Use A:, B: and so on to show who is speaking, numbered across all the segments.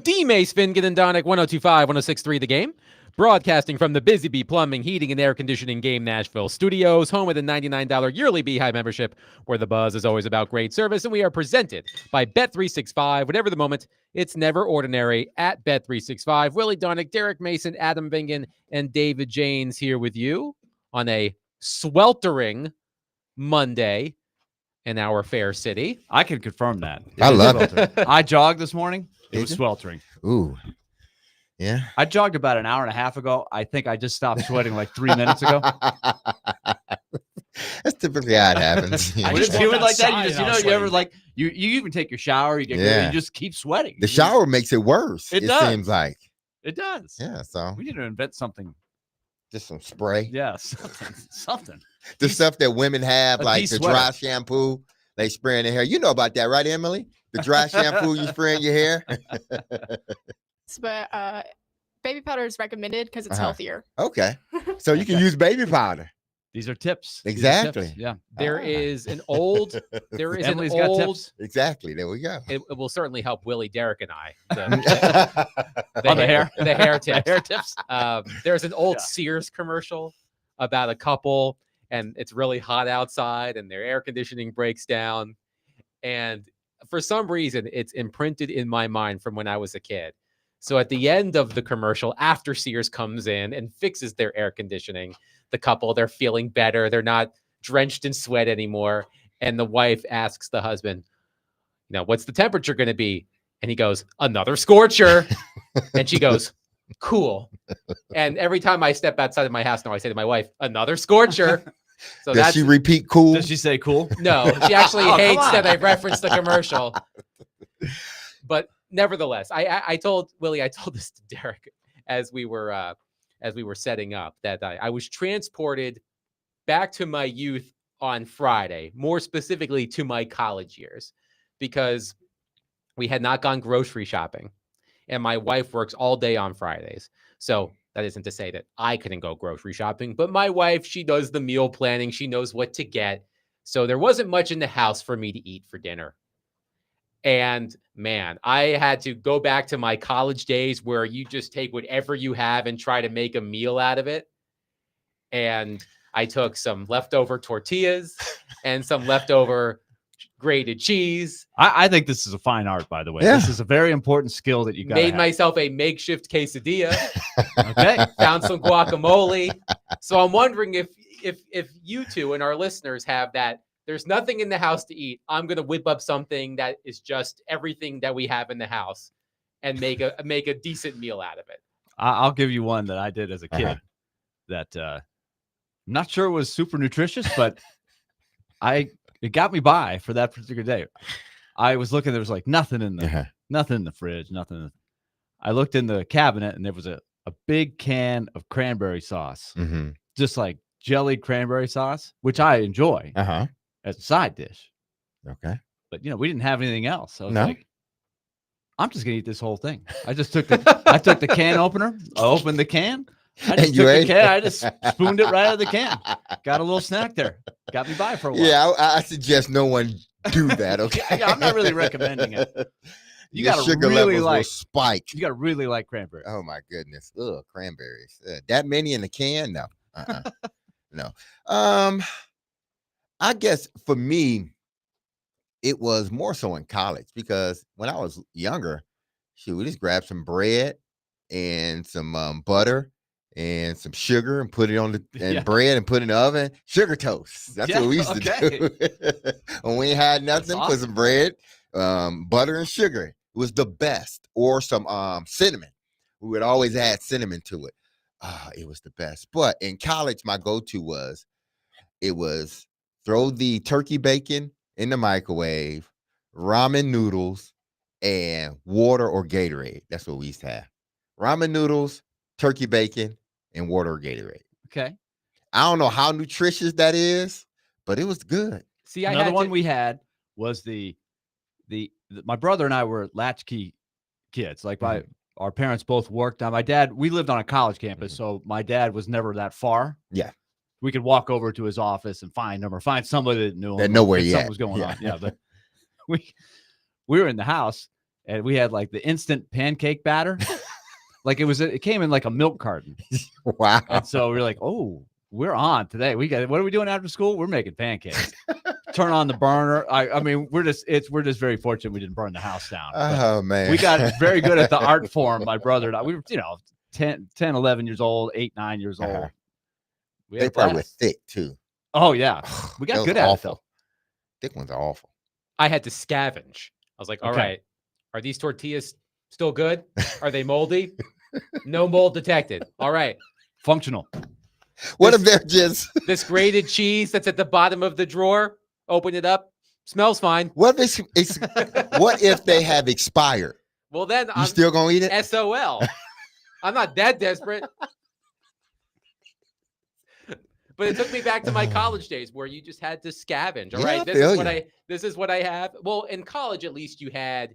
A: D. Mace Fingan and Donick 1025, 1063 The Game. Broadcasting from the Busy Bee Plumbing, Heating, and Air Conditioning Game Nashville Studios, home with a $99 yearly Beehive membership, where the buzz is always about great service, and we are presented by Bet365. Whatever the moment, it's never ordinary at Bet365. Willie Donick, Derek Mason, Adam Vingan, and David Janes here with you on a sweltering Monday in our fair city.
B: I can confirm that.
C: I love it.
B: I jogged this morning. It
C: Did
B: was
C: you?
B: sweltering.
C: Ooh. Yeah.
B: I jogged about an hour and a half ago. I think I just stopped sweating like 3 minutes ago.
C: That's typically how it happens.
B: I
D: just
B: just feel
D: walked
B: it like that.
D: outside
B: You just,
D: and I was
B: you ever
D: sweating.
B: like you even take your shower, you get
C: Yeah.
B: you just keep sweating.
C: The shower makes it worse.
B: It does.
C: Seems like.
B: It does.
C: Yeah. So
B: We need to invent something.
C: just some spray.
B: Yeah, something.
C: The stuff that women have,
B: a
C: like
B: pea
C: the
B: sweater.
C: dry shampoo they spray in their hair. You know about that, right, Emily? The dry shampoo you spray in your hair.
E: But baby powder is recommended because it's
C: Uh-huh.
E: healthier.
C: Okay. So you can use baby powder.
B: These are tips. These are
C: Exactly.
B: tips. Yeah.
A: There is an old, there is
B: Emily's
A: an
B: got
A: old,
B: tips.
C: Exactly. There we go.
A: it will certainly help Willie, Derek, and I.
B: Oh, the hair?
A: The hair
B: The
A: tips.
B: hair tips.
A: There's an old
B: Yeah.
A: Sears commercial about a couple, and it's really hot outside, and their air conditioning breaks down. And for some reason, it's imprinted in my mind from when I was a kid. So at the end of the commercial, after Sears comes in and fixes their air conditioning, the couple, they're feeling better. They're not drenched in sweat anymore. And the wife asks the husband, what's the temperature going to be? And he goes, another scorcher. And she goes, cool. And every time I step outside of my house now, I say to my wife, another scorcher. So
C: Does she repeat cool?
B: Does she say cool?
A: no, she actually
B: Oh, come
A: hates
B: on.
A: that I referenced the commercial. But nevertheless, I told Willie, I told this to Derek as we were setting up, that I was transported back to my youth on Friday, more specifically to my college years, because we had not gone grocery shopping, and my wife works all day on Fridays. So that isn't to say that I couldn't go grocery shopping, but my wife, she does the meal planning. She knows what to get. So there wasn't much in the house for me to eat for dinner. And man, I had to go back to my college days where you just take whatever you have and try to make a meal out of it. And I took some leftover tortillas and some leftover grated cheese.
B: I think this is a fine art, by the way.
C: Yeah.
B: This is a very important skill that you got.
A: Made myself a makeshift quesadilla.
B: Okay.
A: Found some guacamole. So I'm wondering if you two and our listeners have that. There's nothing in the house to eat. I'm gonna whip up something that is just everything that we have in the house, and make a decent meal out of it.
B: I'll give you one that I did as a kid
C: Uh-huh.
B: that I'm not sure was super nutritious, but it got me by for that particular day. I was looking, there was like nothing in the fridge, nothing. I looked in the cabinet and there was a big can of cranberry sauce,
C: Mm-hmm.
B: just like jellied cranberry sauce, which I enjoy
C: Uh-huh.
B: as a side dish.
C: Okay.
B: But we didn't have anything else. I was
C: No.
B: like, I'm just gonna eat this whole thing. I just took the can opener, I opened the can, I
C: And
B: just
C: you
B: took the
C: ate
B: can,
C: it?
B: I just spooned it right out of the can. Got a little snack there. Got me by for a while.
C: Yeah, I suggest no one do that. Okay.
B: Yeah, I'm not really recommending it. You
C: Your
B: gotta
C: sugar
B: really
C: levels will
B: like-
C: spike.
B: You gotta really like cranberry.
C: Oh my goodness. Ugh, cranberries. That many in the can? No. No. I guess for me, it was more so in college, because when I was younger, shoot, we just grabbed some bread and some butter and some sugar and put it on
B: Yeah.
C: bread and put it in the oven. Sugar toast. That's
B: Yeah,
C: what we used to do. When we ain't had nothing, put
B: awesome.
C: some bread, butter and sugar. It was the best. Or some cinnamon. We would always add cinnamon to it. It was the best. But in college, my go-to was throw the turkey bacon in the microwave, ramen noodles, and water or Gatorade. That's what we used to have. Ramen noodles, turkey bacon, and water or Gatorade.
B: Okay.
C: I don't know how nutritious that is, but it was good.
A: See,
B: Another one we had was my brother and I were latchkey kids. Like our parents both worked. Now my dad, we lived on a college campus, so my dad was never that far.
C: Yeah.
B: We could walk over to his office and find him or find somebody that knew him.
C: That know where
B: if
C: he
B: something
C: at.
B: was going
C: Yeah.
B: on. Yeah. But we were in the house and we had like the instant pancake batter. Like it came in like a milk carton.
C: Wow.
B: And so we're like, oh, we're on today. What are we doing after school? We're making pancakes. Turn on the burner. I mean, we're just very fortunate we didn't burn the house down.
C: Oh, man.
B: We got very good at the art form, my brother and I. We were, 10, 11 years old, 8, 9 years old.
C: Uh-huh.
B: We had
C: They
B: a
C: probably were
B: blast.
C: thick, too.
B: Oh, yeah. We got
C: Those
B: good
C: are
B: at it,
C: awful.
B: though.
C: Thick ones are awful.
A: I had to scavenge. I was like, all
B: Okay.
A: right, are these tortillas still good? Are they moldy? No mold detected. All right.
B: Functional.
C: What if they're just
A: This grated cheese that's at the bottom of the drawer, open it up, smells fine.
C: what if they have expired?
A: Well, then
C: You
A: I'm
C: still gonna eat it?
A: SOL. I'm not that desperate. But it took me back to my college days where you just had to scavenge. All
C: Yeah,
A: right,
C: I
A: this
C: feel
A: is what
C: you.
A: this is what I have. Well, in college, at least you had.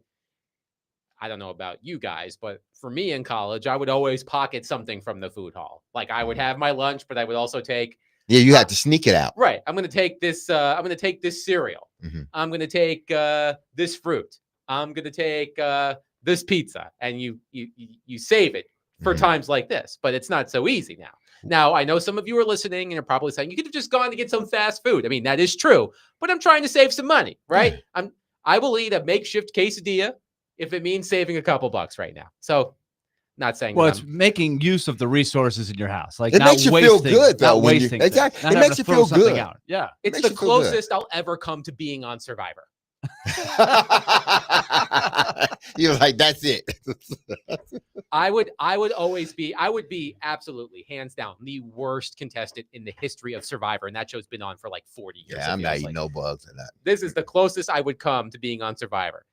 A: I don't know about you guys, but for me in college, I would always pocket something from the food hall. Like I would have my lunch, but I would also take.
C: Yeah, you had to sneak it out.
A: Right, I'm going to take this. I'm going to take this cereal.
C: Mhm.
A: I'm going to take this fruit. I'm going to take this pizza, and you save it for
C: Mhm.
A: times like this. But it's not so easy now. Now, I know some of you are listening and are probably saying you could have just gone to get some fast food. I mean, that is true, but I'm trying to save some money, right? I will eat a makeshift quesadilla if it means saving a couple bucks right now. So, not saying
B: Well,
A: that
B: it's making use of the resources in your house. Like
C: It
B: not
C: makes you feel
B: wasting,
C: good, though,
B: not
C: when you-
B: wasting things,
C: exactly.
B: not
C: It
B: having
C: makes
B: to
C: you
B: throw
C: feel
B: something
C: good.
B: out. Yeah.
A: it's
C: makes
A: the
C: you feel good.
A: closest I'll ever come to being on Survivor.
C: You're like, that's it.
A: I would be absolutely hands down the worst contestant in the history of Survivor, and that show's been on for like 40 years.
C: Yeah,
A: it
C: I'm not
A: feels
C: eating
A: like.
C: no bugs in that.
A: This is the closest I would come to being on Survivor.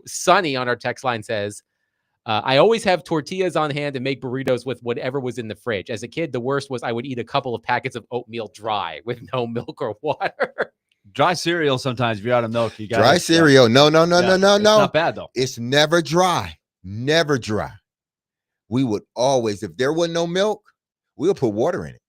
A: Sonny on our text line says, I always have tortillas on hand and make burritos with whatever was in the fridge. As a kid, the worst was I would eat a couple of packets of oatmeal dry with no milk or water.
B: Dry cereal sometimes if you're out of milk, you got
C: Dry cereal. No.
B: It's not bad though.
C: It's never dry. Never dry. We would always, if there was no milk, we would put water in it.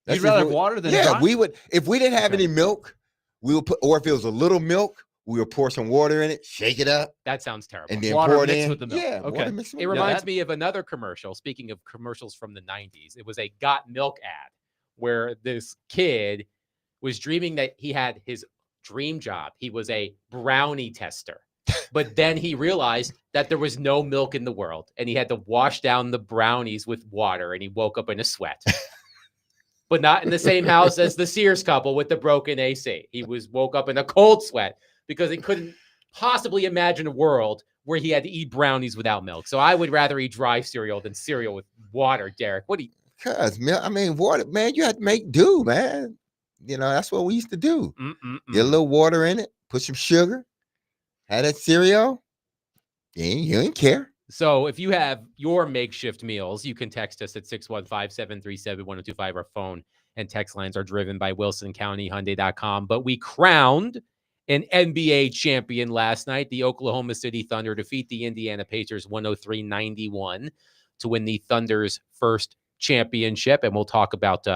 B: You'd rather have water than
C: yeah,
B: dry?
C: we would. If we didn't have
B: Okay.
C: any milk, we would put, or if it was a little milk, we would pour some water in it, shake it up,
A: That sounds terrible.
C: and then
B: Water
C: pour it
B: mixed
C: in.
B: with the milk.
C: Yeah,
B: Okay.
C: water mixed with
A: It
C: milk.
A: reminds
B: that-
A: me of another commercial. Speaking of commercials from the 90s, it was a Got Milk ad where this kid was dreaming that he had his dream job. He was a brownie tester. But then he realized that there was no milk in the world and he had to wash down the brownies with water and he woke up in a sweat. But not in the same house as the Sears couple with the broken AC. He woke up in a cold sweat because he couldn't possibly imagine a world where he had to eat brownies without milk. So I would rather eat dry cereal than cereal with water, Derek. What do you
C: Cause milk, I mean, water, man, you had to make do, man. You know, that's what we used to do. Get a little water in it, put some sugar, have that cereal. You ain't care.
A: So if you have your makeshift meals, you can text us at 615-737-1025. Our phone and text lines are driven by WilsonCountyHyundai.com. But we crowned an NBA champion last night. The Oklahoma City Thunder defeat the Indiana Pacers 103-91 to win the Thunder's first championship. And we'll talk about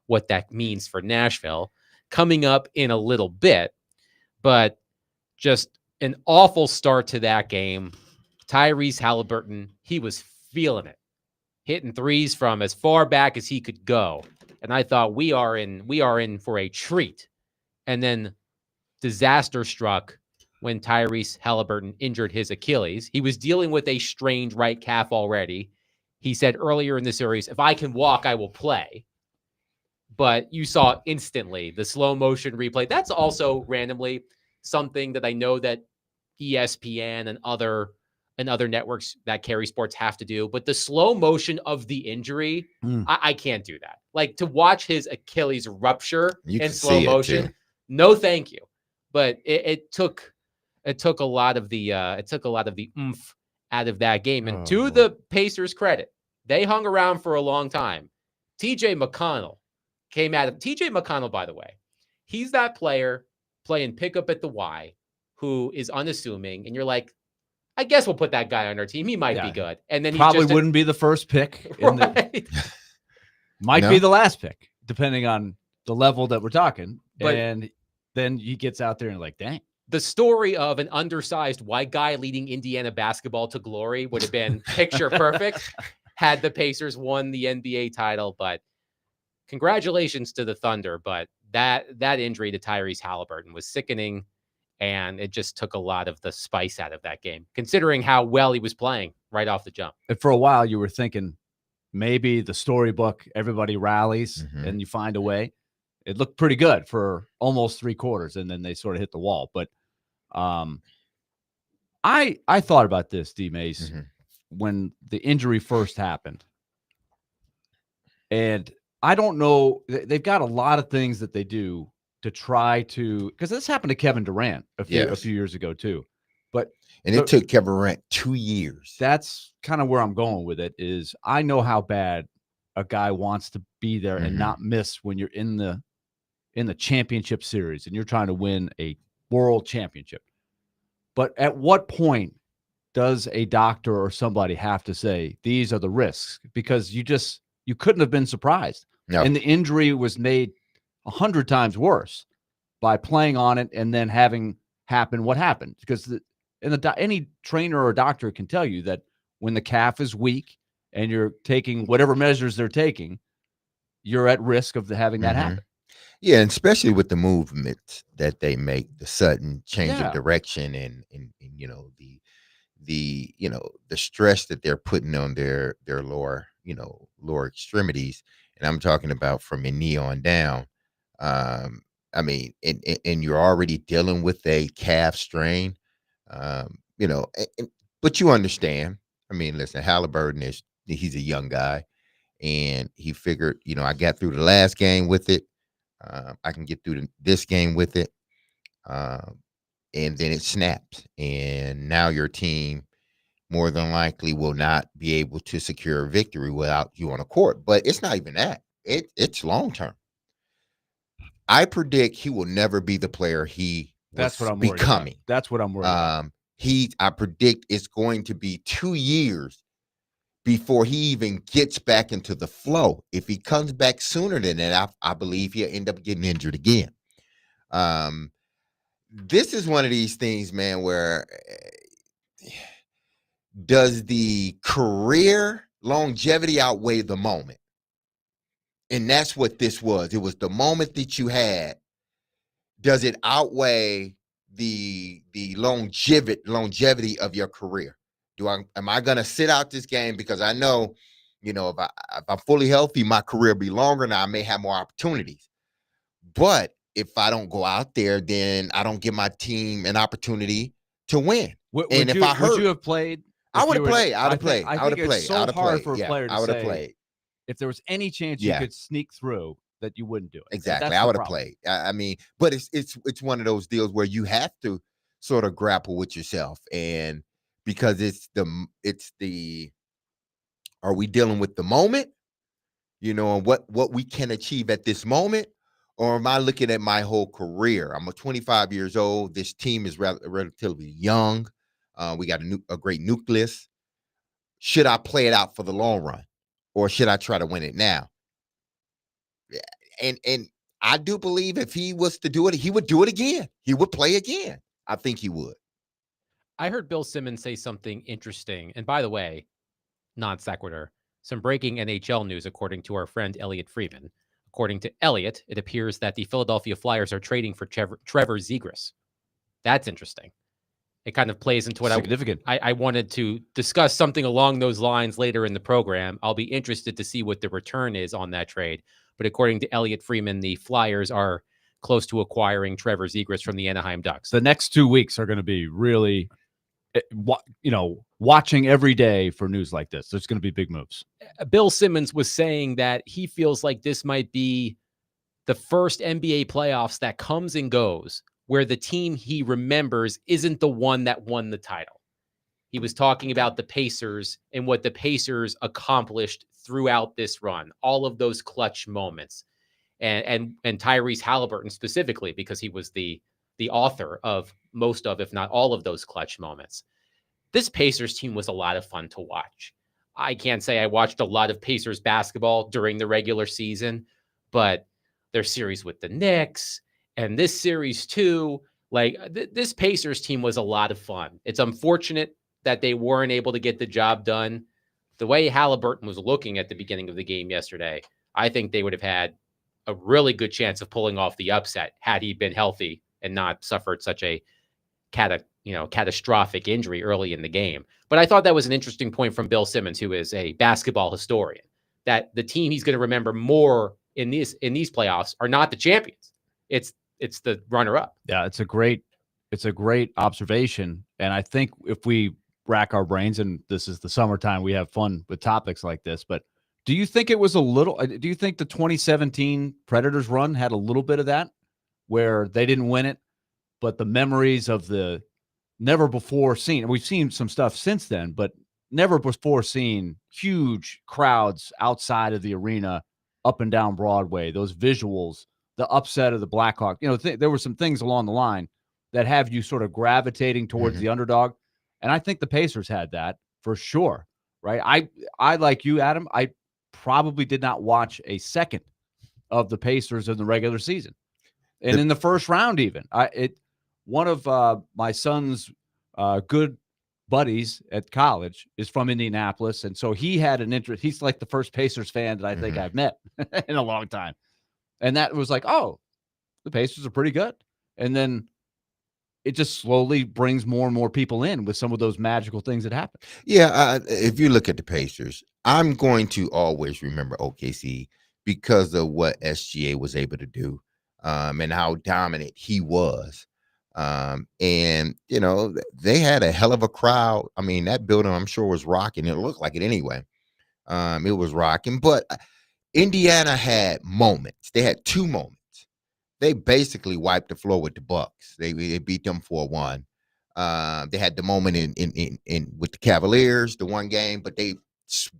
A: what that means for Nashville coming up in a little bit. But just an awful start to that game. Tyrese Halliburton, he was feeling it, hitting threes from as far back as he could go. And I thought we are in for a treat. And then disaster struck when Tyrese Halliburton injured his Achilles. He was dealing with a strained right calf already. He said earlier in the series, if I can walk, I will play. But you saw instantly the slow motion replay. That's also randomly something that I know that ESPN and other networks that carry sports have to do. But the slow motion of the injury, I can't do that. Like to watch his Achilles rupture
C: You
A: in
C: can
A: slow
C: see it,
A: motion.
C: too.
A: No, thank you. But it took a lot of the oomph out of that game. And to the Pacers' credit, they hung around for a long time. TJ McConnell came at him. TJ McConnell, by the way, he's that player playing pickup at the Y who is unassuming, and you're like, I guess we'll put that guy on our team. He might be good. And then
B: probably
A: he just
B: wouldn't be the first pick.
A: right.
B: Might
C: No.
B: be the last pick, depending on the level that we're talking.
A: But-
B: and then he gets out there and like, dang.
A: the story of an undersized white guy leading Indiana basketball to glory would have been picture perfect had the Pacers won the NBA title. But congratulations to the Thunder. But that injury to Tyrese Halliburton was sickening, and it just took a lot of the spice out of that game, considering how well he was playing right off the jump.
B: And for a while, you were thinking maybe the storybook, everybody rallies and you find a way. It looked pretty good for almost 3 quarters, and then they sort of hit the wall. But I thought about this, D. Mace, when the injury first happened. And I don't know, they've got a lot of things that they do to try to, because this happened to Kevin Durant a few years ago too. And
C: it took Kevin Durant 2 years.
B: That's kind of where I'm going with it. Is I know how bad a guy wants to be there and not miss when you're in the championship series and you're trying to win a world championship. But at what point does a doctor or somebody have to say these are the risks? Because you couldn't have been surprised.
C: No.
B: And the injury was made 100 times worse by playing on it and then having happen what happened. Because any trainer or doctor can tell you that when the calf is weak and you're taking whatever measures they're taking, you're at risk of having that happen.
C: Yeah, and especially with the movements that they make, the sudden change of direction and the stress that they're putting on their lower extremities. And I'm talking about from your knee on down. I mean, and you're already dealing with a calf strain. But you understand. I mean, listen, Halliburton he's a young guy, and he figured, I got through the last game with it. I can get through this game with it. And then it snaps, and now your team more than likely will not be able to secure a victory without you on the court. But it's not even that. It's long term. I predict he will never be the player
B: That's what I'm
C: becoming.
B: About. That's what I'm worried about.
C: I predict it's going to be 2 years before he even gets back into the flow. If he comes back sooner than that, I believe he'll end up getting injured again. This is one of these things, man, where does the career longevity outweigh the moment? And that's what this was. It was the moment that you had. Does it outweigh the longevity of your career? Am I going to sit out this game because I know, if I'm fully healthy, my career will be longer and I may have more opportunities. But if I don't go out there, then I don't give my team an opportunity to win.
B: Would you have played?
C: I would have played. I would have played.
B: I think it's so hard for a player to say.
C: Played.
B: If there was any chance you could sneak through, that you wouldn't do it.
C: Exactly. I would have played. I mean, but it's one of those deals where you have to sort of grapple with yourself, and because are we dealing with the moment, and what we can achieve at this moment, or am I looking at my whole career? I'm 25 years old. This team is relatively young. We got a great nucleus. Should I play it out for the long run, or should I try to win it now? And I do believe if he was to do it, he would do it again. He would play again. I think he would.
A: I heard Bill Simmons say something interesting. And by the way, non sequitur, some breaking NHL news, according to our friend Elliot Freeman. According to Elliot, it appears that the Philadelphia Flyers are trading for Trevor Zegras. That's interesting. It kind of plays into what I wanted to discuss something along those lines later in the program. I'll be interested to see what the return is on that trade. But according to Elliot Freeman, the Flyers are close to acquiring Trevor Zegras from the Anaheim Ducks.
B: The next 2 weeks are going to be really, watching every day for news like this. There's going to be big moves.
A: Bill Simmons was saying that he feels like this might be the first NBA playoffs that comes and goes where the team he remembers isn't the one that won the title. He was talking about the Pacers and what the Pacers accomplished throughout this run, all of those clutch moments, and Tyrese Halliburton specifically, because he was the author of most of, if not all of those clutch moments. This Pacers team was a lot of fun to watch. I can't say I watched a lot of Pacers basketball during the regular season, but their series with the Knicks and this series too, Like this Pacers team was a lot of fun. It's unfortunate that they weren't able to get the job done. The way Halliburton was looking at the beginning of the game yesterday, I think they would have had a really good chance of pulling off the upset had he been healthy and not suffered such a catastrophic injury early in the game. But I thought that was an interesting point from Bill Simmons, who is a basketball historian, that the team he's going to remember more in these playoffs are not the champions. It's the runner-up.
B: Yeah, it's a great observation. And I think if we rack our brains, and this is the summertime, we have fun with topics like this, but do you think it was do you think the 2017 Predators run had a little bit of that, where they didn't win it, but the memories of the never before seen, we've seen some stuff since then, but never before seen huge crowds outside of the arena, up and down Broadway, those visuals, the upset of the Blackhawks, there were some things along the line that have you sort of gravitating towards the underdog. And I think the Pacers had that for sure, right? I like you, Adam, I probably did not watch a second of the Pacers in the regular season. And in the first round, even one of my son's good buddies at college is from Indianapolis. And so he had an interest. He's like the first Pacers fan that I think I've met in a long time. And that was like, oh, the Pacers are pretty good. And then it just slowly brings more and more people in with some of those magical things that happen.
C: Yeah, if you look at the Pacers, I'm going to always remember OKC because of what SGA was able to do, and how dominant he was. And, they had a hell of a crowd. I mean, that building, I'm sure, was rocking. It looked like it anyway. It was rocking. But Indiana had moments. They had two moments. They basically wiped the floor with the Bucks. They beat them 4-1. They had the moment in with the Cavaliers, the one game, but they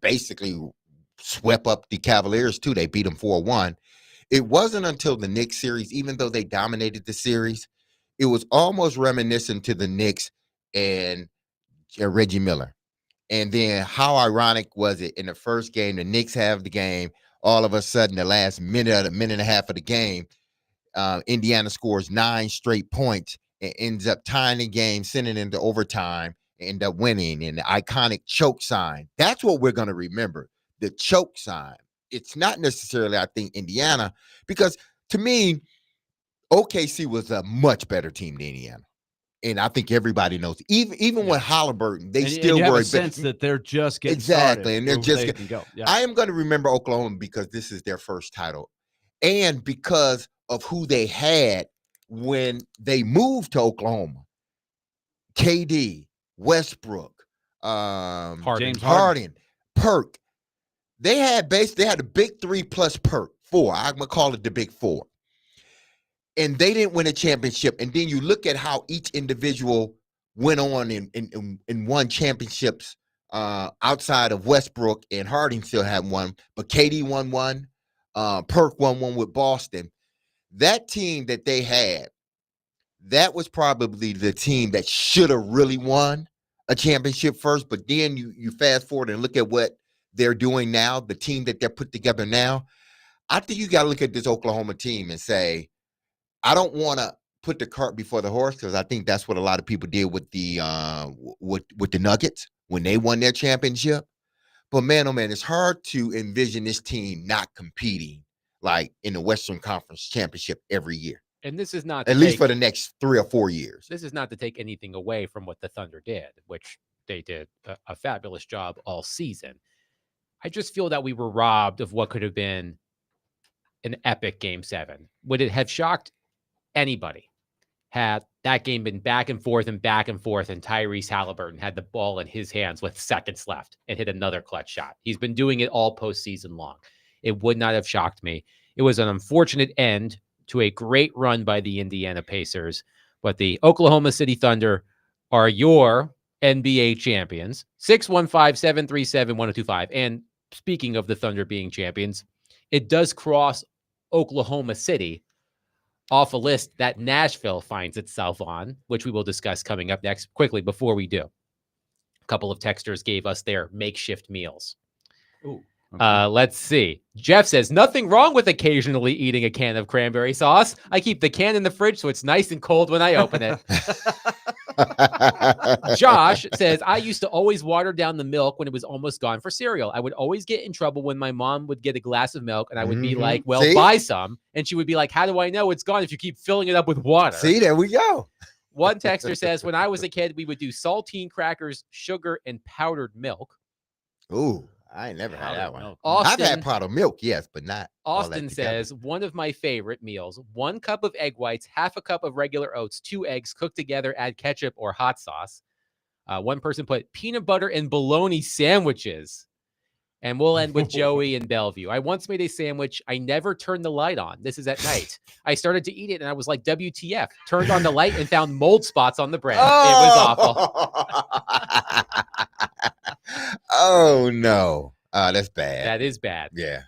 C: basically swept up the Cavaliers too. They beat them 4-1. It wasn't until the Knicks series, even though they dominated the series, it was almost reminiscent to the Knicks and Reggie Miller. And then how ironic was it in the first game, the Knicks have the game, all of a sudden the last minute and a half of the game, Indiana scores 9 straight points and ends up tying the game, sending it into overtime, and end up winning. And the iconic choke sign. That's what we're going to remember, the choke sign. It's not necessarily, I think, Indiana, because to me, OKC was a much better team than Indiana. And I think everybody knows, even with Halliburton, they still
B: have
C: were
B: a sense that they're just getting
C: exactly,
B: started,
C: and they're just getting
B: go. Yeah.
C: I am going to remember Oklahoma because this is their first title, and because of who they had when they moved to Oklahoma. KD, Westbrook,
B: James
C: Harden, Perk. They had the big 3 plus Perk, 4. I'm gonna call it the big 4. And they didn't win a championship. And then you look at how each individual went on and won championships outside of Westbrook, and Harden still had one, but KD won one, Perk won one with Boston. That team that they had, that was probably the team that should have really won a championship first. But then you fast forward and look at what they're doing now, the team that they're put together now. I think you got to look at this Oklahoma team and say, I don't want to put the cart before the horse, because I think that's what a lot of people did with the with the Nuggets when they won their championship. But man, oh man, it's hard to envision this team not competing like in the Western Conference Championship every year.
A: And this is not
C: at least for the next 3 or 4 years.
A: This is not to take anything away from what the Thunder did, which they did a fabulous job all season. I just feel that we were robbed of what could have been an epic Game 7. Would it have shocked anybody had that game been back and forth, and Tyrese Halliburton had the ball in his hands with seconds left and hit another clutch shot? He's been doing it all postseason long. It would not have shocked me. It was an unfortunate end to a great run by the Indiana Pacers, but the Oklahoma City Thunder are your NBA champions. 615-737-1025. And speaking of the Thunder being champions, it does cross Oklahoma City off a list that Nashville finds itself on, which we will discuss coming up next. Quickly, before we do, a couple of texters gave us their makeshift meals.
B: Ooh,
A: Let's see. Jeff says, nothing wrong with occasionally eating a can of cranberry sauce. I keep the can in the fridge so it's nice and cold when I open it. Josh says, I used to always water down the milk when it was almost gone for cereal. I would always get in trouble when my mom would get a glass of milk and I would be like, well,
C: See?
A: buy some. And she would be like, how do I know it's gone if you keep filling it up with water?
C: See, there we go.
A: One texter says, when I was a kid, we would do saltine crackers, sugar, and powdered milk.
C: Ooh, I ain't never had that one.
B: Milk.
C: I've
A: Austin,
C: had powdered milk, yes, but not all that
A: Austin
C: together.
A: says, one of my favorite meals, 1 cup of egg whites, half a cup of regular oats, 2 eggs cooked together, add ketchup or hot sauce. One person put peanut butter and bologna sandwiches. And we'll end with Joey in Bellevue. I once made a sandwich. I never turned the light on. This is at night. I started to eat it and I was like, WTF. Turned on the light and found mold spots on the bread. It was awful.
C: Oh, no. That's bad.
A: That is bad.
C: Yeah,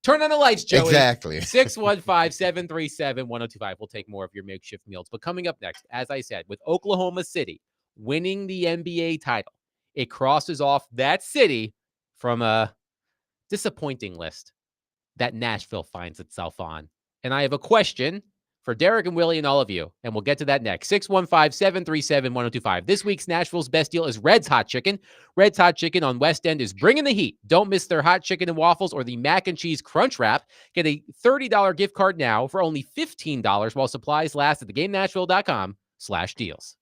A: Turn on the lights, Joey.
C: exactly.
A: 615-737-1025. We'll take more of your makeshift meals. But coming up next, as I said, with Oklahoma City winning the NBA title, it crosses off that city from a disappointing list that Nashville finds itself on. And I have a question for Derek and Willie and all of you, and we'll get to that next. 615-737-1025. This week's Nashville's best deal is Red's Hot Chicken. Red's Hot Chicken on West End is bringing the heat. Don't miss their hot chicken and waffles or the mac and cheese crunch wrap. Get a $30 gift card now for only $15 while supplies last at thegamenashville.com/deals.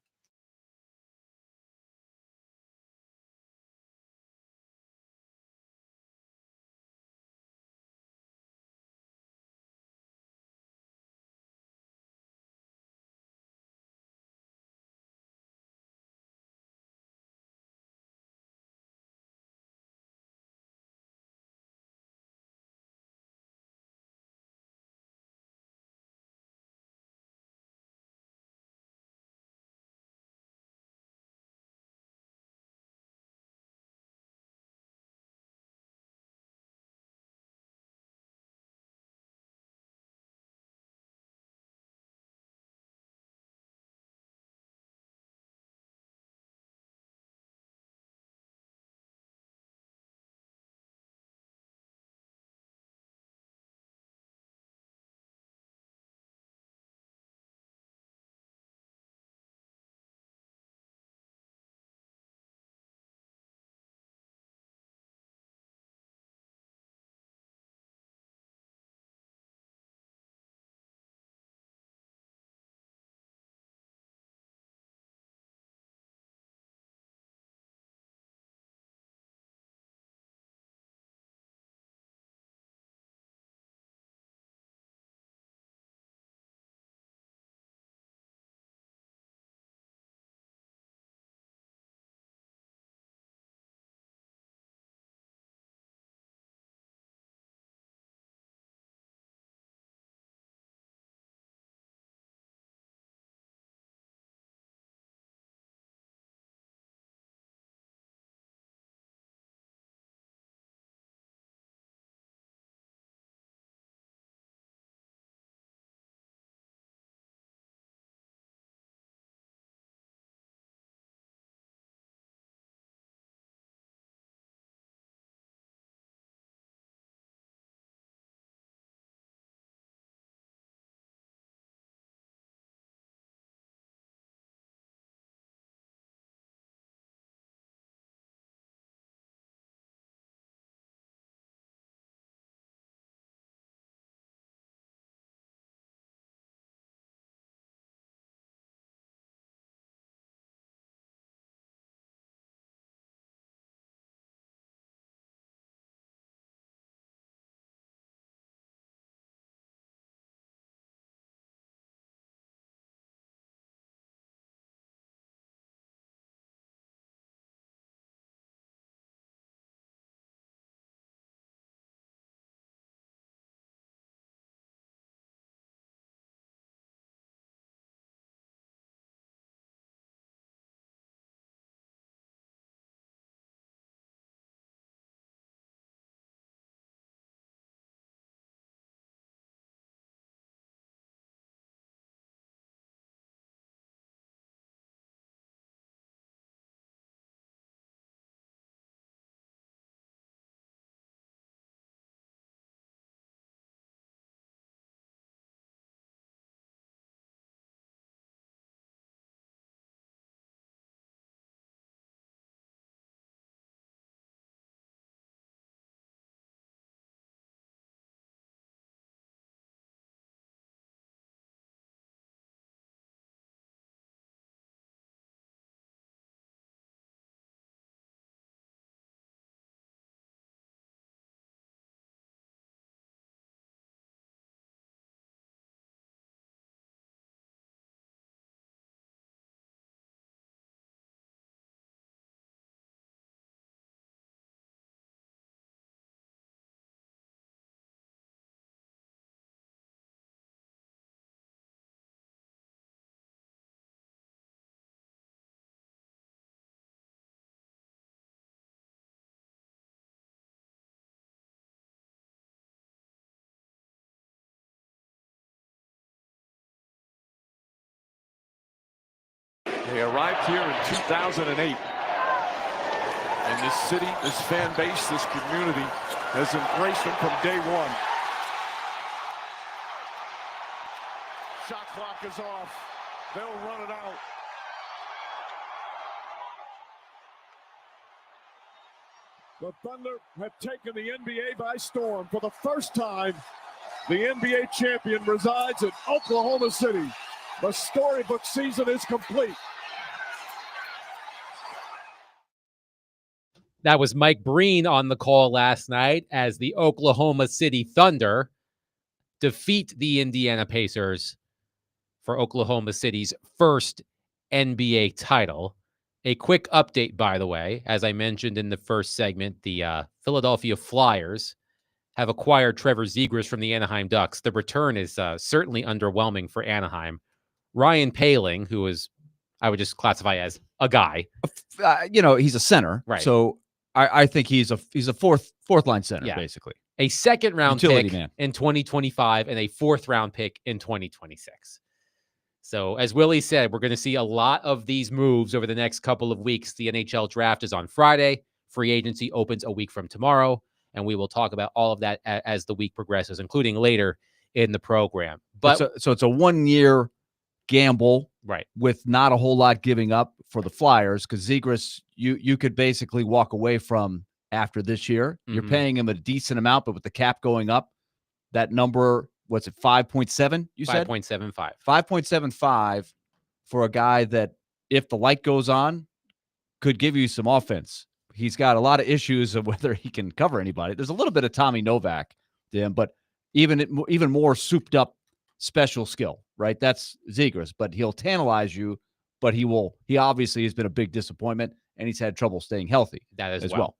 D: They arrived here in 2008. And this city, this fan base, this community has embraced them from day one. Shot clock is off. They'll run it out. The Thunder have taken the NBA by storm. For the first time, the NBA champion resides in Oklahoma City. The storybook season is complete.
A: That was Mike Breen on the call last night as the Oklahoma City Thunder defeat the Indiana Pacers for Oklahoma City's first NBA title. A quick update, by the way, as I mentioned in the first segment, the Philadelphia Flyers have acquired Trevor Zegras from the Anaheim Ducks. The return is certainly underwhelming for Anaheim. Ryan Poehling, who is, I would just classify as a guy.
B: He's a center.
A: Right.
B: So I think he's a fourth line center, basically.
A: A second-round
B: Utility
A: pick
B: man
A: in 2025 and a fourth-round pick in 2026. So as Willie said, we're going to see a lot of these moves over the next couple of weeks. The NHL draft is on Friday. Free agency opens a week from tomorrow. And we will talk about all of that as the week progresses, including later in the program. But
B: so it's a 1-year gamble,
A: right,
B: with not a whole lot giving up for the Flyers, because Zegras, you could basically walk away from after this year. Mm-hmm. You're paying him a decent amount, but with the cap going up, that number, what's it, 5.7? You said
A: 5.75.
B: 5.75 for a guy that, if the light goes on, could give you some offense. He's got a lot of issues of whether he can cover anybody. There's a little bit of Tommy Novak to him, but even more souped up special skill, right? That's Zegras, but he'll tantalize you, but he obviously has been a big disappointment, and he's had trouble staying healthy.
A: That as well.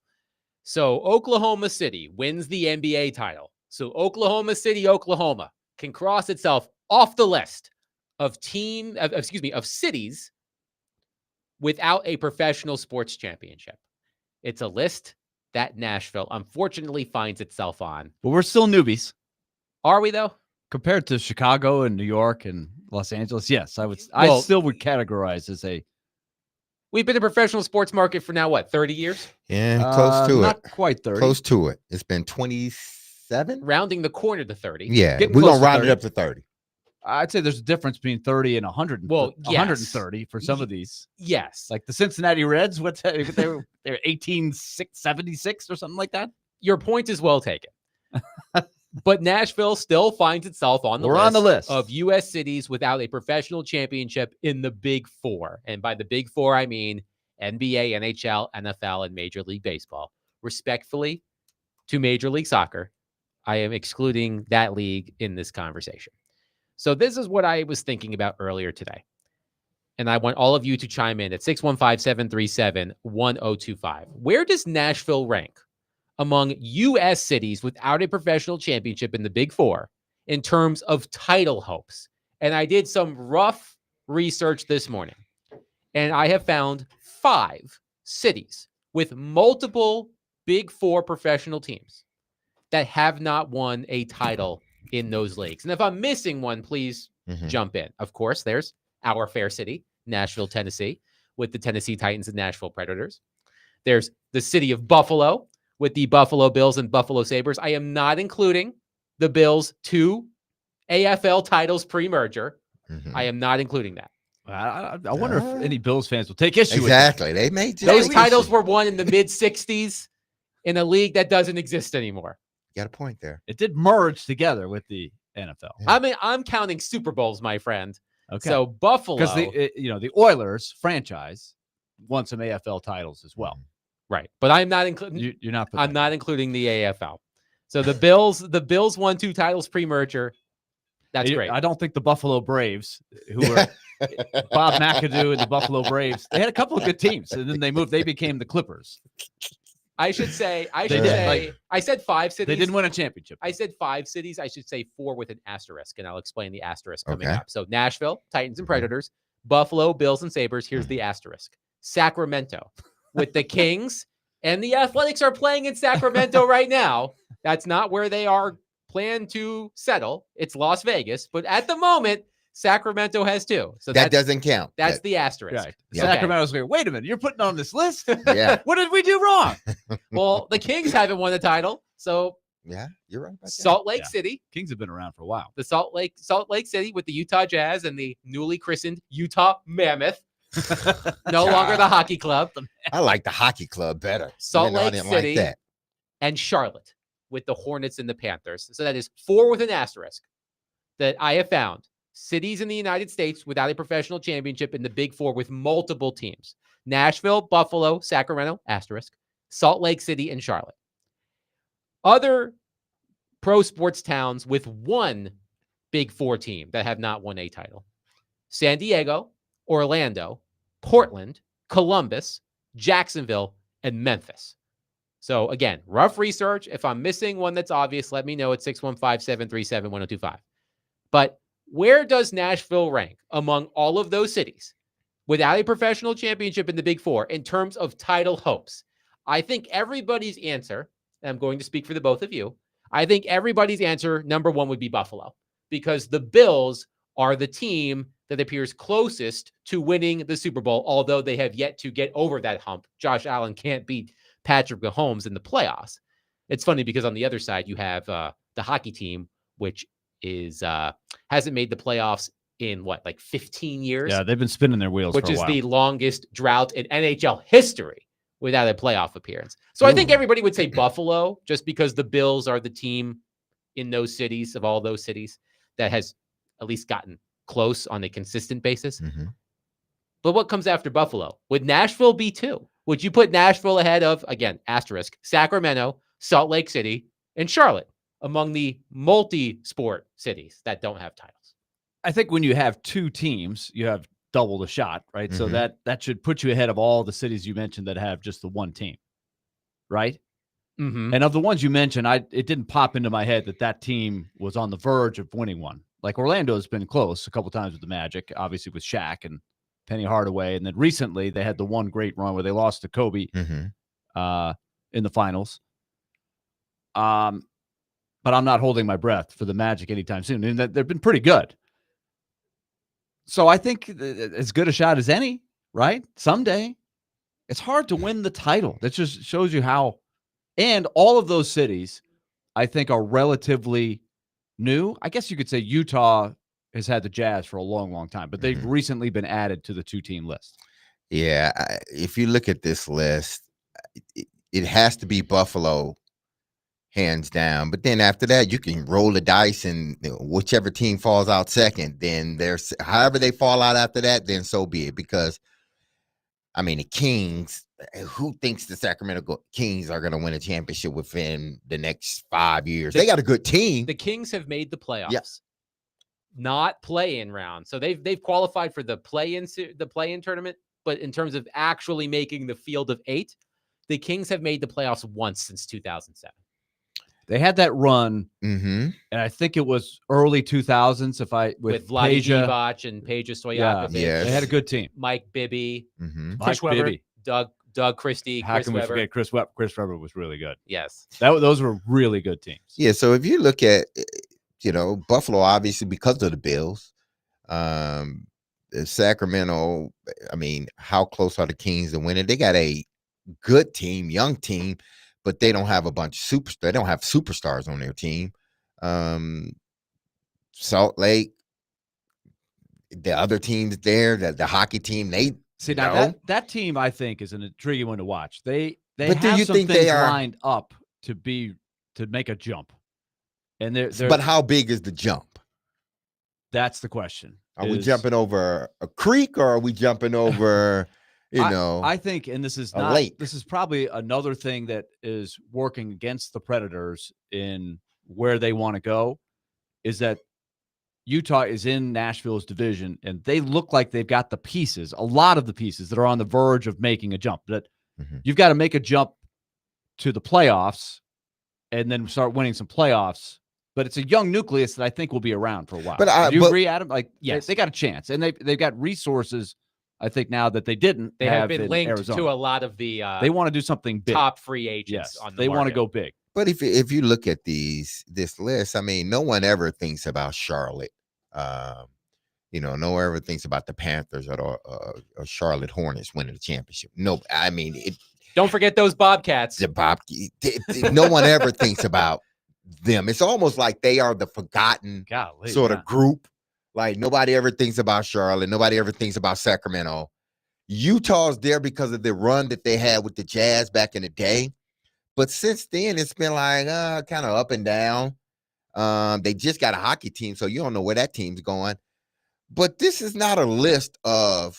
A: So Oklahoma City wins the NBA title. So Oklahoma City, Oklahoma can cross itself off the list of cities without a professional sports championship. It's a list that Nashville unfortunately finds itself on.
B: But we're still newbies.
A: Are we, though?
B: Compared to Chicago and New York and Los Angeles, yes, I still would categorize as a.
A: We've been in professional sports market for now, what, 30 years?
C: Yeah, close to it.
B: Not quite 30.
C: Close to it. It's been 27.
A: Rounding the corner to 30.
C: Yeah, we're going to round it up to 30.
B: I'd say there's a difference between 30 and 100.
A: Well, yes.
B: 130 for some of these.
A: Yes.
B: Like the Cincinnati Reds, what's that? They were 1876 or something like that.
A: Your point is well taken. But Nashville still finds itself on the list of U.S. cities without a professional championship in the Big Four. And by the Big Four, I mean NBA, NHL, NFL, and Major League Baseball. Respectfully to Major League Soccer, I am excluding that league in this conversation. So this is what I was thinking about earlier today. And I want all of you to chime in at 615-737-1025. Where does Nashville rank among U.S. cities without a professional championship in the Big Four in terms of title hopes? And I did some rough research this morning, and I have found 5 cities with multiple Big Four professional teams that have not won a title in those leagues. And if I'm missing one, please jump in. Of course, there's our fair city, Nashville, Tennessee, with the Tennessee Titans and Nashville Predators. There's the city of Buffalo with the Buffalo Bills and Buffalo Sabres. I am not including the Bills' 2 AFL titles pre-merger. I am not including that.
B: I wonder if any Bills fans will take issue with
C: that. They may.
A: Those titles were won in the mid-'60s in a league that doesn't exist anymore.
C: You got a point there.
B: It did merge together with the NFL.
A: I mean, I'm counting Super Bowls, my friend.
B: Okay.
A: So Buffalo,
B: because the Oilers franchise won some AFL titles as well.
A: Right, but I'm not including.
B: You're not.
A: I'm not including the AFL. So the Bills won 2 titles pre-merger. That's great.
B: I don't think the Buffalo Braves, who were Bob McAdoo and the Buffalo Braves, they had a couple of good teams, and then they moved. They became the Clippers.
A: I said 5 cities.
B: They didn't win a championship.
A: I said 5 cities. I should say 4 with an asterisk, and I'll explain the asterisk coming up. So Nashville, Titans and Predators, Buffalo, Bills and Sabres. Here's the asterisk. Sacramento with the Kings, and the Athletics are playing in Sacramento right now. That's not where they are planned to settle. It's Las Vegas. But at the moment, Sacramento has 2. So
C: that doesn't count.
A: That's the asterisk.
B: Right.
C: Yeah.
B: Sacramento's going, wait a minute, you're putting on this list?
C: Yeah.
B: What did we do wrong?
A: Well, the Kings haven't won the title. So
C: Yeah, you're right about that.
A: Salt Lake
B: Yeah.
A: City,
B: Kings have been around for a while.
A: the Salt Lake City with the Utah Jazz and the newly christened Utah Mammoth, no longer the hockey club,
C: I like the hockey club better.
A: Salt
C: even though I
A: Lake
C: didn't
A: City.
C: like that.
A: and Charlotte with the Hornets and the Panthers. So that is 4 with an asterisk that I have found. Cities in the United States without a professional championship in the Big 4 with multiple teams. Nashville, Buffalo, Sacramento, asterisk, Salt Lake City, and Charlotte. Other pro sports towns with 1 Big 4 team that have not won a title. San Diego, Orlando, Portland, Columbus, Jacksonville, and Memphis. So again, rough research. If I'm missing one that's obvious, let me know at 615-737-1025. But where does Nashville rank among all of those cities without a professional championship in the Big 4 in terms of title hopes? I think everybody's answer, and I'm going to speak for the both of you, I think everybody's answer, number 1, would be Buffalo, because the Bills are the team that appears closest to winning the Super Bowl, although they have yet to get over that hump. Josh Allen can't beat Patrick Mahomes in the playoffs. It's funny because on the other side, you have the hockey team, which is hasn't made the playoffs in like 15 years.
B: Yeah, they've been spinning their wheels
A: which
B: for a
A: is
B: while.
A: the longest drought in NHL history without a playoff appearance. So I think everybody would say Buffalo just because the Bills are the team in those cities, of all those cities, that has at least gotten close on a consistent basis.
C: Mm-hmm.
A: But what comes after Buffalo? Would Nashville be 2? Would you put Nashville ahead of, again, asterisk, Sacramento, Salt Lake City, and Charlotte among the multi-sport cities that don't have titles?
B: I think when you have 2 teams, you have double the shot, right? So
C: Mhm.
B: that should put you ahead of all the cities you mentioned that have just the 1 team, right?
A: Mm-hmm.
B: And of the ones you mentioned, it didn't pop into my head that team was on the verge of winning one. Like Orlando's been close a couple times with the Magic, obviously with Shaq and Penny Hardaway, and then recently they had the one great run where they lost to Kobe
C: Mm-hmm.
B: In the finals. But I'm not holding my breath for the Magic anytime soon. And they've been pretty good. So I think as good a shot as any, right? Someday. It's hard to win the title. That just shows you how. And all of those cities, I think, are relatively new. I guess you could say Utah has had the Jazz for a long, long time, but they've recently been added to the 2-team list.
C: Yeah, if you look at this list, it has to be Buffalo, hands down. But then after that, you can roll the dice, and whichever team falls out second, then there's however they fall out after that, then so be it. Because I mean, the Kings. Who thinks the Sacramento Kings are going to win a championship within the next 5 years? They got a good team.
A: The Kings have made the playoffs, not play-in round. So they've qualified for the play-in tournament, but in terms of actually making the field of 8, the Kings have made the playoffs once since 2007.
B: They had that run,
C: Mm-hmm.
B: and I think it was early 2000s.
A: With Vlade
B: Peja.
A: Divac and Peja Stojakovic,
C: Yes.
B: They had a good team.
A: Mike Bibby,
C: Mm-hmm.
B: Mike
E: Weber.
B: Bibby.
A: Doug Christie,
B: How
A: Chris
B: can we
A: Webber.
B: forget Chris Webber? Chris Webber was really good.
A: Yes.
B: Those were really good teams.
C: Yeah, so if you look at, Buffalo, obviously because of the Bills, Sacramento, I mean, how close are the Kings to winning? They got a good team, young team, but they don't have a bunch of superstars. They don't have superstars on their team. Salt Lake, the other teams there, the hockey team, they
B: See, now that team, I think, is an intriguing one to watch. They
C: But do
B: have
C: you
B: some
C: think
B: things
C: they are-
B: lined up to make a jump. And they're
C: but how big is the jump?
B: that's the question.
C: Are we jumping over a creek, or are we jumping over,
B: I think, and this is
C: a
B: not,
C: lake?
B: this is probably another thing that is working against the Predators in where they want to go, is that Utah is in Nashville's division, and they look like they've got the pieces, a lot of the pieces that are on the verge of making a jump. That you've got to make a jump to the playoffs and then start winning some playoffs. But it's a young nucleus that I think will be around for a while. Do you agree, Adam? Like,
A: yes,
B: they got a chance, and they've got resources, I think, now that they didn't.
A: They have been
B: in
A: linked
B: Arizona.
A: to a lot of the
B: They want to do something big.
A: top free agents
B: Yes,
A: on the
B: they want to
A: market.
B: go big.
C: But if you look at this list, I mean, no one ever thinks about Charlotte. no one ever thinks about the Panthers or Charlotte Hornets winning the championship. No, I mean,
A: Don't forget those Bobcats.
C: no one ever thinks about them. It's almost like they are the forgotten sort of group. Like nobody ever thinks about Charlotte. Nobody ever thinks about Sacramento. Utah's there because of the run that they had with the Jazz back in the day. But since then, it's been like kind of up and down. They just got a hockey team, so you don't know where that team's going. But this is not a list of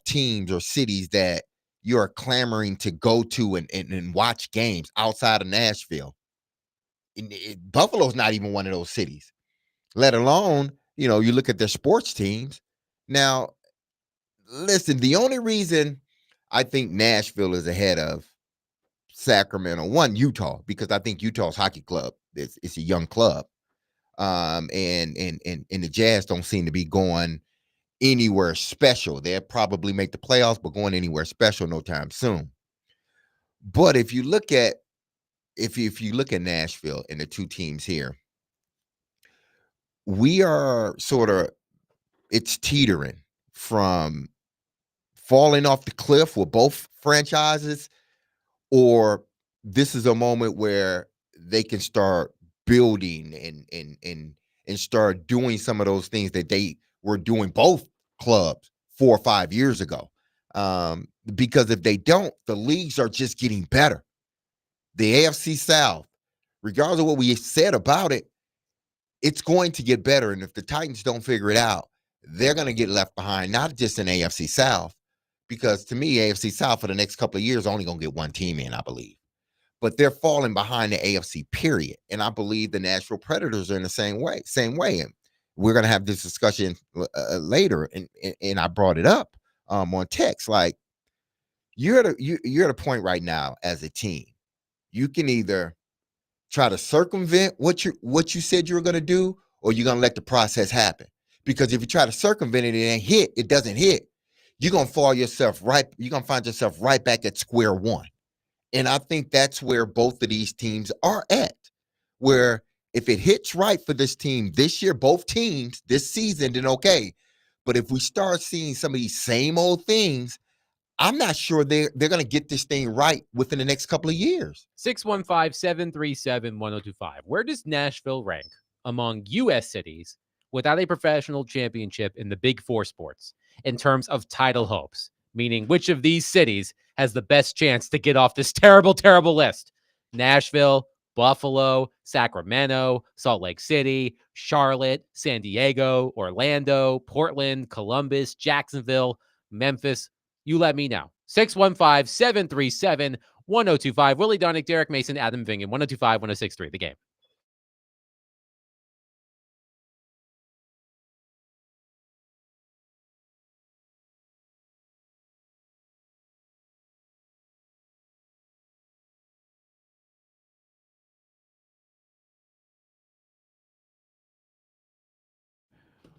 C: teams or cities that you're clamoring to go to and watch games outside of Nashville. Buffalo's not even one of those cities, let alone, you look at their sports teams. Now, listen, the only reason I think Nashville is ahead of Sacramento, one, Utah, because I think Utah's hockey club it's a young club. And the Jazz don't seem to be going anywhere special. They'll probably make the playoffs, but going anywhere special no time soon. But if you look at Nashville and the two teams here, we are it's teetering from falling off the cliff with both franchises, or this is a moment where they can start building and start doing some of those things that they were doing both clubs 4 or 5 years ago. Because if they don't, the leagues are just getting better. The AFC South, regardless of what we said about it, it's going to get better. And if the Titans don't figure it out, they're going to get left behind, not just in AFC South, because to me, AFC South for the next couple of years only going to get one team in, I believe. But they're falling behind the AFC, period. And I believe the Nashville Predators are in the same way. And we're going to have this discussion later. And I brought it up on text. Like, you're at a point right now as a team. You can either try to circumvent what you said you were going to do, or you're going to let the process happen. Because if you try to circumvent it, it doesn't hit. You're going to find yourself right back at square one. And I think that's where both of these teams are at, where if it hits right for this team this year, both teams this season, then okay. But if we start seeing some of these same old things, I'm not sure they're going to get this thing right within the next couple of years.
A: 615-737-1025. Where does Nashville rank among U.S. cities without a professional championship in the Big Four sports in terms of title hopes? Meaning, which of these cities has the best chance to get off this terrible, terrible list? Nashville, Buffalo, Sacramento, Salt Lake City, Charlotte, San Diego, Orlando, Portland, Columbus, Jacksonville, Memphis. You let me know. 615-737-1025. Willie Donick, Derek Mason, Adam Vingan, 1025-1063. The Game.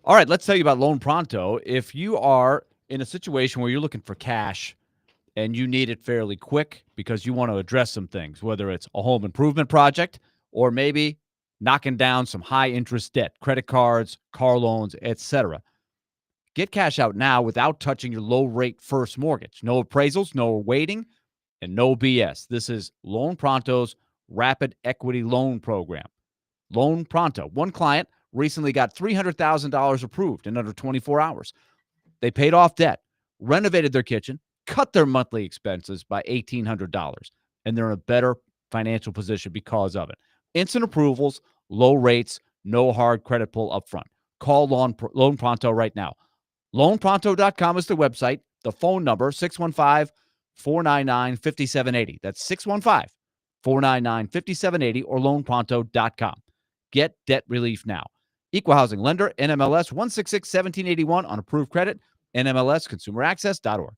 B: All right, let's tell you about Loan Pronto. If you are in a situation where you're looking for cash and you need it fairly quick because you want to address some things, whether it's a home improvement project or maybe knocking down some high-interest debt, credit cards, car loans, etc. Get cash out now without touching your low-rate first mortgage. No appraisals, no waiting, and no BS. This is Loan Pronto's Rapid Equity Loan Program. Loan Pronto. One client recently got $300,000 approved in under 24 hours. They paid off debt, renovated their kitchen, cut their monthly expenses by $1,800, and they're in a better financial position because of it. Instant approvals, low rates, no hard credit pull up front. Call Loan Pronto right now. LoanPronto.com is the website. The phone number, 615-499-5780. That's 615-499-5780 or LoanPronto.com. Get debt relief now. Equal housing lender, NMLS 166-1781 on approved credit, NMLSconsumeraccess.org.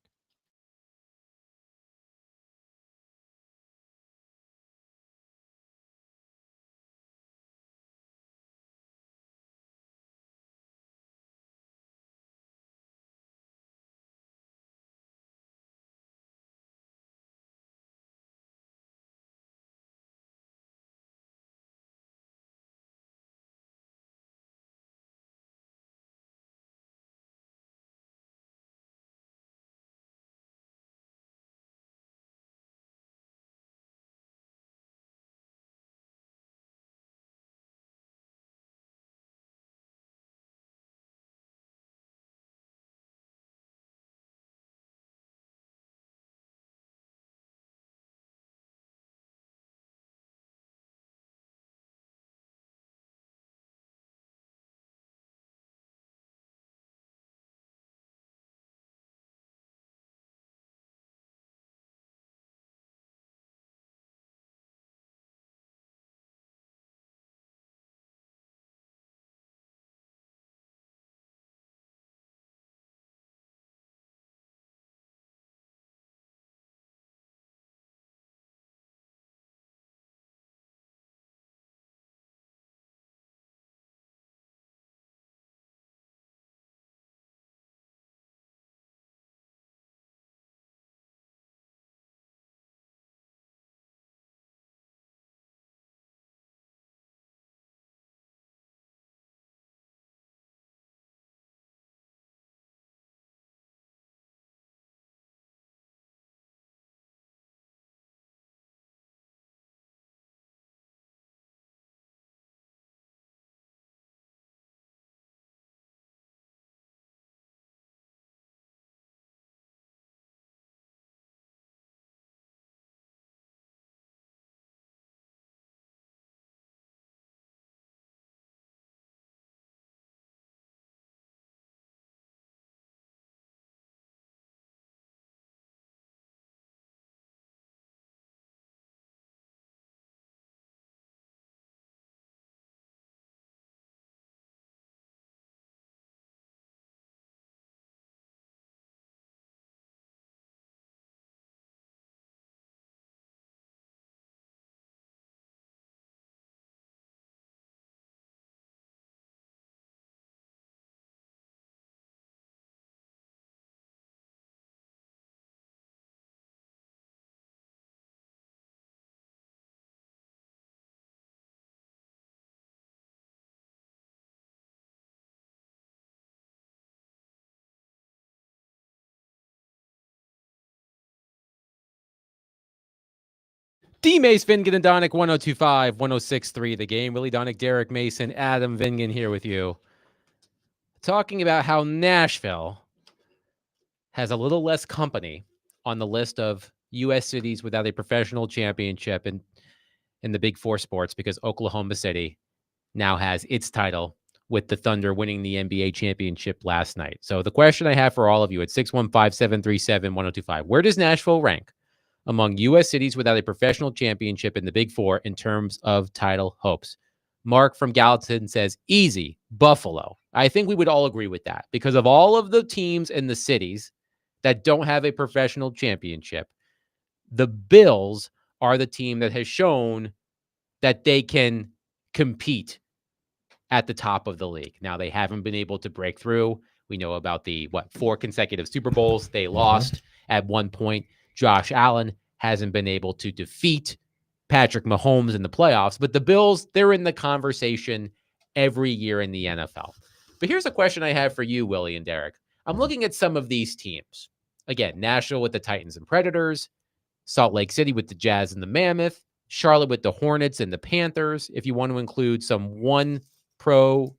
A: D. Mace, Vingan, and Donick, 102.5, 106.3 The Game. Willie Donick, Derek Mason, Adam Vingan here with you. Talking about how Nashville has a little less company on the list of U.S. cities without a professional championship in the Big Four sports because Oklahoma City now has its title with the Thunder winning the NBA championship last night. So the question I have for all of you at 615-737-1025, where does Nashville rank among U.S. cities without a professional championship in the Big Four in terms of title hopes? Mark from Gallatin says, easy, Buffalo. I think we would all agree with that because of all of the teams and the cities that don't have a professional championship. The Bills are the team that has shown that they can compete at the top of the league. Now, they haven't been able to break through. We know about the, 4 consecutive Super Bowls they lost at one point. Josh Allen hasn't been able to defeat Patrick Mahomes in the playoffs, but the Bills, they're in the conversation every year in the NFL. But here's a question I have for you, Willie and Derek. I'm looking at some of these teams. Again, Nashville with the Titans and Predators, Salt Lake City with the Jazz and the Mammoth, Charlotte with the Hornets and the Panthers, if you want to include some one pro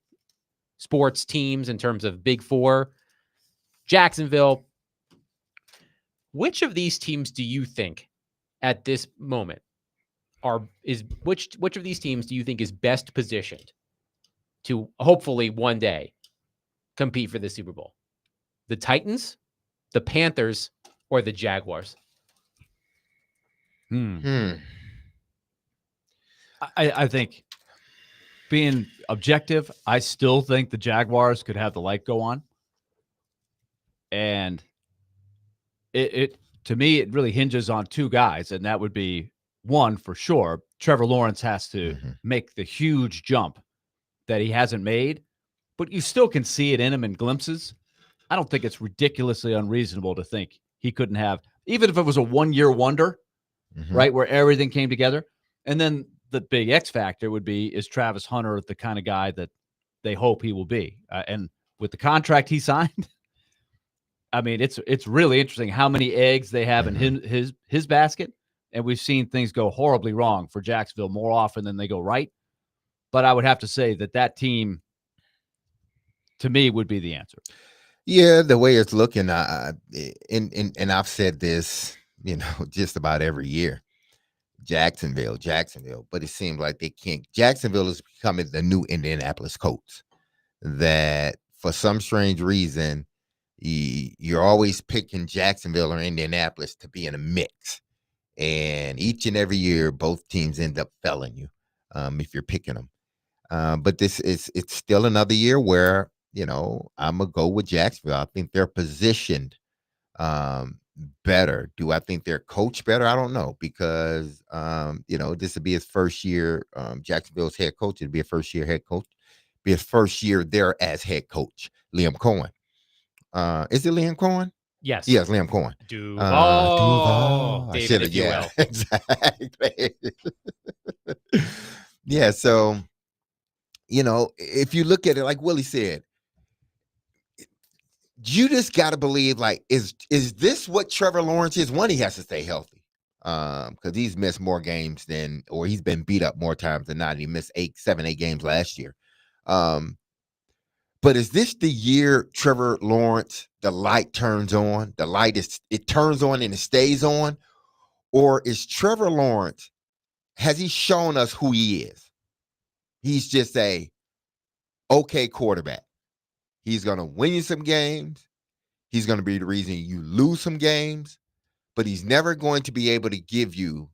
A: sports teams in terms of Big Four, Jacksonville. Which of these teams do you think at this moment which of these teams do you think is best positioned to hopefully one day compete for the Super Bowl? The Titans, the Panthers, or the Jaguars?
B: I think, being objective, I still think the Jaguars could have the light go on. And it to me, it really hinges on 2 guys, and that would be one for sure. Trevor Lawrence has to make the huge jump that he hasn't made, but you still can see it in him in glimpses. I don't think it's ridiculously unreasonable to think he couldn't have, even if it was a one-year wonder, right, where everything came together. And then the big X factor would be, is Travis Hunter the kind of guy that they hope he will be? And with the contract he signed, I mean, it's really interesting how many eggs they have in his basket. And we've seen things go horribly wrong for Jacksonville more often than they go right. But I would have to say that team, to me, would be the answer.
C: Yeah, the way it's looking, and I've said this, just about every year. Jacksonville, but it seems like they can't. Jacksonville is becoming the new Indianapolis Colts. That for some strange reason, you're always picking Jacksonville or Indianapolis to be in a mix. And each and every year, both teams end up felling you if you're picking them. But it's still another year where, I'm going to go with Jacksonville. I think they're positioned better. Do I think they're coached better? I don't know, because, this would be his first year. Jacksonville's head coach. It'd be a first-year head coach. Be his first year there as head coach, Liam Cohen. Is it Liam Cohen?
A: Yes.
C: Yes, Liam Cohen.
A: Duval.
C: I
A: David,
C: should have,
A: if you
C: yeah,
A: will.
C: exactly. Yeah, so, if you look at it, like Willie said, you just got to believe, like, is this what Trevor Lawrence is? One, he has to stay healthy, because he's missed more games or he's been beat up more times than not. He missed 8 games last year. But is this the year Trevor Lawrence, the light turns on? The light it turns on and it stays on? Or is Trevor Lawrence, has he shown us who he is? He's just a okay quarterback. He's going to win you some games. He's going to be the reason you lose some games. But he's never going to be able to give you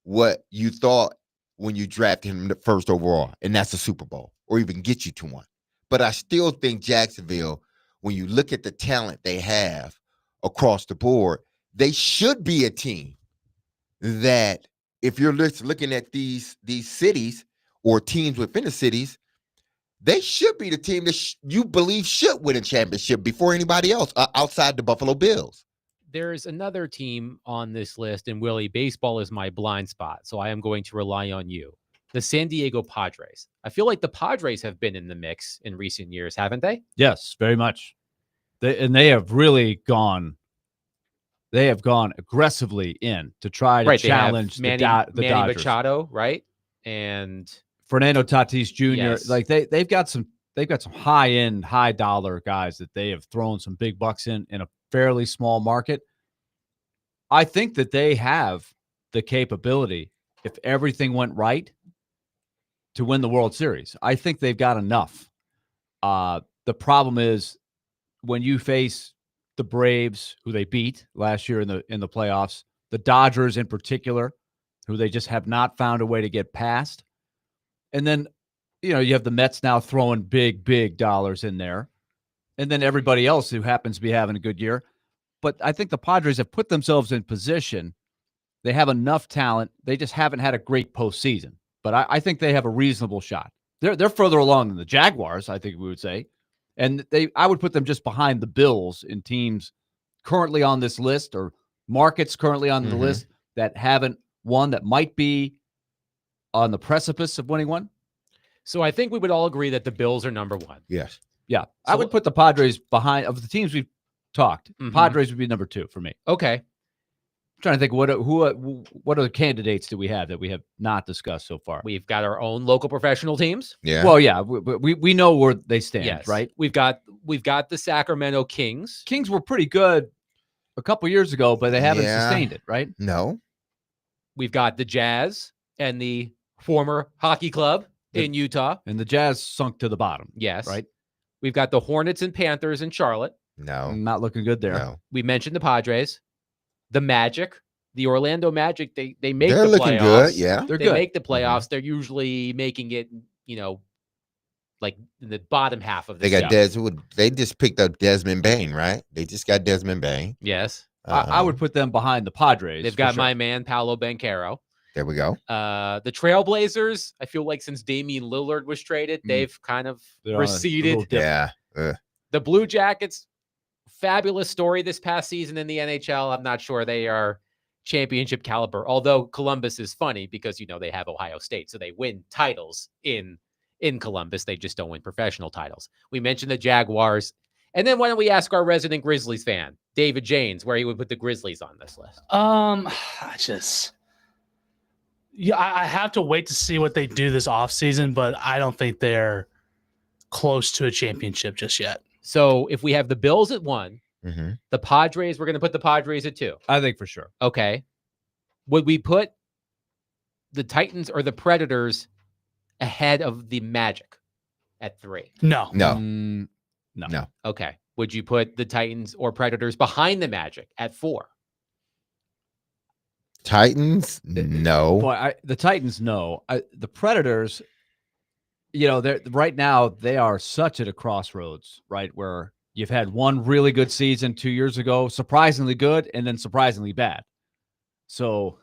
C: what you thought when you drafted him the first overall, and that's a Super Bowl, or even get you to one. But I still think Jacksonville, when you look at the talent they have across the board, they should be a team that, if you're looking at these cities or teams within the cities, they should be the team that you believe should win a championship before anybody else outside the Buffalo Bills.
A: There's another team on this list, and Willie, baseball is my blind spot, so I am going to rely on you. The San Diego Padres. I feel like the Padres have been in the mix in recent years, haven't they?
B: Yes, very much. They have really gone they have gone aggressively in to try to
A: Right. They have
B: challenge
A: Manny
B: the Dodgers.
A: Machado, right? And
B: Fernando Tatis Jr.
A: Yes.
B: Like they've got some high end, high dollar guys that they have thrown some big bucks in a fairly small market. I think that they have the capability, if everything went right, to win the World Series. I think they've got enough. The problem is when you face the Braves, who they beat last year in the playoffs, the Dodgers in particular, who they just have not found a way to get past. And then, you have the Mets now throwing big dollars in there. And then everybody else who happens to be having a good year. But I think the Padres have put themselves in position. They have enough talent. They just haven't had a great postseason. But I think they have a reasonable shot. They're further along than the Jaguars, I think we would say. And I would put them just behind the Bills in teams currently on this list or markets currently on the list that haven't won, that might be on the precipice of winning one.
A: so I think we would all agree that the Bills are number one.
C: Yes.
B: Yeah. I
A: So-
B: would put the Padres behind, of the teams we've talked.
A: Mhm.
B: Padres would be number 2 for me.
A: Okay.
B: I'm trying to think what other candidates do we have that we have not discussed so far?
A: We've got our own local professional teams.
C: Yeah.
B: Well, yeah, we know where they stand,
A: Yes.
B: right?
A: We've got the Sacramento Kings.
B: Kings were pretty good a couple years ago, but they haven't
C: Yeah.
B: sustained it, right?
C: No.
A: We've got the Jazz and the former hockey club in Utah.
B: And the Jazz sunk to the bottom,
A: Yes.
B: right?
A: We've got the Hornets and Panthers in Charlotte.
C: No.
B: Not looking good there.
C: No.
A: We mentioned the Padres, the Magic, the Orlando Magic. They make
C: They're
A: the
C: looking
A: playoffs.
C: good. Yeah.
B: They're
A: They
B: good.
A: make the playoffs. They're usually making it, like in the bottom half of the
C: They got
A: season.
C: They just picked up Desmond Bain, right? They just got Desmond Bain.
A: Yes.
B: I would put them behind the Padres.
A: They've
B: for
A: got
B: sure.
A: my man Paolo Banchero.
C: There we go.
A: The Trailblazers, I feel like since Damian Lillard was traded, they've kind of
B: They're on a
A: receded.
B: little dip.
C: Yeah.
A: The Blue Jackets, fabulous story this past season in the NHL. I'm not sure they are championship caliber, although Columbus is funny because, they have Ohio State, so they win titles in Columbus. They just don't win professional titles. We mentioned the Jaguars. And then why don't we ask our resident Grizzlies fan, David Janes, where he would put the Grizzlies on this list?
F: I have to wait to see what they do this offseason, but I don't think they're close to a championship just yet.
A: So if we have the Bills at 1,
C: Mm-hmm.
A: the Padres, we're going to put the Padres at 2.
B: I think for sure.
A: Okay. Would we put the Titans or the Predators ahead of the Magic at 3?
F: No.
C: No.
B: No.
A: Okay. Would you put the Titans or Predators behind the Magic at 4?
C: Titans? No.
B: Boy, the Titans, no. The Predators, they're right now, they are such at a crossroads, right? Where you've had one really good season 2 years ago, surprisingly good, and then surprisingly bad. So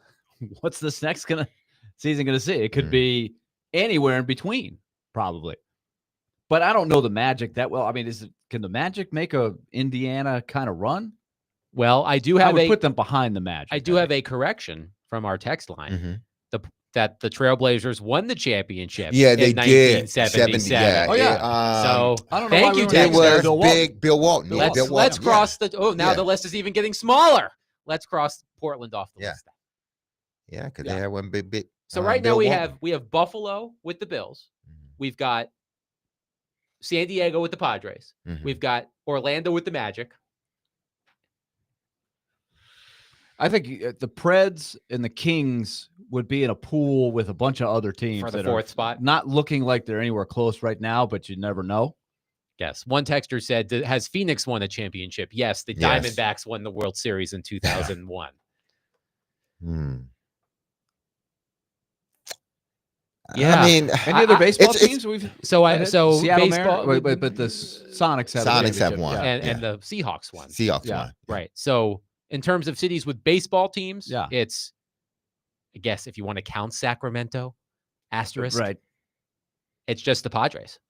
B: what's this next season going to see? It could be anywhere in between, probably. But I don't know the Magic that well. I mean, can the Magic make a Indiana kind of run?
A: Well, I
B: would put them behind the Magic.
A: I do have a correction from our text line.
C: Mm-hmm.
A: That the Trailblazers won the championship.
C: Yeah, they
A: in
C: did.
A: 1977.
C: Yeah.
B: Oh, yeah.
A: So
B: I don't know.
A: thank
B: why
A: you,
B: we
C: It
B: were-
A: Texter.
C: was Bill Walton. Yeah, Bill
A: Let's
C: Walton,
A: cross the. Oh, now
C: Yeah.
A: the list is even getting smaller. Let's cross Portland off the
C: Yeah.
A: list.
C: Yeah, because
A: Yeah.
C: they had one big.
A: So right now
C: Bill
A: we
C: Walton.
A: have Buffalo with the Bills. We've got San Diego with the Padres.
C: Mhm.
A: We've got Orlando with the Magic.
B: I think the Preds and the Kings would be in a pool with a bunch of other teams
A: For the
B: that
A: fourth
B: are
A: spot.
B: not looking like they're anywhere close right now, but you never know.
A: Yes. One texter said, has Phoenix won a championship? Yes. The
C: Yes.
A: Diamondbacks won the World Series in 2001.
C: Hmm.
A: Yeah.
C: I mean,
B: Any other baseball
C: it's-
B: teams we've
A: So
B: Seattle
A: baseball,
B: but the Sonics have
C: Sonics have
B: championship,
C: won.
B: yeah.
A: and the Seahawks won.
C: Seahawks
B: Yeah.
C: won.
A: Right. So in terms of cities with baseball teams,
B: Yeah.
A: it's, I guess if you want to count Sacramento, asterisk,
B: Right.
A: it's just the Padres.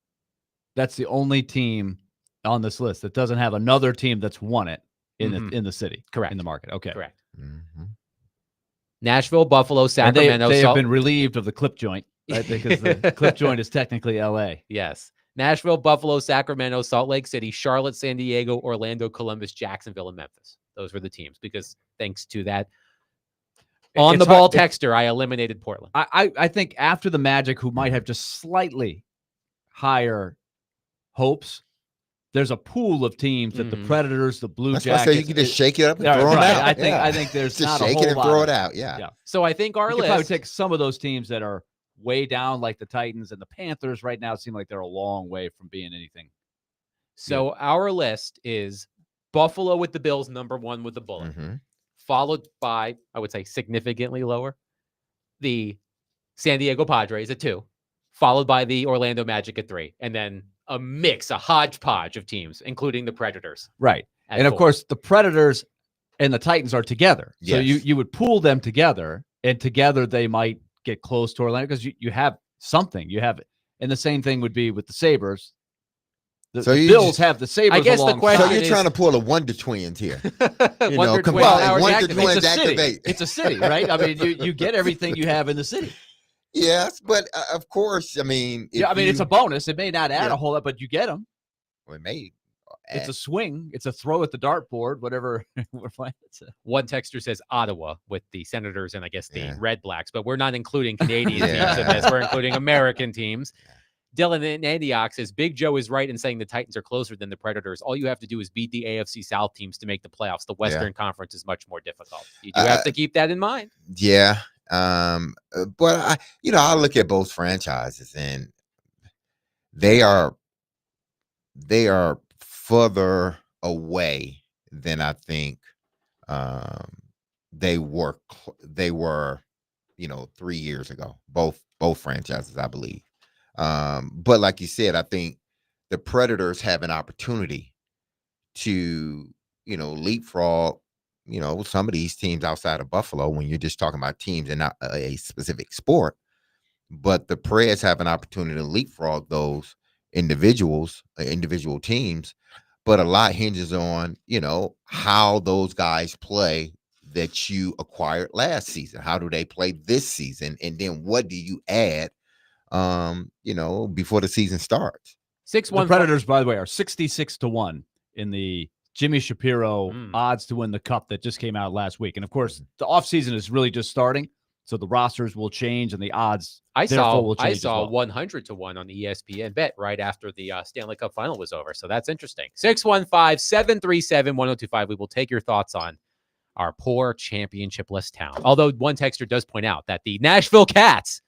B: That's the only team on this list that doesn't have another team that's won it in
A: Mhm.
B: the city,
A: Correct.
B: in the market. Okay.
A: Correct.
C: Mhm.
A: Nashville, Buffalo,
B: And
A: Sacramento.
B: they have
A: Salt-
B: been relieved of the clip joint, right? Because the clip joint is technically LA.
A: Yes. Nashville, Buffalo, Sacramento, Salt Lake City, Charlotte, San Diego, Orlando, Columbus, Jacksonville, and Memphis. Those were the teams because thanks to that on the ball texter, I eliminated Portland.
B: I think after the Magic, who might have just slightly higher hopes, there's a pool of teams that the Predators, the Blue
C: That's why I
B: Jackets.
C: say you can just shake it up and throw them out.
B: I think there's
C: just
B: not
C: shake
B: a whole
C: it and
B: lot
C: throw
B: of,
C: it out. Yeah.
A: So I think our
B: you
A: list
B: could probably take some of those teams that are way down, like the Titans and the Panthers. Right now, seem like they're a long way from being anything.
A: So our list is Buffalo with the Bills, number 1 with the bullet, followed by, I would say, significantly lower, the San Diego Padres at 2, followed by the Orlando Magic at 3, and then a hodgepodge of teams, including the Predators.
B: Right. And of
A: 4.
B: course, the Predators and the Titans are together. So
C: Yes.
B: you would pool them together, and together they might get close to Orlando because you have something. You have, and the same thing would be with the Sabres. The Bills have the Sabres.
A: I guess the question
C: So you're
A: is,
C: trying to pull a Wonder Twins here.
A: Wonder Twins
C: well,
A: powers
C: Wonder
A: activate.
C: Twins
B: it's a city.
C: activate.
B: It's a city, right? I mean, you get everything you have in the city.
C: Yes, but of course, I mean,
B: it's a bonus. It may not add a whole lot, but you get them.
C: Well, it may.
B: It's a swing. It's a throw at the dartboard, whatever we're playing.
A: One texter says Ottawa with the Senators and I guess the
C: Yeah.
A: Red Blacks, but we're not including Canadian teams in this. We're including American teams. Dylan in Antioch says Big Joe is right in saying the Titans are closer than the Predators. All you have to do is beat the AFC South teams to make the playoffs. The Western Conference is much more difficult. You do have to keep that in mind.
C: Yeah. But I look at both franchises and they are further away than I think they were 3 years ago. Both franchises, I believe. But like you said, I think the Predators have an opportunity to leapfrog some of these teams outside of Buffalo when you're just talking about teams and not a specific sport. But the Preds have an opportunity to leapfrog those individual teams. But a lot hinges on, how those guys play that you acquired last season. How do they play this season? And then what do you add, before the season starts?
B: The Predators, by the way, are 66-1 in the Jimmy Shapiro odds to win the cup that just came out last week. And of course, the offseason is really just starting. So the rosters will change and the odds will change.
A: I saw
B: as well.
A: 100-1 on the ESPN bet right after the Stanley Cup final was over. So that's interesting. 615-737-1025. We will take your thoughts on our poor championship-less town. Although one texter does point out that the Nashville Cats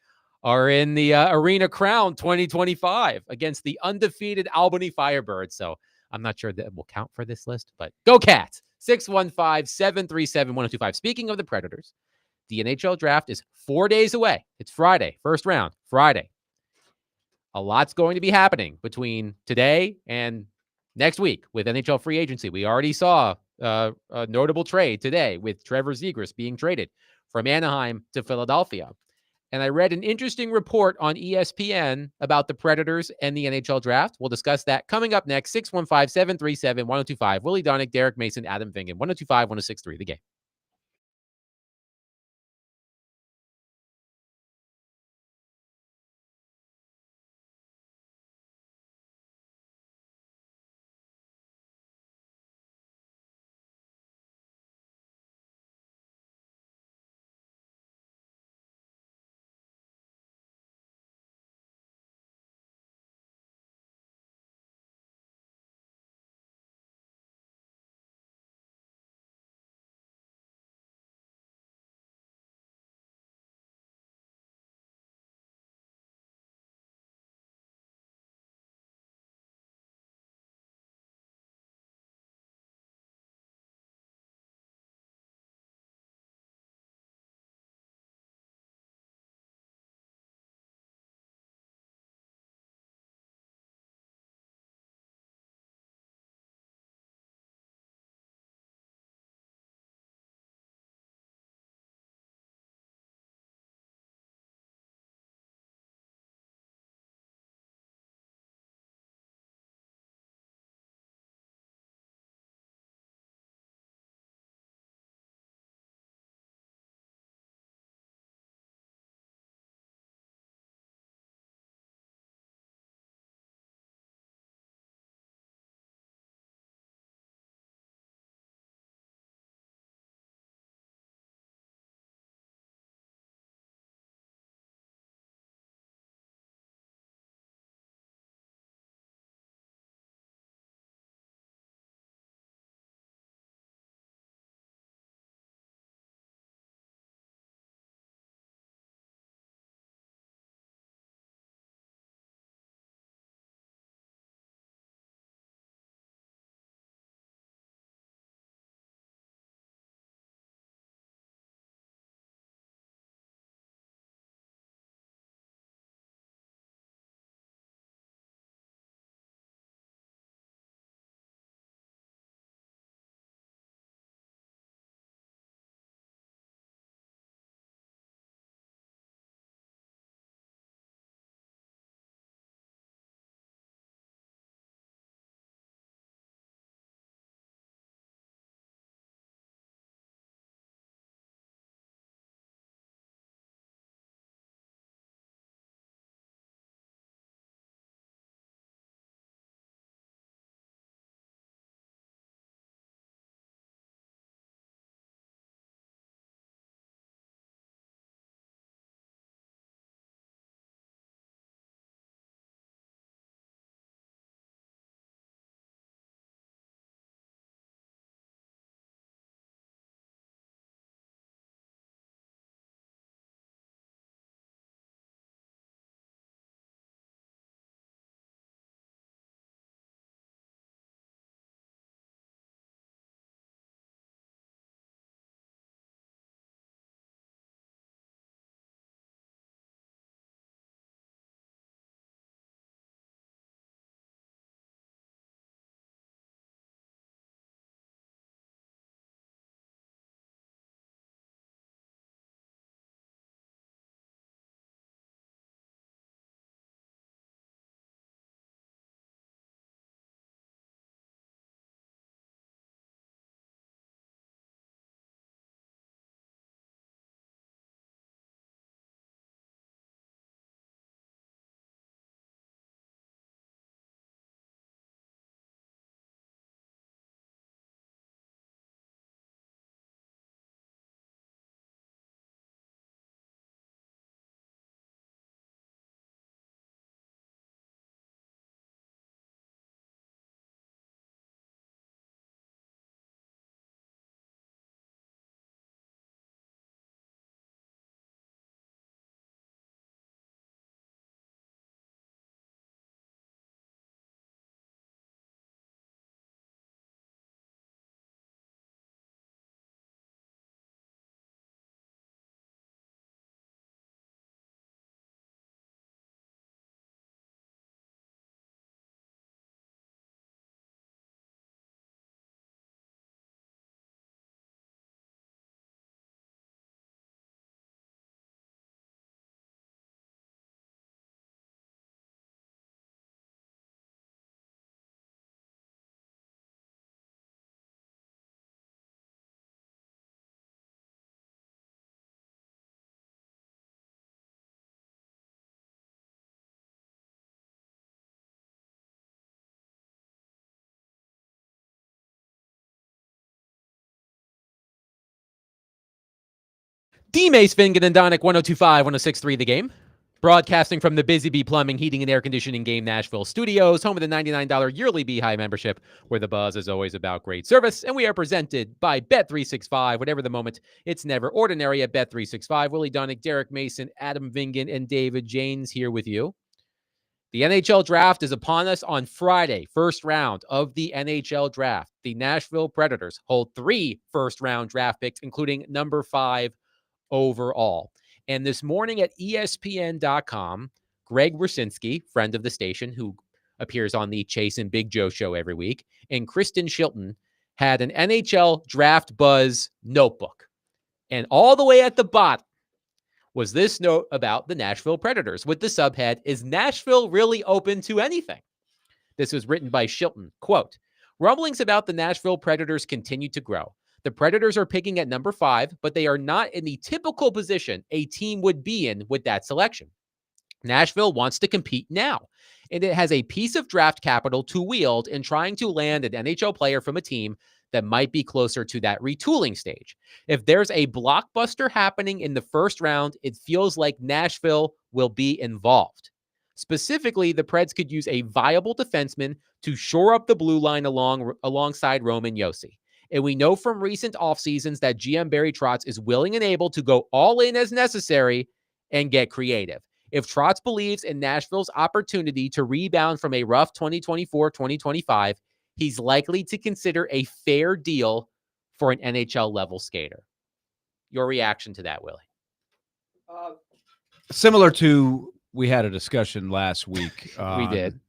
A: are in the Arena Crown 2025 against the undefeated Albany Firebirds. So I'm not sure that will count for this list, but go Cats. 615-737-1025. Speaking of the Predators, the NHL draft is 4 days away. It's Friday, first round, Friday. A lot's going to be happening between today and next week with NHL free agency. We already saw a notable trade today with Trevor Zegras being traded from Anaheim to Philadelphia. And I read an interesting report on ESPN about the Predators and the NHL draft. We'll discuss that coming up next. 615-737-1025. Willie Donick, Derek Mason, Adam Vingan. 1025-1063, The Game. D. Mace, Fingan, and Donick, 102.5, 106.3 The Game. Broadcasting from the Busy Bee Plumbing, Heating, and Air Conditioning Game Nashville Studios, home of the $99 yearly Beehive membership, where the buzz is always about great service. And we are presented by Bet365. Whatever the moment, it's never ordinary at Bet365. Willie Donick, Derek Mason, Adam Vingan, and David Janes here with you. The NHL draft is upon us on Friday, first round of the NHL draft. The Nashville Predators hold 3 first-round draft picks, including number 5 overall. And this morning at ESPN.com, Greg Wyszynski, friend of the station, who appears on the Chase and Big Joe show every week, and Kristen Shilton had an NHL Draft Buzz notebook. And all the way at the bottom was this note about the Nashville Predators with the subhead, "Is Nashville really open to anything?" This was written by Shilton. Quote, "Rumblings about the Nashville Predators continue to grow. The Predators are picking at number 5, but they are not in the typical position a team would be in with that selection. Nashville wants to compete now, and it has a piece of draft capital to wield in trying to land an NHL player from a team that might be closer to that retooling stage. If there's a blockbuster happening in the first round, it feels like Nashville will be involved. Specifically, the Preds could use a viable defenseman to shore up the blue line alongside Roman Josi. And we know from recent off seasons that GM Barry Trotz is willing and able to go all in as necessary and get creative. If Trotz believes in Nashville's opportunity to rebound from a rough 2024-2025, he's likely to consider a fair deal for an NHL level skater." Your reaction to that, Willie?
B: Similar to, we had a discussion last week.
A: We did.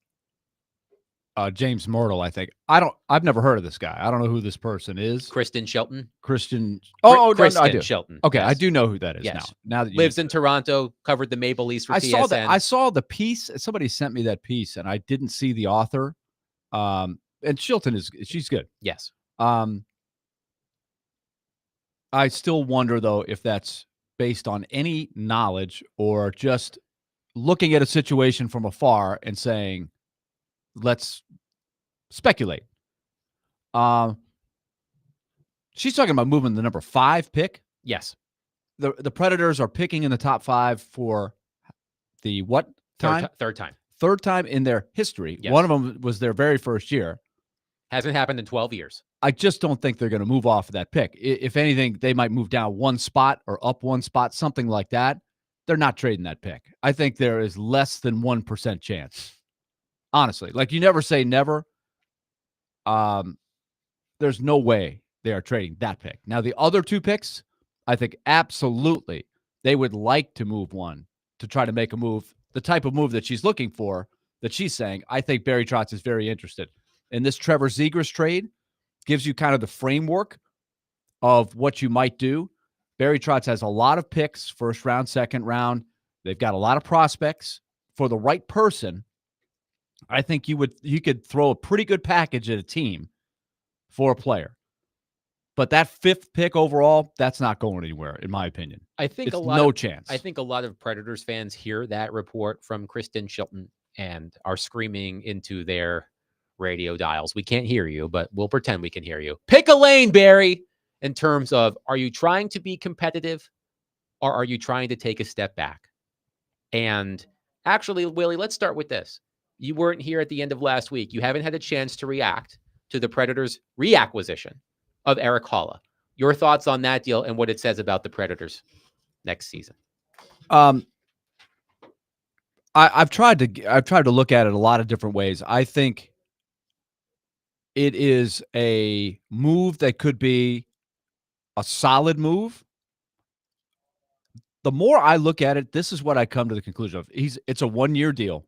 B: James Myrtle, I think. I've never heard of this guy. I don't know who this person is.
A: Kristen Shilton.
B: Kristen.
A: Kristen
B: I do.
A: Shilton.
B: Okay,
A: Yes.
B: I do know who that is
A: Yes.
B: now that you
A: Lives in Toronto, covered the Maple Leafs for TSN.
B: I saw the piece. Somebody sent me that piece, and I didn't see the author. And Shilton she's good.
A: Yes.
B: I still wonder though if that's based on any knowledge or just looking at a situation from afar and saying, let's speculate. She's talking about moving the number 5 pick.
A: Yes.
B: The Predators are picking in the top 5 for the what time?
A: Third time.
B: Third time in their history.
A: Yes.
B: One of them was their very first year.
A: Hasn't happened in 12 years.
B: I just don't think they're going to move off of that pick. If anything, they might move down 1 spot or up 1 spot, something like that. They're not trading that pick. I think there is less than 1% chance. Honestly, like, you never say never. There's no way they are trading that pick. Now, the other 2 picks, I think absolutely they would like to move one to try to make a move, the type of move that she's looking for, that she's saying, I think Barry Trotz is very interested. And this Trevor Zegras trade gives you kind of the framework of what you might do. Barry Trotz has a lot of picks, first round, second round. They've got a lot of prospects. For the right person, I think you could throw a pretty good package at a team for a player. But that 5th pick overall, that's not going anywhere, in my opinion.
A: I think
B: it's
A: no
B: chance.
A: I think a lot of Predators fans hear that report from Kristen Shilton and are screaming into their radio dials. We can't hear you, but we'll pretend we can hear you. Pick a lane, Barry, in terms of, are you trying to be competitive or are you trying to take a step back? And actually, Willie, let's start with this. You weren't here at the end of last week. You haven't had a chance to react to the Predators' reacquisition of Eric Haula. Your thoughts on that deal and what it says about the Predators next season?
B: I've tried to look at it a lot of different ways. I think it is a move that could be a solid move. The more I look at it, this is what I come to the conclusion of. It's a 1-year deal.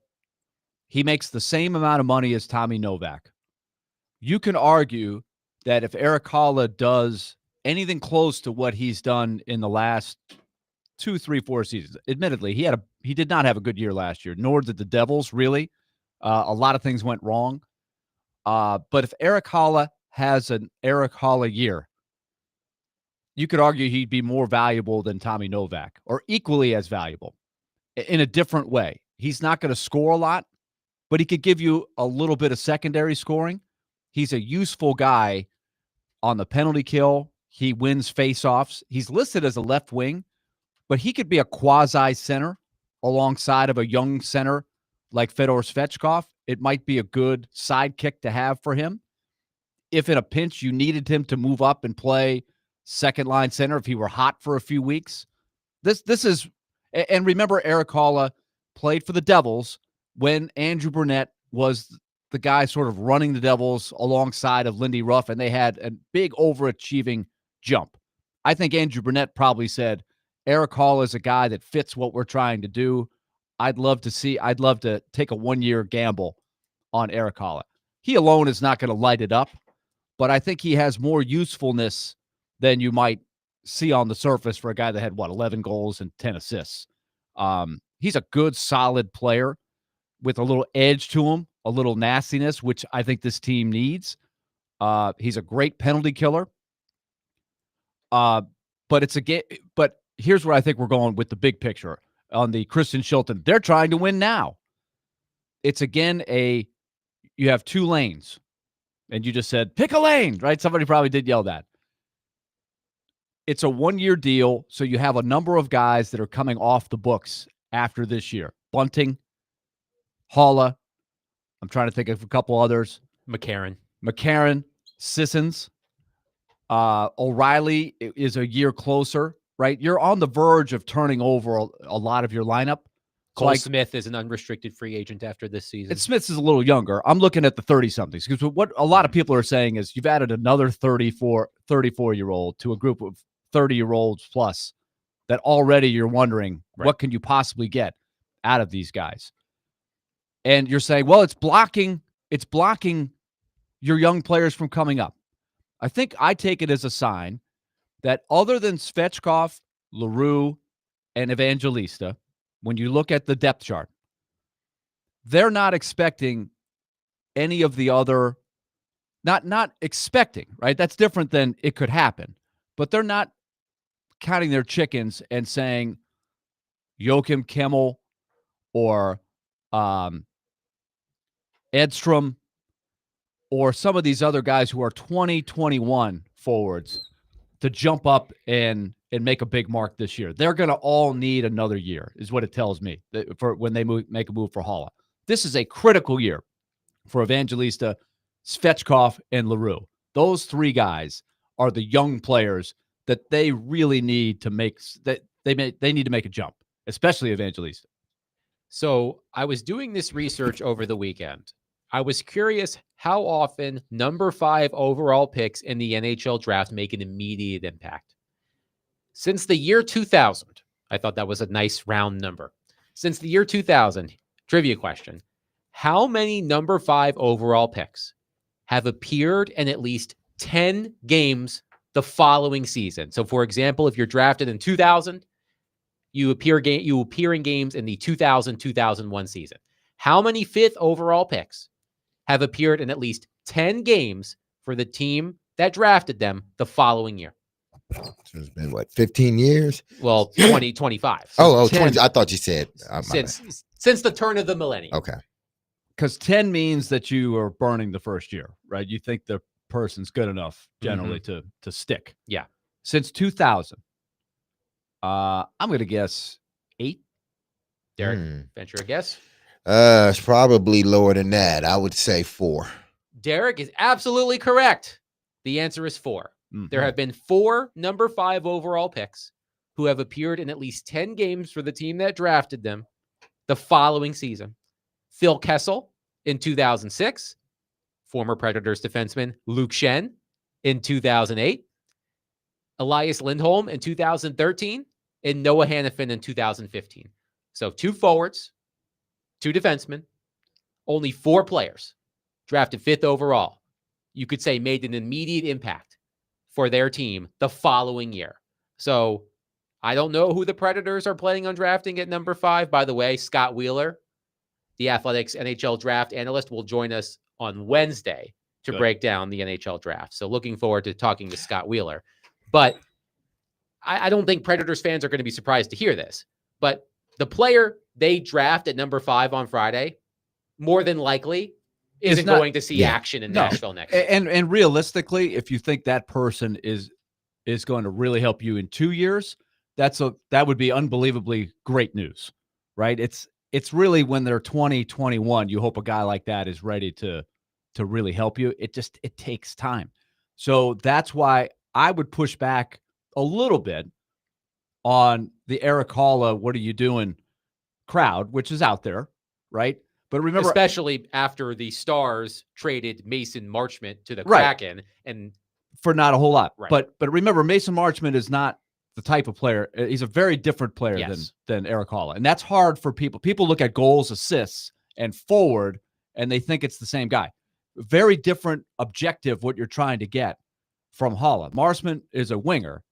B: He makes the same amount of money as Tommy Novak. You can argue that if Eric Haula does anything close to what he's done in the last 2, 3, 4 seasons, admittedly, he did not have a good year last year, nor did the Devils, really. A lot of things went wrong. But if Eric Haula has an Eric Haula year, you could argue he'd be more valuable than Tommy Novak, or equally as valuable in a different way. He's not going to score a lot, but he could give you a little bit of secondary scoring. He's a useful guy on the penalty kill. He wins faceoffs. He's listed as a left wing, but he could be a quasi center alongside of a young center like Fedor Svechkov. It might be a good sidekick to have for him. If in a pinch you needed him to move up and play second line center, if he were hot for a few weeks, this is, and remember Eric Haula played for the Devils when Andrew Burnett was the guy sort of running the Devils alongside of Lindy Ruff, and they had a big overachieving jump. I think Andrew Burnett probably said, Eric Haula is a guy that fits what we're trying to do. I'd love to take a 1-year gamble on Eric Haula. He alone is not going to light it up, but I think he has more usefulness than you might see on the surface for a guy that had 11 goals and 10 assists. He's a good, solid player with a little edge to him, a little nastiness, which I think this team needs. He's a great penalty killer. But it's a game. But here's where I think we're going with the big picture on the Christian Shilton. They're trying to win now. It's again you have 2 lanes, and you just said pick a lane, right? Somebody probably did yell that. It's a 1-year deal, so you have a number of guys that are coming off the books after this year. Bunting, Haula. I'm trying to think of a couple others.
A: McCarron,
B: Sissons. O'Reilly is a year closer, right? You're on the verge of turning over a lot of your lineup.
A: Cole Smith is an unrestricted free agent after this season.
B: And Smith is a little younger. I'm looking at the 30-somethings because what a lot of people are saying is you've added another 34-year-old to a group of 30-year-olds plus that already you're wondering, what can you possibly get out of these guys? And you're saying, well, it's blocking your young players from coming up. I think I take it as a sign that other than Svechkov, LaRue, and Evangelista, when you look at the depth chart, they're not expecting any of the other, not expecting, right? That's different than it could happen. But they're not counting their chickens and saying Joachim Kimmel or Edstrom or some of these other guys who are 2021 forwards to jump up and make a big mark this year. They're going to all need another year, is what it tells me, for when they make a move for Haula. This is a critical year for Evangelista, Svechkov, and LaRue. Those 3 guys are the young players that they really need to make that they need to make a jump, especially Evangelista.
A: So I was doing this research over the weekend. I was curious how often number 5 overall picks in the NHL draft make an immediate impact. Since the year 2000, I thought that was a nice round number. Since the year 2000, trivia question, how many number 5 overall picks have appeared in at least 10 games the following season? So, for example, if you're drafted in 2000, you appear in games in the 2000-2001 season. How many 5th overall picks have appeared in at least 10 games for the team that drafted them the following year?
C: So it's been 15 years?
A: Well, 25.
C: So 20. I thought you said
A: since the turn of the millennium.
C: Okay.
B: Because 10 means that you are burning the first year, right? You think the person's good enough generally to stick.
A: Yeah.
B: Since 2000, I'm going to guess 8.
A: Derek, venture a guess?
C: It's probably lower than that. I would say 4.
A: Derek is absolutely correct. The answer is 4. Mm-hmm. There have been 4 number 5 overall picks who have appeared in at least 10 games for the team that drafted them the following season. Phil Kessel in 2006, former Predators defenseman Luke Schenn in 2008, Elias Lindholm in 2013, and Noah Hannafin in 2015. So 2 forwards, 2 defensemen, only 4 players drafted 5th overall. You could say made an immediate impact for their team the following year. So I don't know who the Predators are planning on drafting at number 5. By the way, Scott Wheeler, the Athletics NHL draft analyst, will join us on Wednesday to break down the NHL draft. So looking forward to talking to Scott Wheeler. But I don't think Predators fans are going to be surprised to hear this. But the player they draft at number 5 on Friday, more than likely, isn't going to see action in Nashville next year.
B: And realistically, if you think that person is going to really help you in 2 years, that would be unbelievably great news, right? It's really when they're 20, 21, you hope a guy like that is ready to really help you. It takes time. So that's why I would push back a little bit on the Eric Halla, what are you doing crowd, which is out there, right? But remember,
A: especially after the Stars traded Mason Marchment to the
B: Right.
A: Kraken, and
B: for not a whole lot.
A: Right.
B: But remember, Mason Marchment is not the type of player. He's a very different player
A: Yes.
B: than Eric Halla. And that's hard for people. People look at goals, assists, and forward, and they think it's the same guy. Very different objective what you're trying to get from Halla. Marchment is a winger.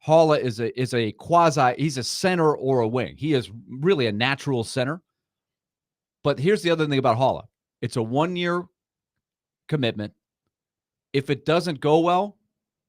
B: Halla is a quasi, he's a center or a wing. He is really a natural center. But here's the other thing about Halla. It's a 1-year commitment. If it doesn't go well,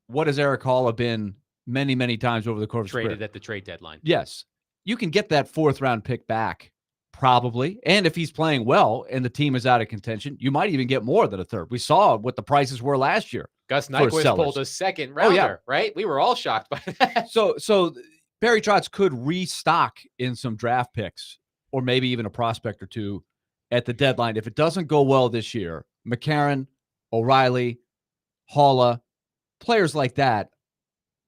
B: what has Eric Halla been many, many times over the course of his
A: traded
B: career?
A: at the trade deadline.
B: Yes. You can get that 4th-round pick back, probably. And if he's playing well and the team is out of contention, you might even get more than a third. We saw what the prices were last year.
A: Gus
B: for
A: Nyquist
B: sellers.
A: pulled a second rounder, right? We were all shocked by that.
B: So Barry Trotz could restock in some draft picks or maybe even a prospect or two at the deadline. If it doesn't go well this year, McCarron, O'Reilly, Halla, players like that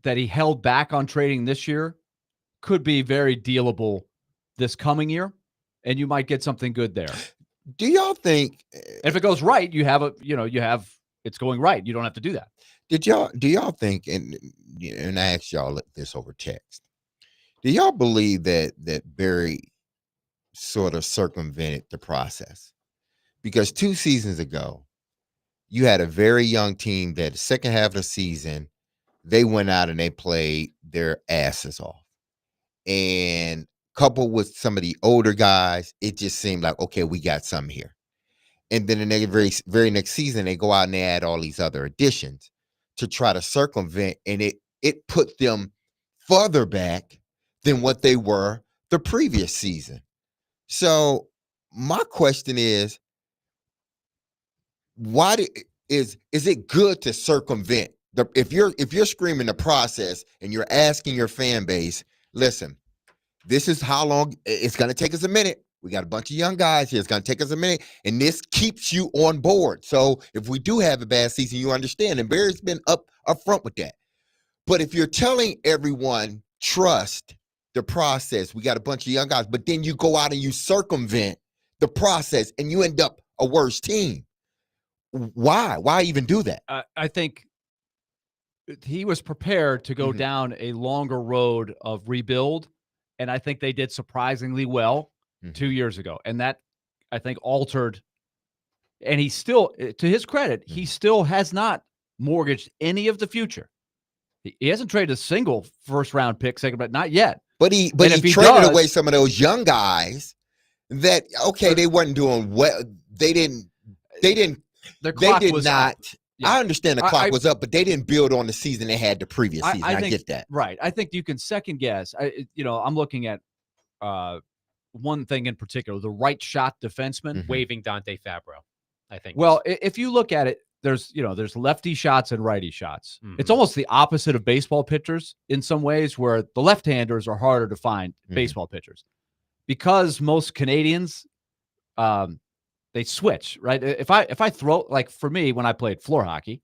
B: he held back on trading this year could be very dealable this coming year, and you might get something good there.
C: Do y'all think?
B: And if it goes right, you have it's going right. You don't have to do that.
C: Do y'all think? And I asked y'all this over text. Do y'all believe that Barry sort of circumvented the process? Because 2 seasons ago, you had a very young team that the second half of the season, they went out and they played their asses off. And coupled with some of the older guys, it just seemed like, okay, we got something here. And then the very, very next season, they go out and they add all these other additions to try to circumvent. And it put them further back than what they were the previous season. So my question is, is it good to circumvent if you're screaming the process and you're asking your fan base, listen, this is how long it's going to take us a minute. We got a bunch of young guys here. It's going to take us a minute, and this keeps you on board. So if we do have a bad season, you understand. And Barry's been up front with that. But if you're telling everyone, trust the process, we got a bunch of young guys, but then you go out and you circumvent the process and you end up a worse team. Why even do that?
B: I think he was prepared to go down a longer road of rebuild, and I think they did surprisingly well 2 years ago. And that, I think, altered. And he still, to his credit, he still has not mortgaged any of the future. He hasn't traded a single 1st-round pick, but not yet.
C: But he traded away some of those young guys that, okay, they weren't doing well. They didn't.
B: Their clock
C: did
B: was
C: not.
B: up. Yeah.
C: I understand the clock was up, but they didn't build on the season they had the previous season. I get that.
B: Right. I think you can second guess. I'm looking at one thing in particular, the right shot defenseman.
A: Waving Dante Fabro, I think.
B: Well, if you look at it, there's lefty shots and righty shots. It's almost the opposite of baseball pitchers in some ways, where the left-handers are harder to find baseball pitchers because most Canadians, they switch, right? If I throw, like for me, when I played floor hockey,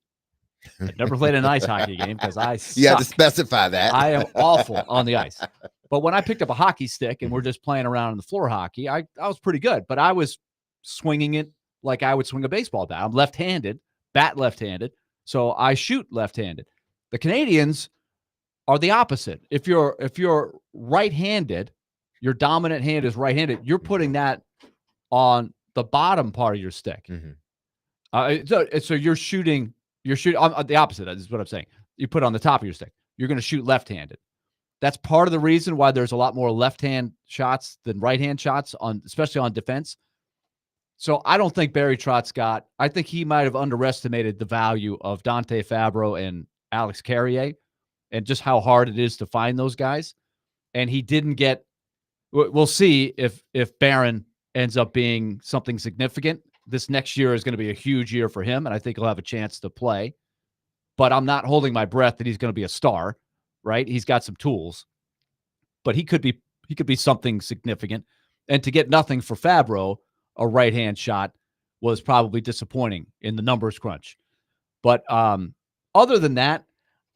B: I never played an ice hockey game because I suck.
C: You had to specify that.
B: I am awful on the ice. But when I picked up a hockey stick and we're just playing around in the floor hockey, I was pretty good. But I was swinging it like I would swing a baseball bat. I'm left-handed, bat left-handed, so I shoot left-handed. The Canadians are the opposite. If you're right-handed, your dominant hand is right-handed, you're putting that on the bottom part of your stick. So you're shooting on the opposite. That is what I'm saying. You put it on the top of your stick. You're going to shoot left-handed. That's part of the reason why there's a lot more left-hand shots than right-hand shots, especially on defense. So I don't think Barry Trotz I think he might have underestimated the value of Dante Fabro and Alex Carrier and just how hard it is to find those guys. And he didn't get – we'll see if Barron ends up being something significant. This next year is going to be a huge year for him, and I think he'll have a chance to play. But I'm not holding my breath that he's going to be a star, right? He's got some tools. but he could be something significant. And to get nothing for Fabro, a right-hand shot, was probably disappointing in the numbers crunch. But other than that,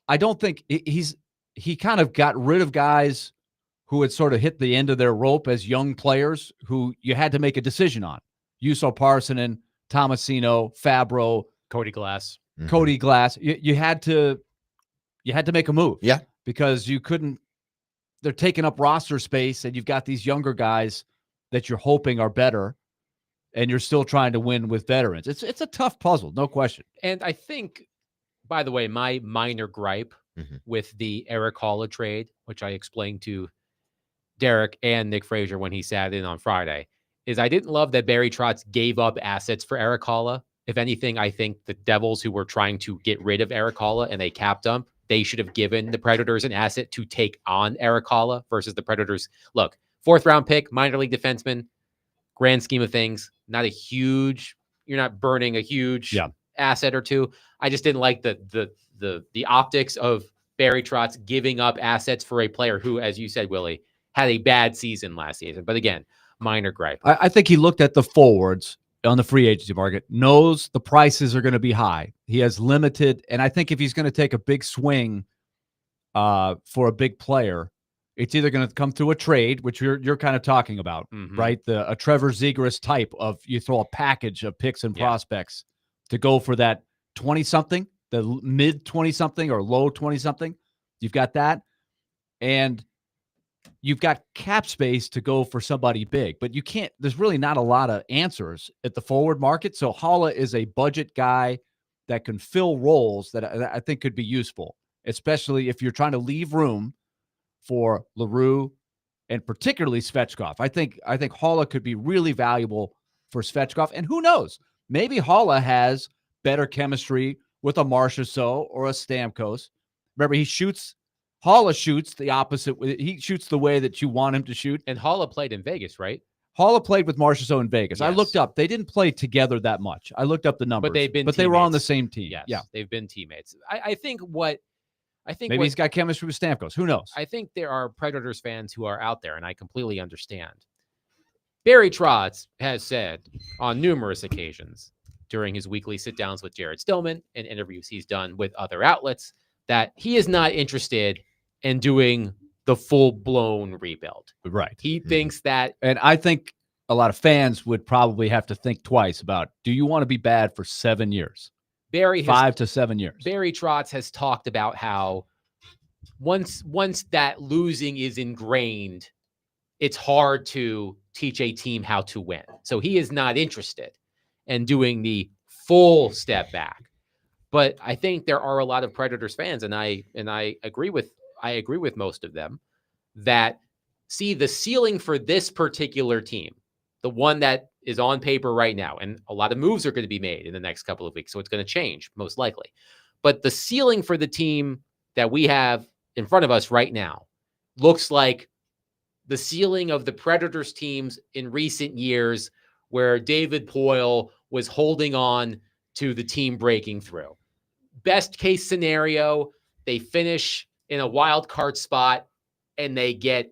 B: I don't think he kind of got rid of guys who had sort of hit the end of their rope as young players who you had to make a decision on. Juuso Parssinen, Tomasino, Fabro,
A: Cody Glass.
B: Cody Glass. You had to make a move.
C: Yeah.
B: Because you couldn't. They're taking up roster space, and you've got these younger guys that you're hoping are better, and you're still trying to win with veterans. It's a tough puzzle, no question.
A: And I think, by the way, my minor gripe with the Eric Halla trade, which I explained to Derek and Nick Frazier when he sat in on Friday, is I didn't love that Barry Trotz gave up assets for Eric Halla. If anything, I think the Devils, who were trying to get rid of Eric Halla and they capped dump, they should have given the Predators an asset to take on Eric Halla versus the Predators. Look, 4th round pick, minor league defenseman, grand scheme of things, not a huge, you're not burning a huge asset or two. I just didn't like the optics of Barry Trotz giving up assets for a player who, as you said, Willie, had a bad season last season. But again, minor gripe.
B: I think he looked at the forwards on the free agency market, knows the prices are going to be high. He has limited, and I think if he's going to take a big swing for a big player, it's either going to come through a trade, which you're kind of talking about, right? A Trevor Zegras type of, you throw a package of picks and prospects to go for that 20-something, the mid 20-something or low 20-something. You've got that, and you've got cap space to go for somebody big, but you can't. There's really not a lot of answers at the forward market. So Halla is a budget guy that can fill roles that I think could be useful, especially if you're trying to leave room for LaRue and particularly Svechkov. I think Halla could be really valuable for Svechkov. And who knows? Maybe Halla has better chemistry with a Marchessault or a Stamkos. Remember, Halla shoots the opposite. He shoots the way that you want him to shoot.
A: And Halla played in Vegas, right?
B: Halla played with Marchessault in Vegas.
A: Yes.
B: I looked up. They didn't play together that much. I looked up the numbers.
A: But
B: they were on the same team.
A: Yes,
B: yeah,
A: they've been teammates.
B: Maybe he's got chemistry with Stamkos. Who knows?
A: I think there are Predators fans who are out there, and I completely understand. Barry Trotz has said on numerous occasions during his weekly sit-downs with Jared Stillman and interviews he's done with other outlets that he is not interested in doing the full-blown rebuild.
B: Right.
A: He thinks that...
B: And I think a lot of fans would probably have to think twice about, do you want to be bad for 7 years? 5 to 7 years.
A: Barry Trotz has talked about how once that losing is ingrained, it's hard to teach a team how to win. So he is not interested in doing the full step back. But I think there are a lot of Predators fans, and I agree with most of them, that see the ceiling for this particular team, the one that is on paper right now, and a lot of moves are going to be made in the next couple of weeks, so it's going to change most likely. But the ceiling for the team that we have in front of us right now looks like the ceiling of the Predators teams in recent years, where David Poile was holding on to the team breaking through. Best case scenario, they finish in a wild card spot and they get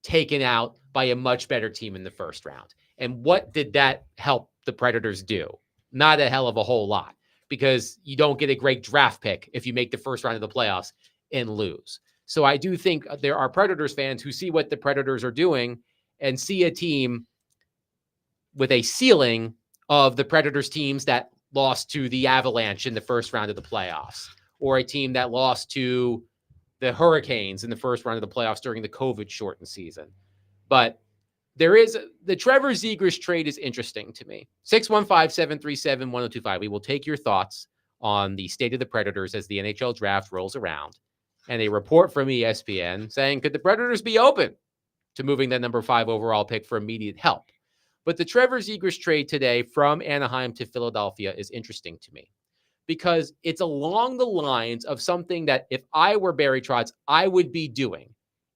A: taken out by a much better team in the first round. And what did that help the Predators do? Not a hell of a whole lot, because you don't get a great draft pick if you make the first round of the playoffs and lose. So I do think there are Predators fans who see what the Predators are doing and see a team with a ceiling of the Predators teams that lost to the Avalanche in the first round of the playoffs, or a team that lost to the Hurricanes in the first round of the playoffs during the COVID shortened season. But the Trevor Zegras trade is interesting to me. 615-737-1025. We will take your thoughts on the state of the Predators as the NHL draft rolls around. And a report from ESPN saying, could the Predators be open to moving that number 5 overall pick for immediate help? But the Trevor Zegras trade today from Anaheim to Philadelphia is interesting to me, because it's along the lines of something that if I were Barry Trotz, I would be doing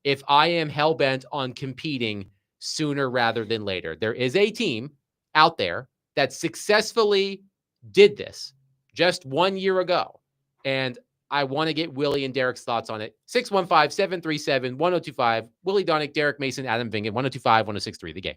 A: if I am hell-bent on competing sooner rather than later. There is a team out there that successfully did this just 1 year ago. And I want to get Willie and Derek's thoughts on it. 615-737-1025. Willie Donick, Derek Mason, Adam Vingan, 1025-1063, the game.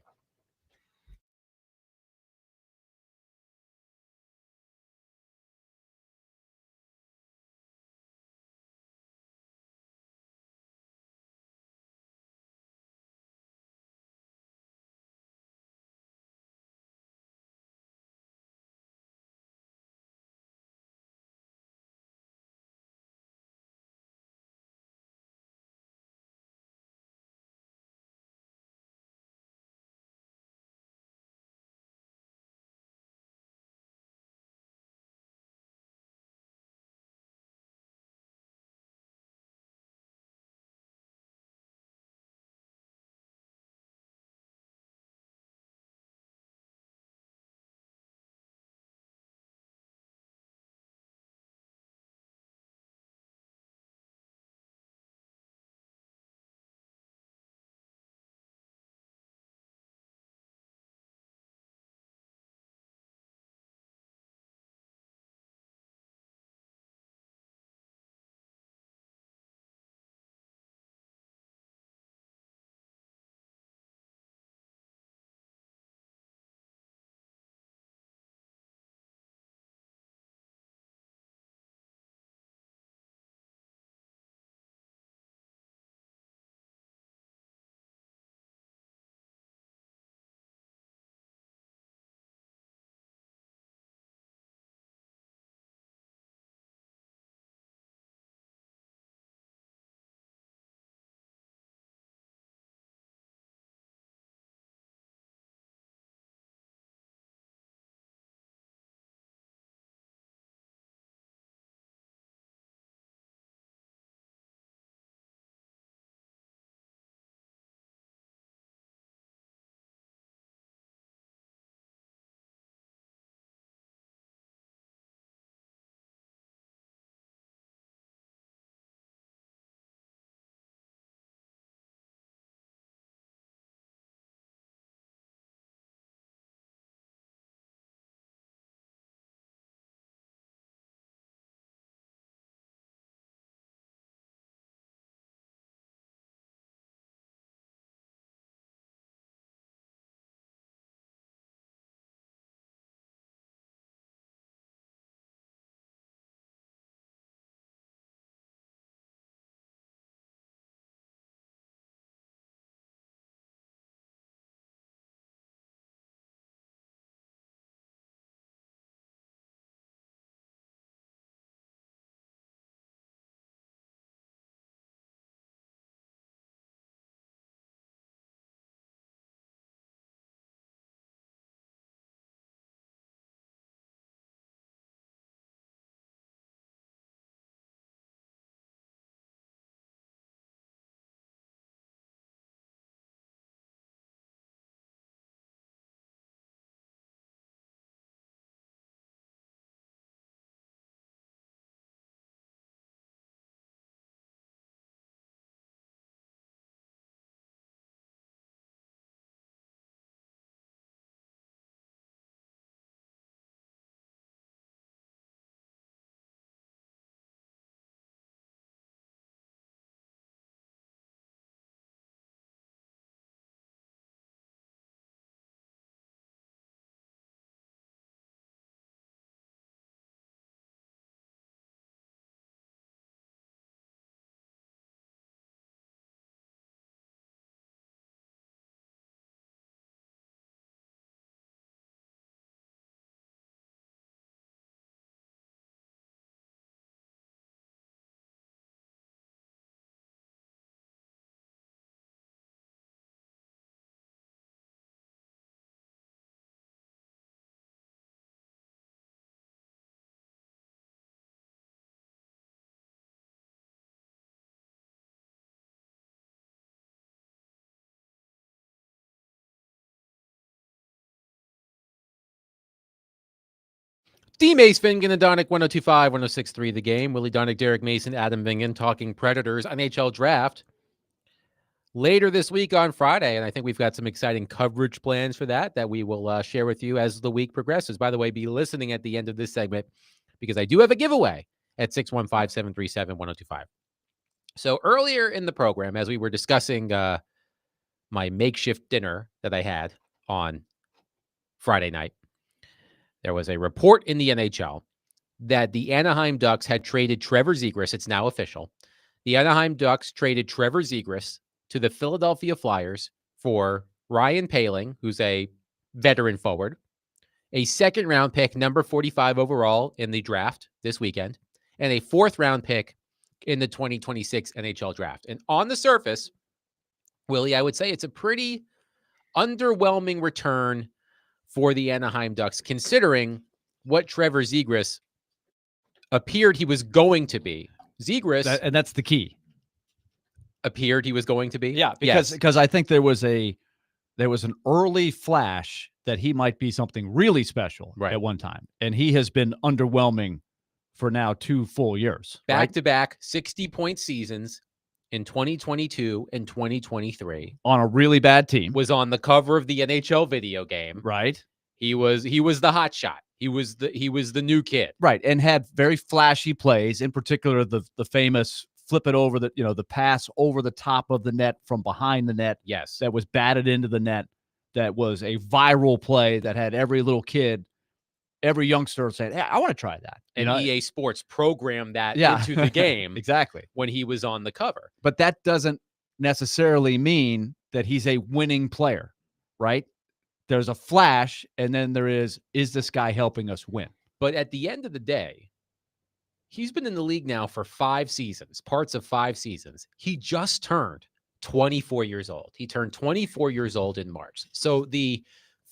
A: D. Mace, Vingan, and Donick, 1025, 1063, the game. Willie Donick, Derek Mason, Adam Vingan, talking Predators, NHL draft later this week on Friday. And I think we've got some exciting coverage plans for that we will share with you as the week progresses. By the way, be listening at the end of this segment because I do have a giveaway at 615-737-1025. So earlier in the program, as we were discussing my makeshift dinner that I had on Friday night, there was a report in the NHL that the Anaheim Ducks had traded Trevor Zegras. It's now official. The Anaheim Ducks traded Trevor Zegras to the Philadelphia Flyers for Ryan Poehling, who's a veteran forward, a second-round pick, number 45 overall in the draft this weekend, and a fourth-round pick in the 2026 NHL draft. And on the surface, Willie, I would say it's a pretty underwhelming return for the Anaheim Ducks, considering what Trevor Zegras appeared he was going to be. Zegras
B: And that's the key.
A: appeared he was going to be.
B: Yeah,
A: Yes.
B: because I think there was an early flash that he might be something really special
A: Right.
B: at one time, and he has been underwhelming for now 2 full years. right?
A: Back-to-back 60-point seasons in 2022 and 2023.
B: On a really bad team,
A: Was on the cover of the NHL video game.
B: right?
A: He was the hot shot. He was the new kid.
B: Right, and had very flashy plays, in particular the famous flip it over the pass over the top of the net from behind the net
A: Yes.
B: that was batted into the net. That was a viral play that had every little kid, every youngster saying, "Hey, I want to try that."
A: And EA Sports programmed that
B: Yeah.
A: into the game
B: Exactly.
A: when he was on the cover.
B: But that doesn't necessarily mean that he's a winning player, right? There's a flash, and then there is this guy helping us win?
A: But at the end of the day, he's been in the league now for 5 seasons, parts of 5 seasons. He just turned 24 years old. He turned 24 years old in March. So the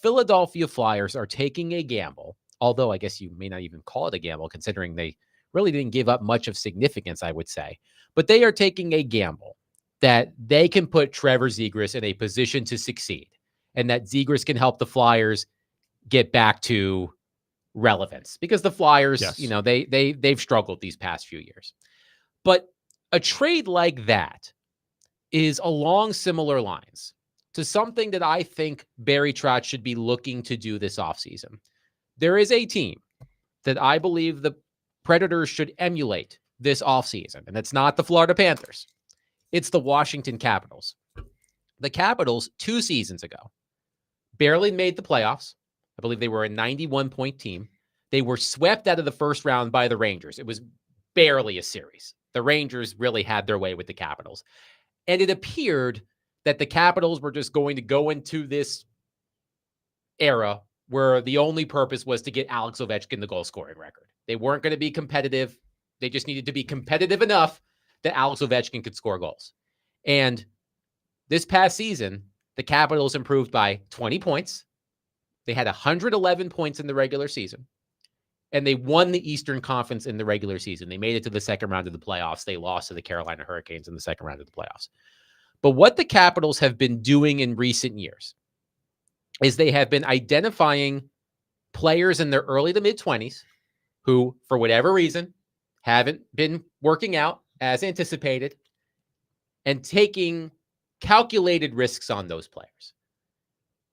A: Philadelphia Flyers are taking a gamble, although I guess you may not even call it a gamble, considering they really didn't give up much of significance, I would say. But they are taking a gamble that they can put Trevor Zegras in a position to succeed, and that Zegras can help the Flyers get back to relevance, because the Flyers,
B: Yes.
A: they've struggled these past few years. But a trade like that is along similar lines to something that I think Barry Trotz should be looking to do this offseason. There is a team that I believe the Predators should emulate this offseason, and it's not the Florida Panthers. It's the Washington Capitals. The Capitals, 2 seasons ago, barely made the playoffs. I believe they were a 91-point team. They were swept out of the first round by the Rangers. It was barely a series. The Rangers really had their way with the Capitals. And it appeared that the Capitals were just going to go into this era where the only purpose was to get Alex Ovechkin the goal scoring record. They weren't going to be competitive. They just needed to be competitive enough that Alex Ovechkin could score goals. And this past season, the Capitals improved by 20 points. They had 111 points in the regular season, and they won the Eastern Conference in the regular season. They made it to the second round of the playoffs. They lost to the Carolina Hurricanes in the second round of the playoffs. But what the Capitals have been doing in recent years is they have been identifying players in their early to mid-20s who, for whatever reason, haven't been working out as anticipated, and taking calculated risks on those players.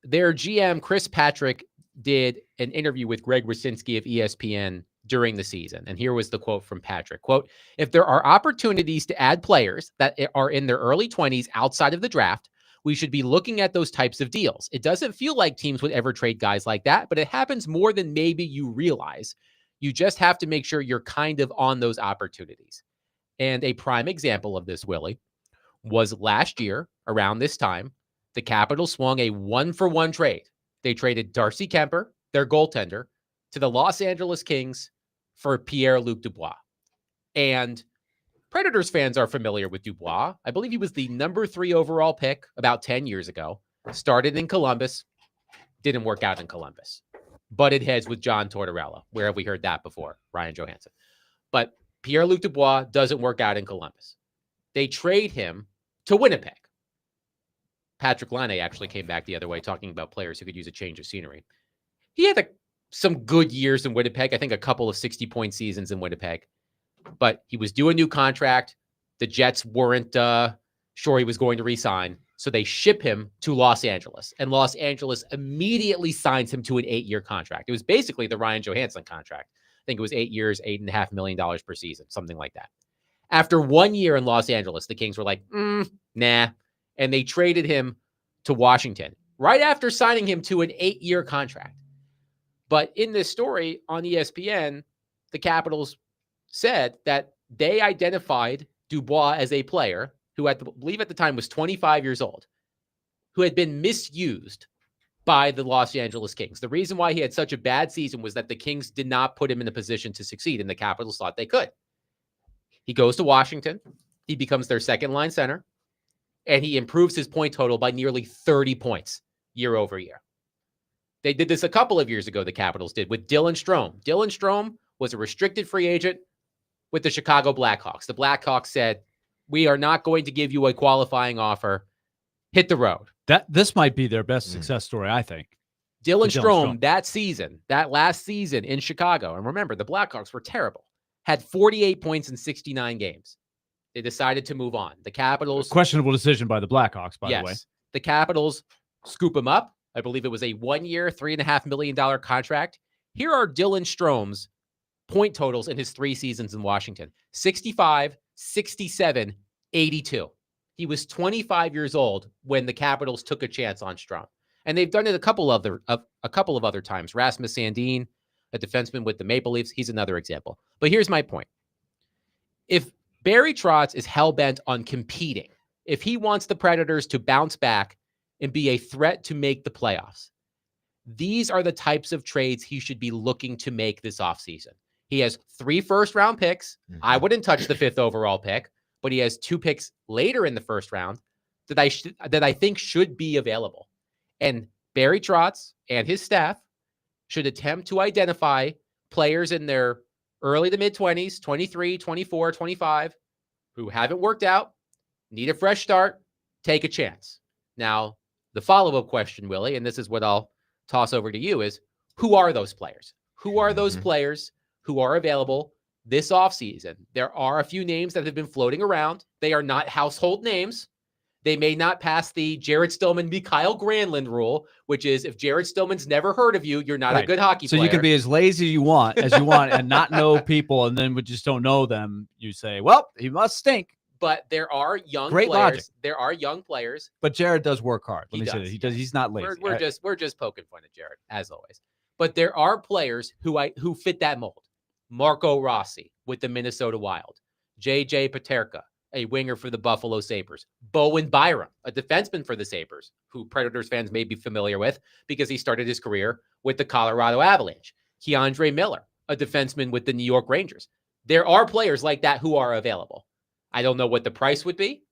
A: Their GM, Chris Patrick, did an interview with Greg Wyszynski of ESPN during the season. And here was the quote from Patrick. Quote, "If there are opportunities to add players that are in their early 20s outside of the draft, we should be looking at those types of deals. It doesn't feel like teams would ever trade guys like that, but it happens more than maybe you realize. You just have to make sure you're kind of on those opportunities." And a prime example of this, Willie, was last year around this time, the Capitals swung a 1-for-1 trade. They traded Darcy Kemper, their goaltender, to the Los Angeles Kings for Pierre-Luc Dubois. And Predators fans are familiar with Dubois. I believe he was the number 3 overall pick about 10 years ago. Started in Columbus, didn't work out in Columbus. Butted heads with John Tortorella. Where have we heard that before? Ryan Johansson. But Pierre-Luc Dubois doesn't work out in Columbus. They trade him to Winnipeg. Patrick Laine actually came back the other way talking about players who could use a change of scenery. He had some good years in Winnipeg. I think a couple of 60-point seasons in Winnipeg. But he was due a new contract. The Jets weren't sure he was going to re-sign. So they ship him to Los Angeles. And Los Angeles immediately signs him to an 8-year contract. It was basically the Ryan Johansson contract. think it was 8 years, $8.5 million per season, something like that. After 1 year in Los Angeles, the Kings were like, nah. And they traded him to Washington right after signing him to an 8-year contract. But in this story on ESPN, the Capitals said that they identified Dubois as a player who, I believe at the time, was 25 years old, who had been misused by the Los Angeles Kings. The reason why he had such a bad season was that the Kings did not put him in a position to succeed, and the Capitals thought they could. He goes to Washington. He becomes their second-line center, and he improves his point total by nearly 30 points year over year. They did this a couple of years ago, the Capitals did, with Dylan Strome. Dylan Strome was a restricted free agent with the Chicago Blackhawks. The Blackhawks said, we are not going to give you a qualifying offer. Hit the road.
B: This might be their best success story, I think.
A: Dylan Strome, that season, that last season in Chicago, and remember, the Blackhawks were terrible, had 48 points in 69 games. They decided to move on. The Capitals...
B: Questionable decision by the Blackhawks, by the way.
A: The Capitals scoop him up. I believe it was a 1 year, $3.5 million contract. Here are Dylan Strome's point totals in his 3 seasons in Washington. 65, 67, 82. He was 25 years old when the Capitals took a chance on Strome. And they've done it a couple of other times. Rasmus Sandin, a defenseman with the Maple Leafs, he's another example. But here's my point. If Barry Trotz is hell-bent on competing, if he wants the Predators to bounce back and be a threat to make the playoffs, these are the types of trades he should be looking to make this offseason. He has 3 first-round picks. I wouldn't touch the 5th overall pick, but he has 2 picks later in the first round that I think should be available. And Barry Trotz and his staff should attempt to identify players in their early to mid-20s, 23, 24, 25, who haven't worked out, need a fresh start, take a chance. Now, the follow-up question, Willie, and this is what I'll toss over to you, is who are those players? Who are those players who are available this offseason? There are a few names that have been floating around. They are not household names. They may not pass the Jared Stillman, Mikhail Granlund rule, which is if Jared Stillman's never heard of you, you're not a good hockey player.
B: So you can be as lazy as you want and not know people, and then we just don't know them. You say, well, he must stink.
A: But there are young
B: players.
A: Logic. There are young players.
B: But Jared does work hard. Let me say that.
A: He does.
B: He's not lazy.
A: We're just poking fun at Jared, as always. But there are players who fit that mold. Marco Rossi with the Minnesota Wild. J.J. Paterka, a winger for the Buffalo Sabres. Bowen Byram, a defenseman for the Sabres, who Predators fans may be familiar with because he started his career with the Colorado Avalanche. Keandre Miller, a defenseman with the New York Rangers. There are players like that who are available. I don't know what the price would be,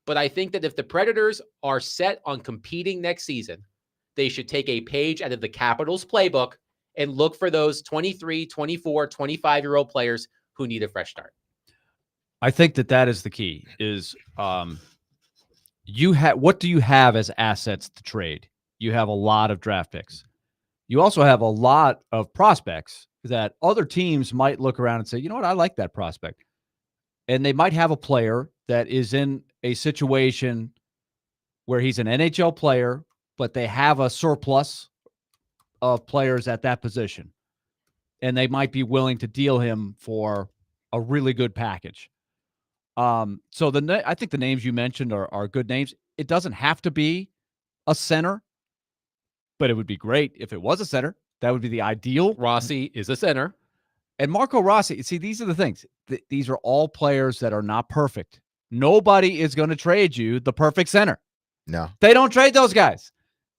A: but I think that if the Predators are set on competing next season, they should take a page out of the Capitals playbook and look for those 23, 24, 25-year-old players who need a fresh start.
B: I think that is the key is what do you have as assets to trade? You have a lot of draft picks. You also have a lot of prospects that other teams might look around and say, you know what, I like that prospect. And they might have a player that is in a situation where he's an NHL player, but they have a surplus of players at that position. And they might be willing to deal him for a really good package. So I think the names you mentioned are good names. It doesn't have to be a center, but it would be great if it was a center. That would be the ideal.
A: Rossi is a center.
B: And Marco Rossi, see, these are the things. These are all players that are not perfect. Nobody is going to trade you the perfect center.
C: No.
B: They don't trade those guys.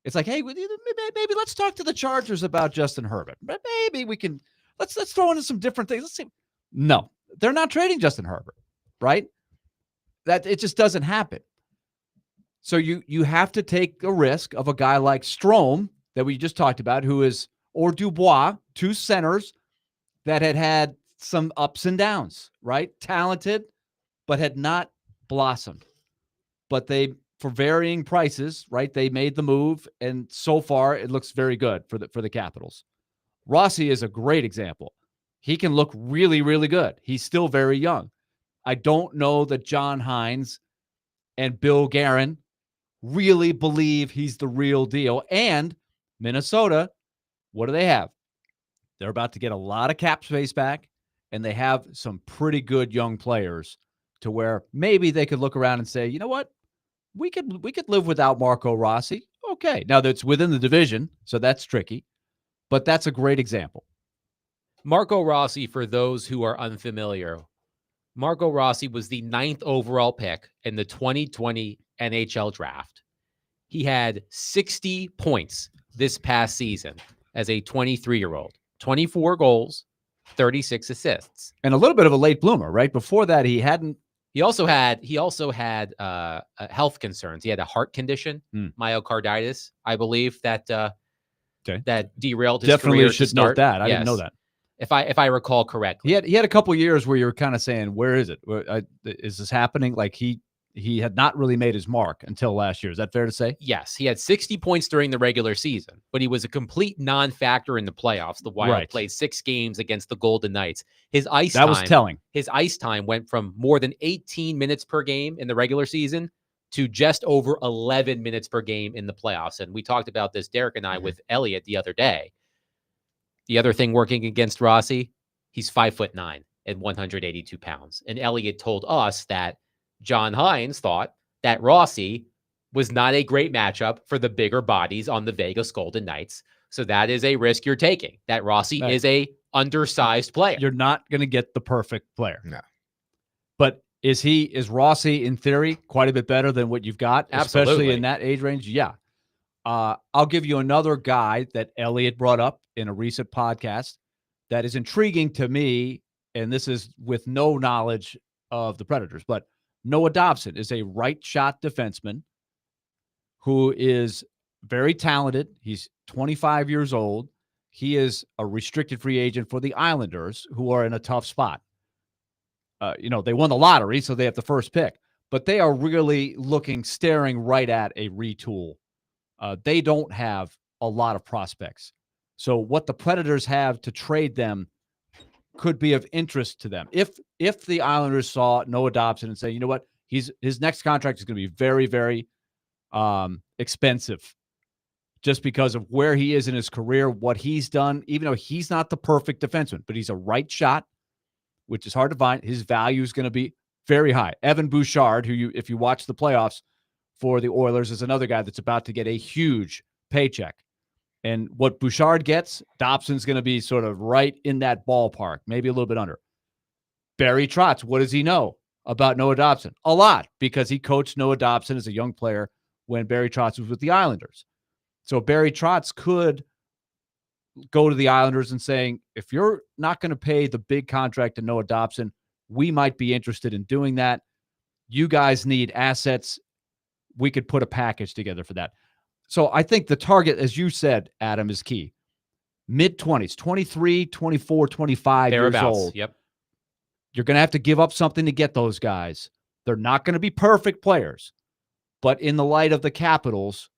B: It's like, hey, maybe let's talk to the Chargers about Justin Herbert. Maybe we can let's throw in some different things. Let's see. No, they're not trading Justin Herbert, right? That it just doesn't happen. So you have to take a risk of a guy like Strome that we just talked about, or Dubois, 2 centers that had some ups and downs, right? Talented, but had not blossomed. But they, for varying prices, right? They made the move, and so far it looks very good for the Capitals. Rossi is a great example. He can look really, really good. He's still very young. I don't know that John Hines and Bill Guerin really believe he's the real deal. And Minnesota, what do they have? They're about to get a lot of cap space back, and they have some pretty good young players to where maybe they could look around and say, you know what? We could live without Marco Rossi. Okay. Now that's within the division, so that's tricky, but that's a great example.
A: Marco Rossi, for those who are unfamiliar, Marco Rossi was the 9th overall pick in the 2020 NHL draft. He had 60 points this past season as a 23-year-old, 24 goals, 36 assists.
B: And a little bit of a late bloomer, right? Before that, he hadn't.
A: He also had health concerns. He had a heart condition, myocarditis, I believe, that that derailed his
B: Definitely
A: career.
B: should
A: to start.
B: note that. I didn't
A: Yes.
B: know that.
A: If I recall correctly,
B: He had a couple years where you were kind of saying, "Where is it? Is this happening?" Like he had not really made his mark until last year. Is that fair to say?
A: Yes, he had 60 points during the regular season, but he was a complete non-factor in the playoffs. The Wild played 6 games against the Golden Knights. His ice time
B: was telling.
A: His ice time went from more than 18 minutes per game in the regular season to just over 11 minutes per game in the playoffs. And we talked about this, Derek and I, with Elliot the other day. The other thing working against Rossi, he's 5'9" and 182 pounds. And Elliot told us that John Hines thought that Rossi was not a great matchup for the bigger bodies on the Vegas Golden Knights. So that is a risk you're taking, that Rossi is a undersized player.
B: You're not going to get the perfect player.
C: No.
B: But is Rossi, in theory, quite a bit better than what you've got,
A: Absolutely.
B: especially in that age range? Yeah. I'll give you another guy that Elliot brought up in a recent podcast that is intriguing to me, and this is with no knowledge of the Predators, but Noah Dobson is a right-shot defenseman who is very talented. He's 25 years old. He is a restricted free agent for the Islanders, who are in a tough spot. They won the lottery, so they have the first pick, but they are really staring right at a retool. They don't have a lot of prospects. So what the Predators have to trade them could be of interest to them. If the Islanders saw Noah Dobson and say, you know what, his next contract is going to be very, very expensive just because of where he is in his career, what he's done, even though he's not the perfect defenseman, but he's a right shot, which is hard to find. His value is going to be very high. Evan Bouchard, if you watch the playoffs for the Oilers, is another guy that's about to get a huge paycheck. And what Bouchard gets, Dobson's going to be sort of right in that ballpark, maybe a little bit under. Barry Trotz, what does he know about Noah Dobson? A lot, because he coached Noah Dobson as a young player when Barry Trotz was with the Islanders. So Barry Trotz could go to the Islanders and saying, if you're not going to pay the big contract to Noah Dobson, we might be interested in doing that. You guys need assets. We could put a package together for that. So I think the target, as you said, Adam, is key. Mid-20s, 23, 24, 25 years old.
A: Yep.
B: You're going to have to give up something to get those guys. They're not going to be perfect players. But in the light of the Capitals,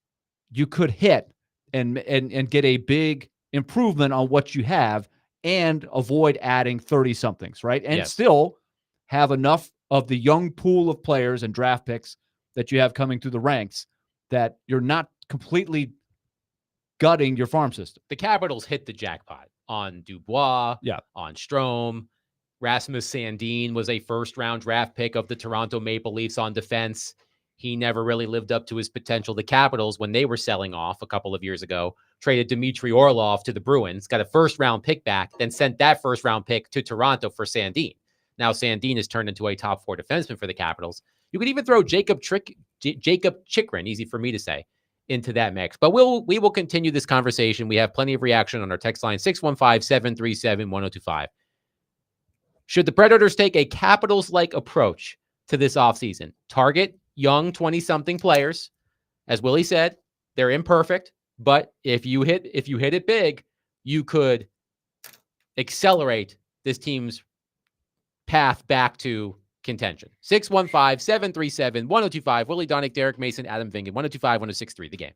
B: you could hit and get a big improvement on what you have and avoid adding 30-somethings, right? And still have enough of the young pool of players and draft picks that you have coming through the ranks that you're not completely gutting your farm system.
A: The Capitals hit the jackpot on Dubois,
B: Yeah.
A: on Strome. Rasmus Sandin was a first-round draft pick of the Toronto Maple Leafs on defense. He never really lived up to his potential. The Capitals, when they were selling off a couple of years ago, traded Dmitry Orlov to the Bruins, got a first-round pick back, then sent that first-round pick to Toronto for Sandin. Now Sandin has turned into a top-4 defenseman for the Capitals. You could even throw Jacob Chikrin, easy for me to say, into that mix. But we will continue this conversation. We have plenty of reaction on our text line, 615-737-1025. Should the Predators take a Capitals-like approach to this offseason? Target young 20-something players. As Willie said, they're imperfect, but if you hit it big, you could accelerate this team's path back to contention. 615-737-1025. Willie Donick, Derek Mason, Adam Vingan, 1025-1063, The Game.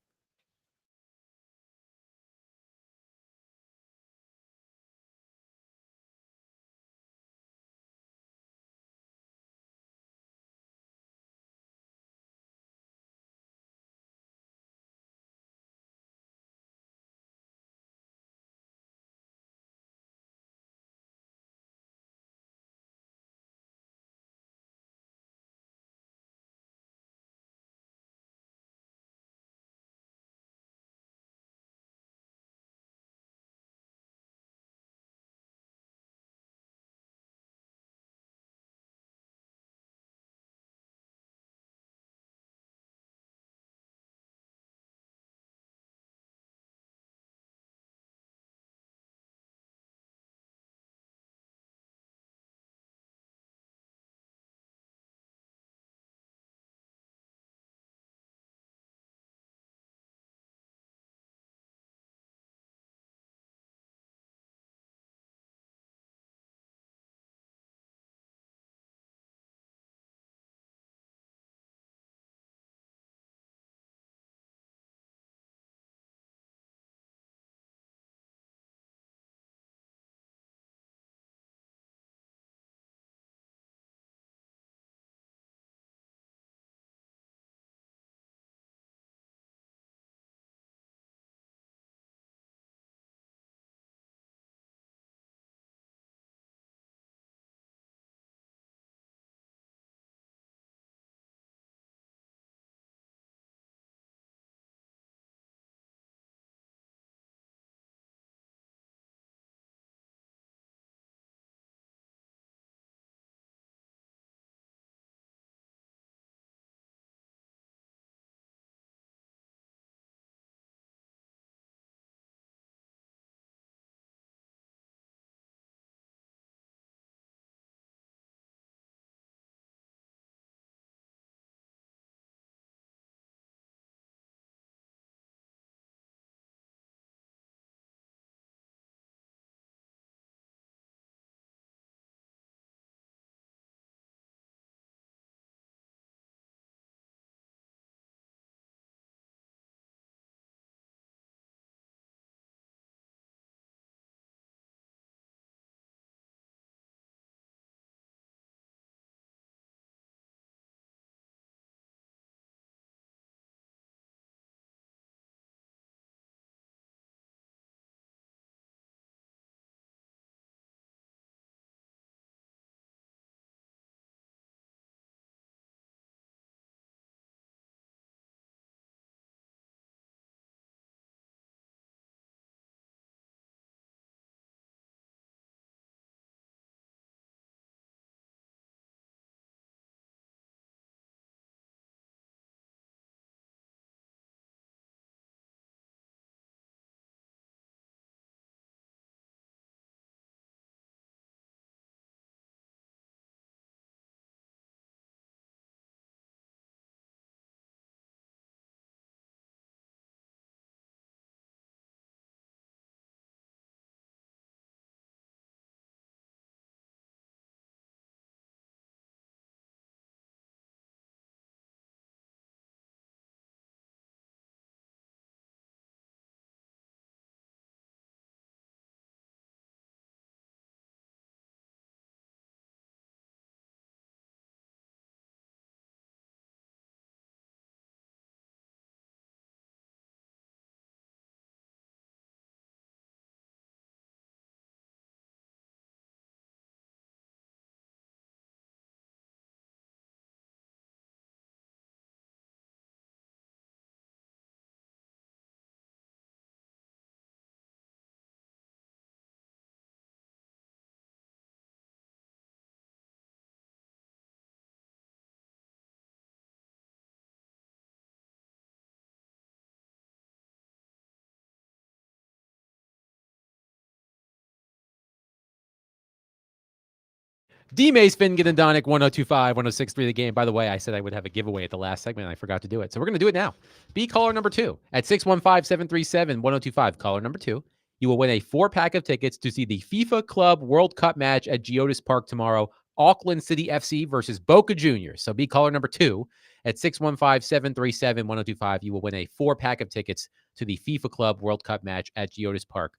A: D-Mace, Finnegan, and Donick, 1025, 1063 the game. By the way, I said I would have a giveaway at the last segment, and I forgot to do it. So we're going to do it now. Be caller number 2 at 615-737-1025. Caller number 2. You will win a 4-pack of tickets to see the FIFA Club World Cup match at Geodis Park tomorrow. Auckland City FC versus Boca Juniors. So be caller number 2 at 615-737-1025. You will win a 4-pack of tickets to the FIFA Club World Cup match at Geodis Park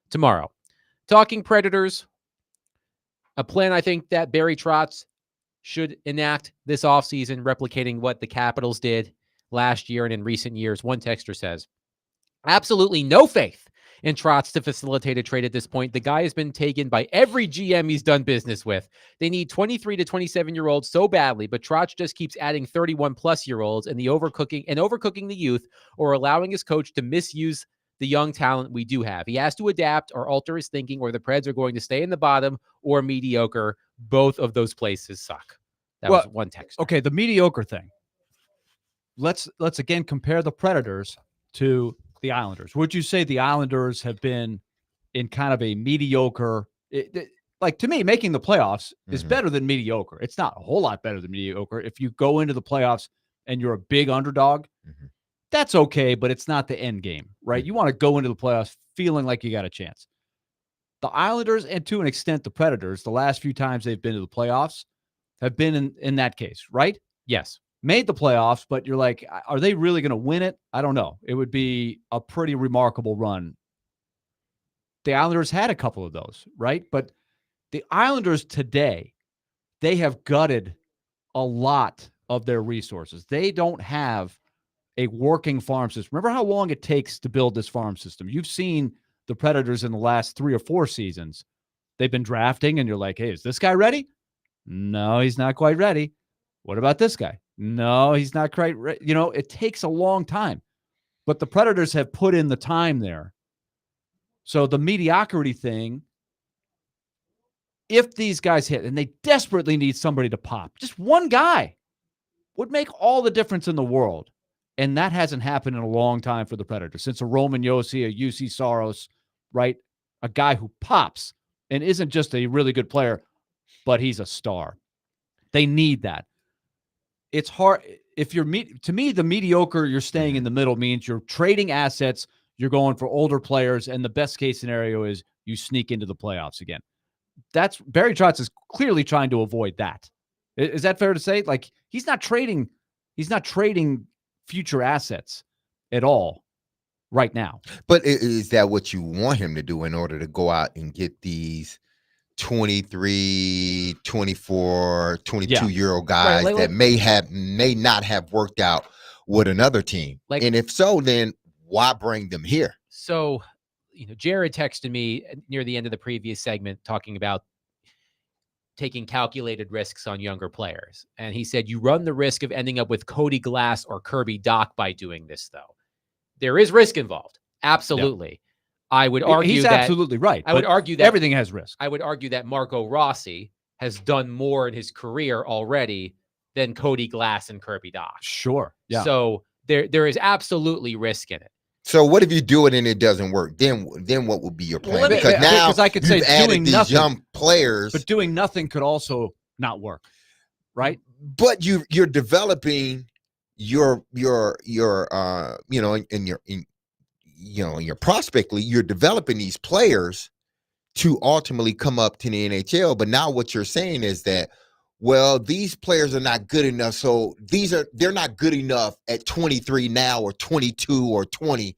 A: tomorrow. Talking Predators, a plan I think that Barry Trotz should enact this offseason, replicating what the Capitals did last year and in recent years. One texter says, absolutely no faith in Trotz to facilitate a trade at this point. The guy has been taken by every GM he's done business with. They need 23 to 27-year-olds so badly, but Trotz just keeps adding 31-plus-year-olds and overcooking the youth, or allowing his coach to misuse the young talent we do have. He has to adapt or alter his thinking, or the Preds are going to stay in the bottom or mediocre. Both of those places suck. That was one text.
B: Okay, the mediocre thing. Let's again compare the Predators to the Islanders. Would you say the Islanders have been in kind of a mediocre, like to me, making the playoffs is better than mediocre. It's not a whole lot better than mediocre. If you go into the playoffs and you're a big underdog, that's okay, but it's not the end game, right? You want to go into the playoffs feeling like you got a chance. The Islanders, and to an extent the Predators, the last few times they've been to the playoffs have been in that case, right?
A: Yes.
B: Made the playoffs, but you're like, are they really going to win it? I don't know. It would be a pretty remarkable run. The Islanders had a couple of those, right? But the Islanders today, they have gutted a lot of their resources. They don't have a working farm system. Remember how long it takes to build this farm system. You've seen the Predators in the last 3 or 4 seasons. They've been drafting, and you're like, hey, is this guy ready? No, he's not quite ready. What about this guy? No, he's not quite ready. You know, it takes a long time. But the Predators have put in the time there. So the mediocrity thing, if these guys hit, and they desperately need somebody to pop, just one guy would make all the difference in the world. And that hasn't happened in a long time for the Predators. Since a Roman Josi, a UC Saros, right? A guy who pops and isn't just a really good player, but he's a star. They need that. It's hard. If you're to me, the mediocre, you're staying in the middle means you're trading assets, you're going for older players, and the best case scenario is you sneak into the playoffs again. That's Barry Trotz is clearly trying to avoid that. Is that fair to say? Like he's not trading future assets at all right now.
C: But is that what you want him to do in order to go out and get these 23, 24, 22-year-old guys that may not have worked out with another team? And if so, then why bring them here?
A: So, Jared texted me near the end of the previous segment talking about taking calculated risks on younger players. And he said, you run the risk of ending up with Cody Glass or Kirby Dach by doing this, though. There is risk involved. Absolutely. Yeah. I would argue
B: he's absolutely right.
A: I would argue that
B: everything has risk.
A: I would argue that Marco Rossi has done more in his career already than Cody Glass and Kirby Dach.
B: Sure. Yeah.
A: So there is absolutely risk in it.
C: So what if you do it and it doesn't work? Then what would be your plan? Because
B: I could say doing
C: these
B: nothing,
C: young players,
B: but doing nothing could also not work, right?
C: But you're developing your in your prospect league, you're developing these players to ultimately come up to the NHL. But now what you're saying is that, well, these players are not good enough. So they're not good enough at 23 now or 22 or 20.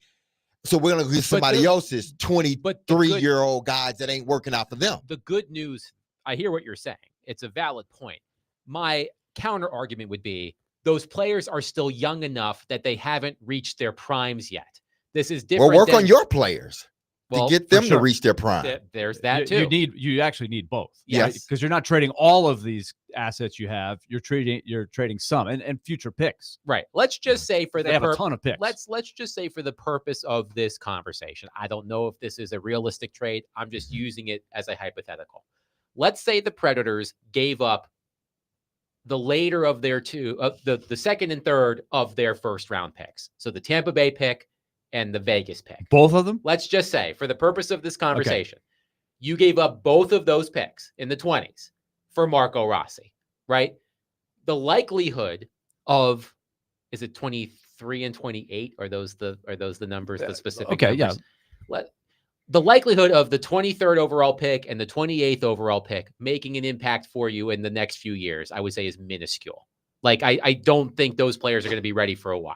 C: So we're going to get somebody else's 23-year-old guys that ain't working out for them.
A: The good news, I hear what you're saying. It's a valid point. My counter argument would be those players are still young enough that they haven't reached their primes yet. This is different.
C: Well, work on your players to get them to reach their prime.
A: There's that too.
B: You actually need both.
C: Yes.
B: Because you're not trading all of these assets you have. You're trading some and future picks.
A: Right. Let's just say for
B: they have a ton of picks.
A: Let's just say for the purpose of this conversation, I don't know if this is a realistic trade. I'm just using it as a hypothetical. Let's say the Predators gave up the later of their the second and third of their first round picks. So the Tampa Bay pick and the Vegas pick.
B: Both of them?
A: Let's just say, for the purpose of this conversation, you gave up both of those picks in the 20s for Marco Rossi, right? The likelihood of, is it 23 and 28? Are those the numbers, the specific
B: Okay, yeah.
A: numbers? The likelihood of the 23rd overall pick and the 28th overall pick making an impact for you in the next few years, I would say, is minuscule. Like, I don't think those players are going to be ready for a while.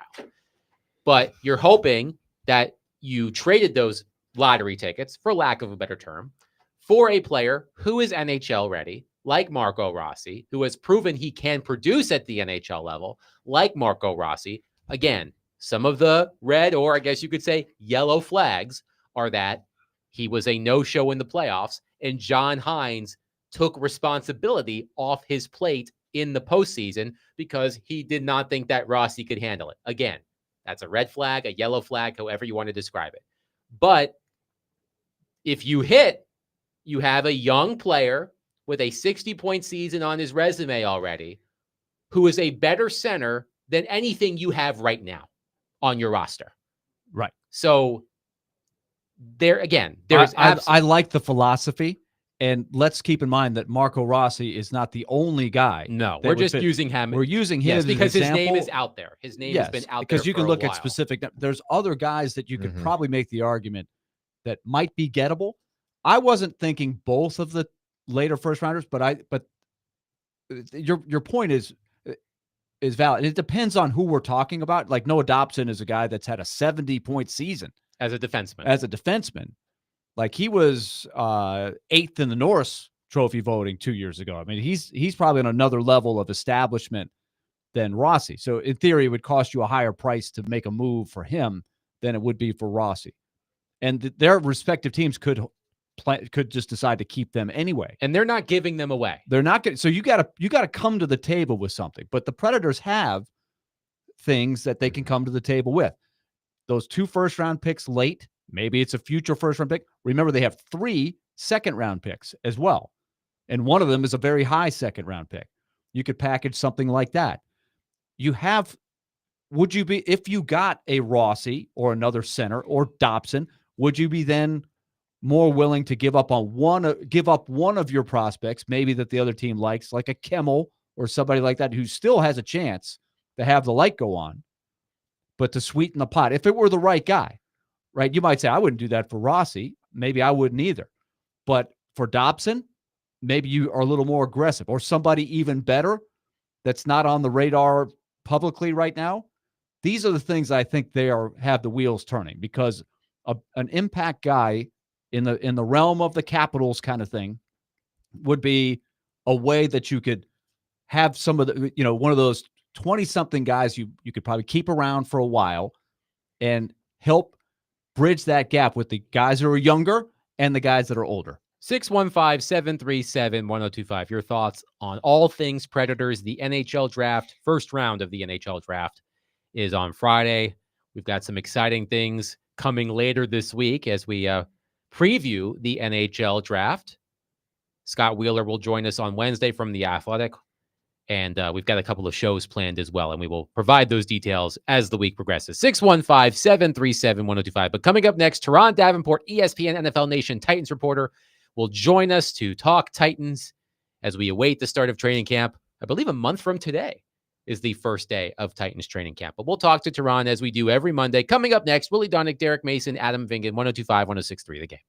A: But you're hoping that you traded those lottery tickets, for lack of a better term, for a player who is NHL ready, like Marco Rossi, who has proven he can produce at the NHL level, like Marco Rossi. Again, some of the red, or I guess you could say yellow flags, are that he was a no-show in the playoffs, and John Hines took responsibility off his plate in the postseason because he did not think that Rossi could handle it. Again, that's a red flag, a yellow flag, however you want to describe it. But if you hit, you have a young player with a 60-point season on his resume already, who is a better center than anything you have right now on your roster.
B: Right.
A: So there again, there's
B: I like the philosophy, and let's keep in mind that Marco Rossi is not the only guy.
A: No,
B: that
A: we're
B: would
A: just
B: fit.
A: using him.
B: We're using him
A: Yes,
B: as an
A: because his name
B: example.
A: is out there. His name has been out there
B: because you can
A: for a
B: look at
A: while.
B: specific. There's other guys that you could
C: Mhm.
B: probably make the argument that might be gettable. I wasn't thinking both of the later first rounders, but your point is valid. And it depends on who we're talking about. Like Noah Dobson is a guy that's had a 70-point season
A: as a defenseman.
B: as a defenseman. Like he was 8th in the Norris Trophy voting 2 years ago. I mean, he's probably on another level of establishment than Rossi. So in theory, it would cost you a higher price to make a move for him than it would be for Rossi. And their respective teams could just decide to keep them anyway.
A: And they're not giving them away.
B: They're not going. So you got to come to the table with something. But the Predators have things that they can come to the table with. Those 2 first-round picks late. Maybe it's a future first-round pick. Remember, they have 3 second-round picks as well. And one of them is a very high second-round pick. You could package something like that. Would you be, if you got a Rossi or another center or Dobson, would you be then more willing to give up one of your prospects, maybe that the other team likes, like a Kemmel or somebody like that who still has a chance to have the light go on, but to sweeten the pot if it were the right guy, right? You might say, I wouldn't do that for Rossi. Maybe I wouldn't either. But for Dobson, maybe you are a little more aggressive, or somebody even better that's not on the radar publicly right now. These are the things I think have the wheels turning, because an impact guy in the realm of the Capitals kind of thing would be a way that you could have some of the, one of those 20-something guys you could probably keep around for a while and help bridge that gap with the guys that are younger and the guys that are older.
A: 615-737-1025. Your thoughts on all things Predators. The NHL draft, first round of the NHL draft, is on Friday. We've got some exciting things coming later this week as we preview the NHL draft. Scott Wheeler will join us on Wednesday from The Athletic. And we've got a couple of shows planned as well, and we will provide those details as the week progresses. 615-737-1025. But coming up next, Teron Davenport, ESPN NFL Nation Titans reporter, will join us to talk Titans as we await the start of training camp. I believe a month from today is the first day of Titans training camp. But we'll talk to Teron as we do every Monday. Coming up next, Willie Donick, Derek Mason, Adam Vingan, 102.5, 106.3 The Game.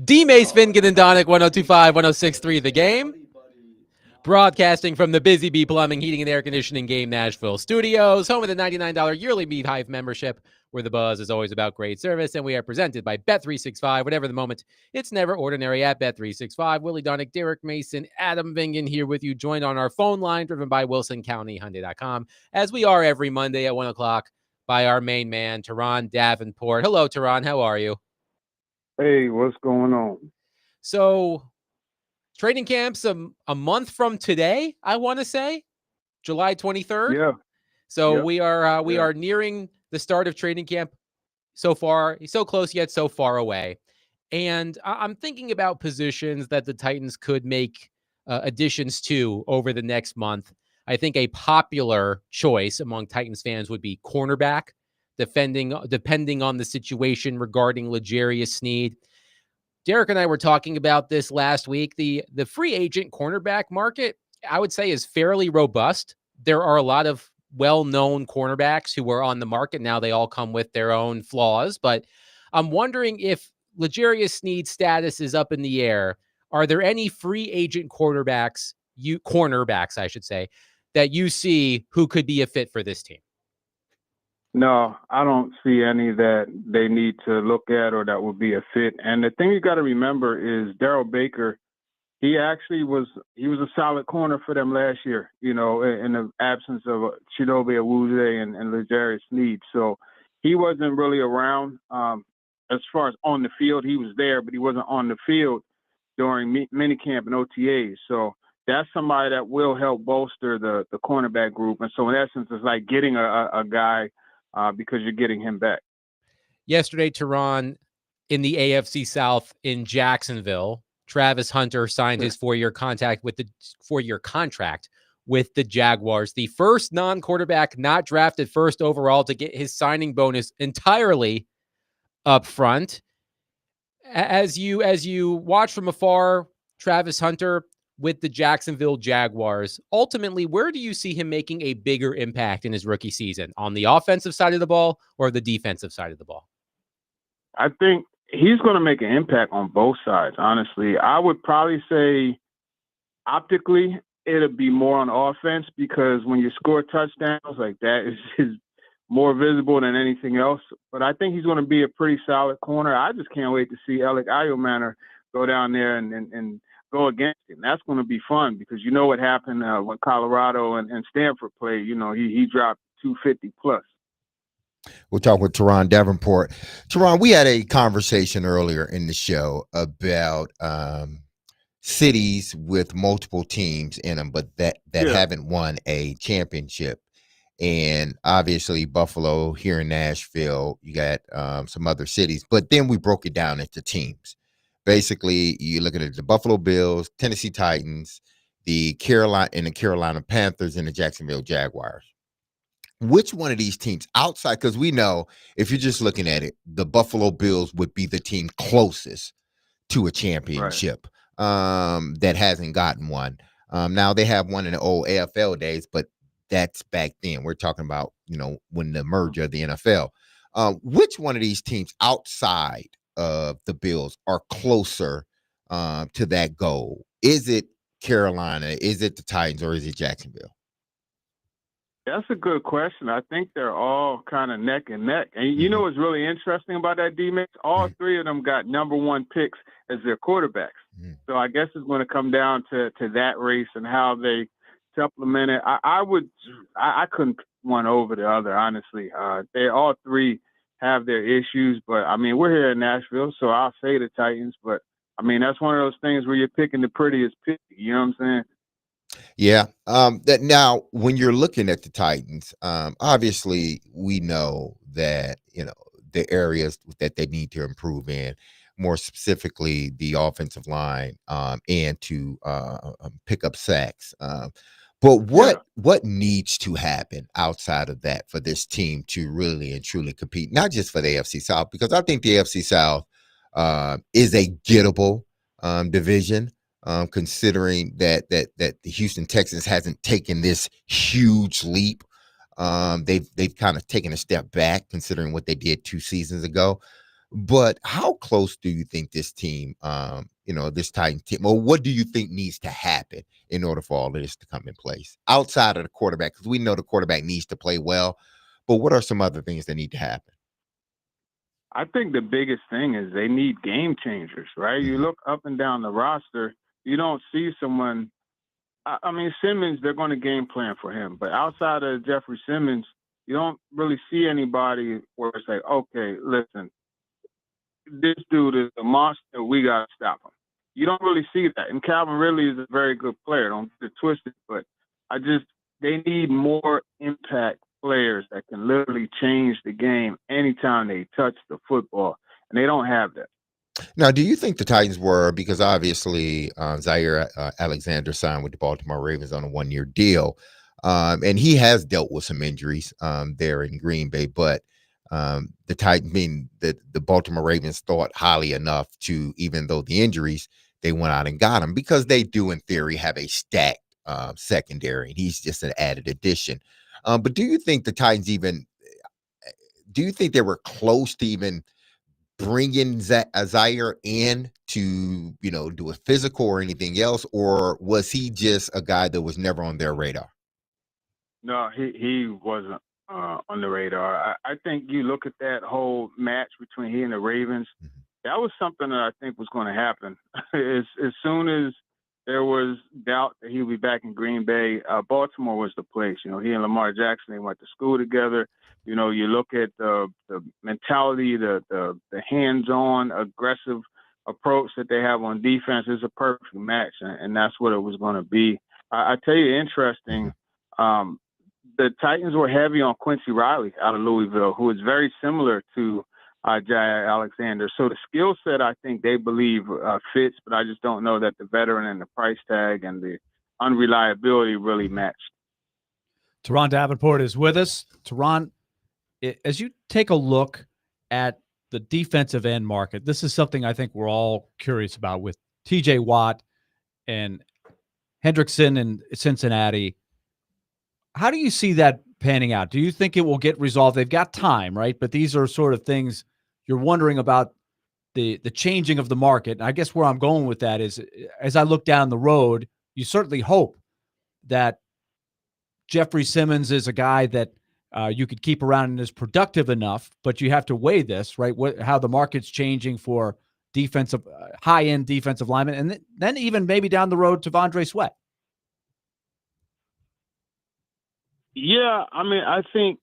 A: D. Mace, Fingan, and Donick, 102.5, 106.3 The Game. Broadcasting from the Busy Bee Plumbing, Heating, and Air Conditioning Game Nashville Studios, home of the $99 yearly Beehive membership, where the buzz is always about great service, and we are presented by Bet365. Whatever the moment, it's never ordinary at Bet365. Willie Donick, Derek Mason, Adam Vingan here with you, joined on our phone line, driven by WilsonCountyHyundai.com, as we are every Monday at 1 o'clock by our main man, Teron Davenport. Hello, Teron. How are you?
G: Hey, what's going on?
A: So, training camp's a month from today, I want to say, July 23rd.
G: Yeah.
A: So
G: Yep.
A: we are nearing the start of training camp. So far, so close yet so far away. And I'm thinking about positions that the Titans could make additions to over the next month. I think a popular choice among Titans fans would be cornerback, depending on the situation regarding L'Jarius Sneed. Derek and I were talking about this last week. The free agent cornerback market, I would say, is fairly robust. There are a lot of well-known cornerbacks who are on the market now. They all come with their own flaws, but I'm wondering if L'Jarius Sneed's status is up in the air. Are there any free agent cornerbacks, I should say, that you see who could be a fit for this team?
G: No, I don't see any that they need to look at or that would be a fit. And the thing you got to remember is Darryl Baker, he was a solid corner for them last year, in the absence of Chidobe Awuzie and L'Jarius Sneed. So he wasn't really around as far as on the field. He was there, but he wasn't on the field during minicamp and OTAs. So that's somebody that will help bolster the cornerback group. And so in essence, it's like getting a guy because you're getting him back.
A: Yesterday, Teron, in the AFC South in Jacksonville, Travis Hunter signed his 4-year contract with the Jaguars. The first non-quarterback not drafted first overall to get his signing bonus entirely up front. As you watch from afar, Travis Hunter with the Jacksonville Jaguars, ultimately, where do you see him making a bigger impact in his rookie season? On the offensive side of the ball or the defensive side of the ball?
G: I think he's going to make an impact on both sides, honestly. I would probably say optically it'll be more on offense because when you score touchdowns like that, is more visible than anything else. But I think he's going to be a pretty solid corner. I just can't wait to see Alec Ayomanor go down there and go against him. That's going to be fun because you know what happened when Colorado and Stanford played. He dropped 250 plus.
C: We'll talk with Teron Davenport. Teron, we had a conversation earlier in the show about cities with multiple teams in them, but that haven't won a championship. And obviously Buffalo, here in Nashville, you got some other cities, but then we broke it down into teams. Basically, you're looking at the Buffalo Bills, Tennessee Titans, the Carolina Panthers, and the Jacksonville Jaguars. Which one of these teams outside, because we know if you're just looking at it, the Buffalo Bills would be the team closest to a championship that hasn't gotten one. Now they have one in the old AFL days, but that's back then. We're talking about, when the merger of the NFL. Which one of these teams outside of the Bills are closer to that goal? Is it Carolina? Is it the Titans? Or is it Jacksonville?
G: That's a good question. I think they're all kind of neck and neck. And you know what's really interesting about that, D-Mix? All three of them got number one picks as their quarterbacks. So I guess it's going to come down to that race and how they supplement it. I couldn't pick one over the other, honestly. They all three have their issues, but I mean, we're here in Nashville, so I'll say the Titans, but I mean, that's one of those things where you're picking the prettiest pick, you know what I'm saying?
C: Yeah. That now, when you're looking at the Titans, obviously we know that, the areas that they need to improve in, more specifically the offensive line, and to pick up sacks. But what needs to happen outside of that for this team to really and truly compete, not just for the AFC South, because I think the AFC South is a gettable division, considering that the Houston Texans hasn't taken this huge leap. They've kind of taken a step back considering what they did 2 seasons ago. But how close do you think this team, this Titans team, or what do you think needs to happen in order for all of this to come in place outside of the quarterback? Because we know the quarterback needs to play well, but what are some other things that need to happen?
G: I think the biggest thing is they need game changers, right? You look up and down the roster, you don't see someone. I mean, Simmons, they're going to game plan for him, but outside of Jeffrey Simmons, you don't really see anybody where it's like, okay, listen, this dude is a monster. We got to stop him. You don't really see that. And Calvin Ridley is a very good player. Don't get it twisted, but they need more impact players that can literally change the game anytime they touch the football. And they don't have that.
C: Now, do you think the Titans were, because obviously Zaire Alexander signed with the Baltimore Ravens on a 1-year deal, and he has dealt with some injuries there in Green Bay, but the Titans, the Baltimore Ravens, thought highly enough to, even though the injuries, they went out and got him because they do, in theory, have a stacked secondary, and he's just an added addition. But do you think the Titans do you think they were close to even bringing Zaire in to, do a physical or anything else, or was he just a guy that was never on their radar?
G: No, he wasn't on the radar. I think you look at that whole match between he and the Ravens, that was something that I think was going to happen. As soon as there was doubt that he would be back in Green Bay, Baltimore was the place. He and Lamar Jackson, they went to school together. You look at the mentality, the hands-on, aggressive approach that they have on defense is a perfect match, and that's what it was going to be. I tell you, interesting, the Titans were heavy on Quincy Riley out of Louisville, who is very similar to Jair Alexander. So the skill set, I think they believe fits, but I just don't know that the veteran and the price tag and the unreliability really matched.
B: Teron Davenport is with us. Teron, as you take a look at the defensive end market, this is something I think we're all curious about with TJ Watt and Hendrickson in Cincinnati. How do you see that panning out? Do you think it will get resolved? They've got time, right? But these are sort of things you're wondering about the changing of the market. And I guess where I'm going with that is, as I look down the road, you certainly hope that Jeffrey Simmons is a guy that you could keep around and is productive enough, but you have to weigh this, right? How the market's changing for defensive, high-end defensive linemen, and then even maybe down the road to T'Vondre Sweat.
G: Yeah, I mean, I think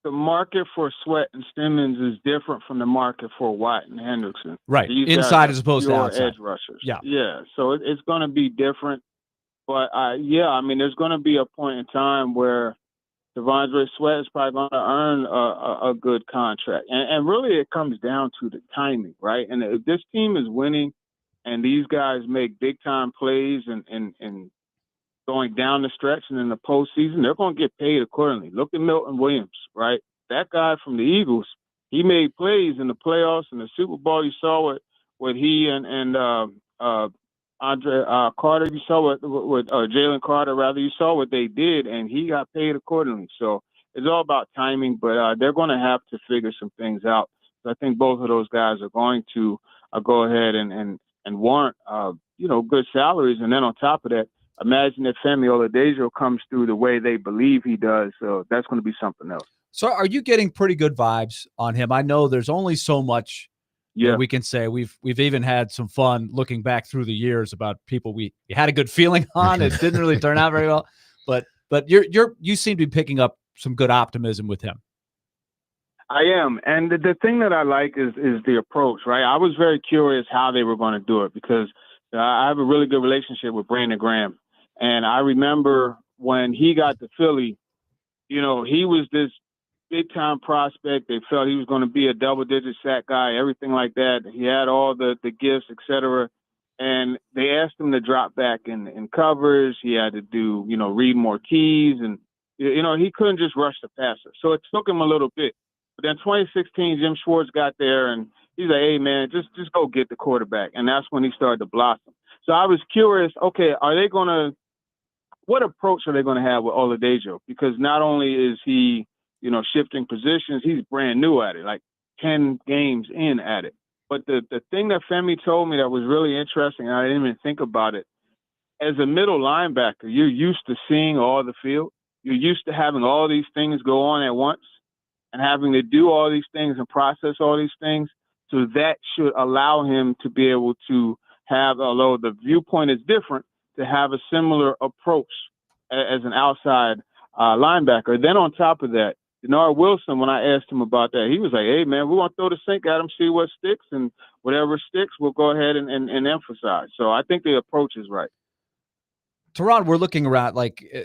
G: the market for Sweat and Simmons is different from the market for Watt and Hendrickson.
B: Right, inside as opposed to outside.
G: Edge rushers.
B: Yeah.
G: So it's going to be different. But, I mean, there's going to be a point in time where T'Vondre Sweat is probably going to earn a good contract. And really it comes down to the timing, right? And if this team is winning and these guys make big-time plays and going down the stretch and in the postseason, they're going to get paid accordingly. Look at Milton Williams, right? That guy from the Eagles, he made plays in the playoffs and the Super Bowl. You saw what he and Andre Carter, you saw what Jalen Carter, rather, you saw what they did, and he got paid accordingly. So it's all about timing, but they're going to have to figure some things out. So I think both of those guys are going to go ahead and warrant, good salaries. And then on top of that, imagine if Femi Oladejo comes through the way they believe he does. So that's going to be something else.
B: So are you getting pretty good vibes on him? I know there's only so much that we can say. We've even had some fun looking back through the years about people we had a good feeling on. It didn't really turn out very well, but you seem to be picking up some good optimism with him.
G: I am. And the thing that I like is the approach, right? I was very curious how they were going to do it because I have a really good relationship with Brandon Graham. And I remember when he got to Philly, he was this big-time prospect. They felt he was going to be a double-digit sack guy, everything like that. He had all the gifts, et cetera. And they asked him to drop back in covers. He had to do, read more keys. And, he couldn't just rush the passer. So it took him a little bit. But then 2016, Jim Schwartz got there, and he's like, hey, man, just go get the quarterback. And that's when he started to blossom. So I was curious, okay, what approach are they going to have with Oladejo? Because not only is he, shifting positions, he's brand new at it. Like, 10 games in at it. But the thing that Femi told me that was really interesting, and I didn't even think about it, as a middle linebacker, you're used to seeing all the field. You're used to having all these things go on at once and having to do all these things and process all these things. So that should allow him to be able to have, although the viewpoint is different, to have a similar approach as an outside linebacker. Then on top of that, Denard Wilson, when I asked him about that, he was like, hey, man, we want to throw the sink at him, see what sticks, and whatever sticks, we'll go ahead and emphasize. So I think the approach is right.
B: Teron, we're looking around,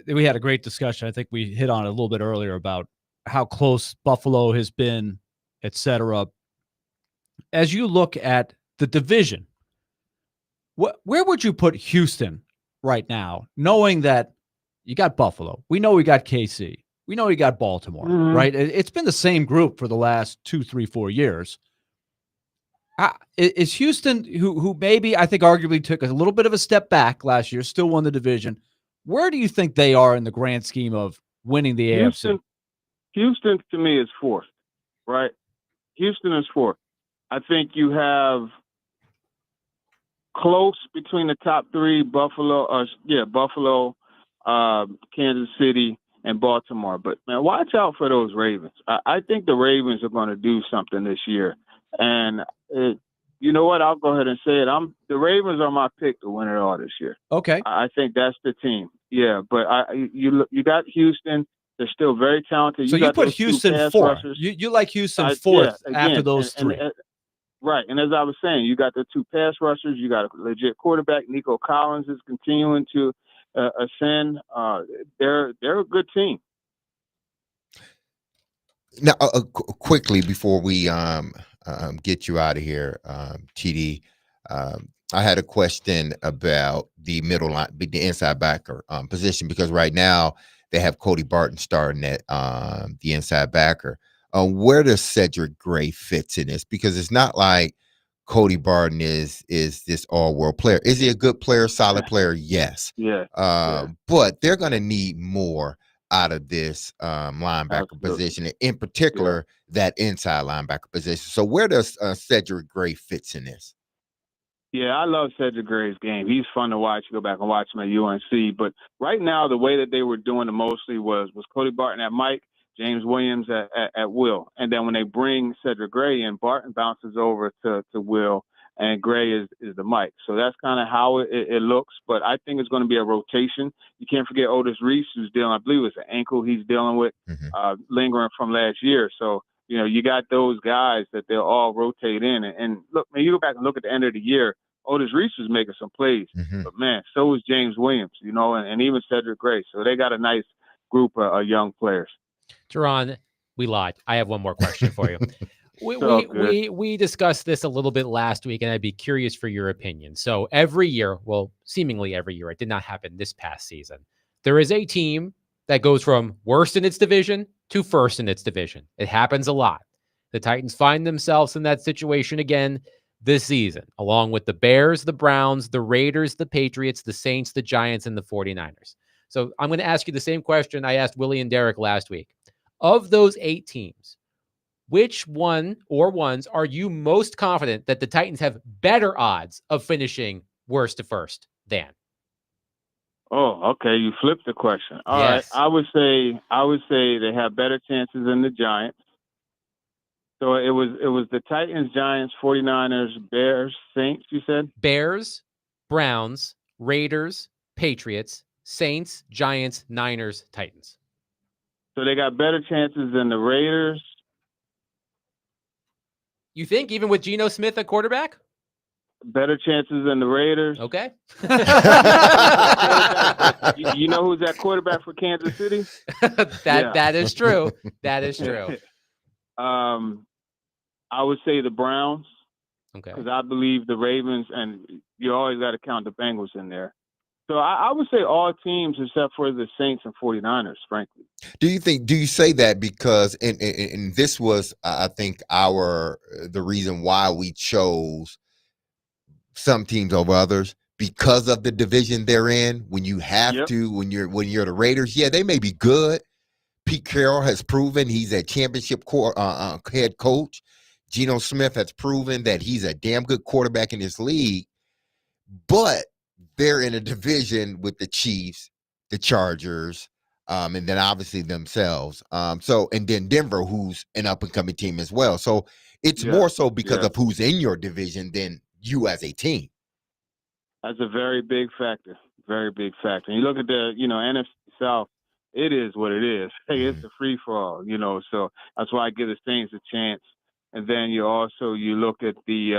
B: we had a great discussion. I think we hit on it a little bit earlier about how close Buffalo has been, et cetera. As you look at the division, where would you put Houston right now, knowing that you got Buffalo? We know we got KC. We know we got Baltimore, right? It's been the same group for the last 2, 3, 4 years. Is Houston, who maybe I think arguably took a little bit of a step back last year, still won the division, where do you think they are in the grand scheme of winning the AFC?
G: Houston, to me, is fourth, right? Houston is fourth. I think you have close between the top three, Buffalo, Kansas City, and Baltimore. But, man, watch out for those Ravens. I think the Ravens are going to do something this year. And you know what? I'll go ahead and say it. The Ravens are my pick to win it all this year.
B: Okay.
G: I think that's the team. Yeah, but you got Houston. They're still very talented.
B: So you put Houston four. You like Houston fourth after those three.
G: Right. And as I was saying, you got the two pass rushers. You got a legit quarterback. Nico Collins is continuing to ascend. They're a good team.
C: Now, quickly before we get you out of here, TD, I had a question about the middle line, the inside backer position, because right now they have Cody Barton starting at the inside backer. Where does Cedric Gray fits in this? Because it's not like Cody Barton is this all-world player. Is he a good player, solid player? Yes.
G: Yeah.
C: But they're going to need more out of this linebacker position, in particular that inside linebacker position. So where does Cedric Gray fits in this?
G: Yeah, I love Cedric Gray's game. He's fun to watch. You go back and watch him at UNC. But right now, the way that they were doing it mostly was Cody Barton at Mike, James Williams at Will. And then when they bring Cedric Gray in, Barton bounces over to Will, and Gray is the Mike. So that's kind of how it looks. But I think it's going to be a rotation. You can't forget Otis Reese, who's dealing, I believe it's an ankle he's dealing with, lingering from last year. So, you got those guys that they'll all rotate in. And look, man, you go back and look at the end of the year, Otis Reese was making some plays. But, man, so was James Williams, and even Cedric Gray. So they got a nice group of young players.
A: Teron, we lied. I have one more question for you. We discussed this a little bit last week, and I'd be curious for your opinion. So every year, well, seemingly every year, it did not happen this past season, there is a team that goes from worst in its division to first in its division. It happens a lot. The Titans find themselves in that situation again this season, along with the Bears, the Browns, the Raiders, the Patriots, the Saints, the Giants, and the 49ers. So I'm going to ask you the same question I asked Willie and Derek last week. Of those 8 teams, which one or ones are you most confident that the Titans have better odds of finishing worst to first than?
G: Oh, okay. You flipped the question. All
A: right.
G: I would say they have better chances than the Giants. So it was the Titans, Giants, 49ers, Bears, Saints, you said?
A: Bears, Browns, Raiders, Patriots, Saints, Giants, Niners, Titans.
G: So they got better chances than the Raiders.
A: You think, even with Geno Smith at quarterback?
G: Better chances than the Raiders.
A: Okay.
G: You know who's that quarterback for Kansas City?
A: That is true. That is true.
G: I would say the Browns.
A: Okay.
G: Because I believe the Ravens, and you always got to count the Bengals in there. So I would say all teams except for the Saints and 49ers, frankly.
C: Do you say that because, and this was, I think, the reason why we chose some teams over others, because of the division they're in. When you have to, when you're the Raiders, they may be good. Pete Carroll has proven he's a championship head coach. Geno Smith has proven that he's a damn good quarterback in this league, but they're in a division with the Chiefs, the Chargers, and then obviously themselves. And then Denver, who's an up-and-coming team as well. So it's more so because of who's in your division than you as a team.
G: That's a very big factor. Very big factor. And you look at the, NFC South, it is what it is. Hey, it's a free-for-all, so that's why I give the Saints a chance. And then you look at the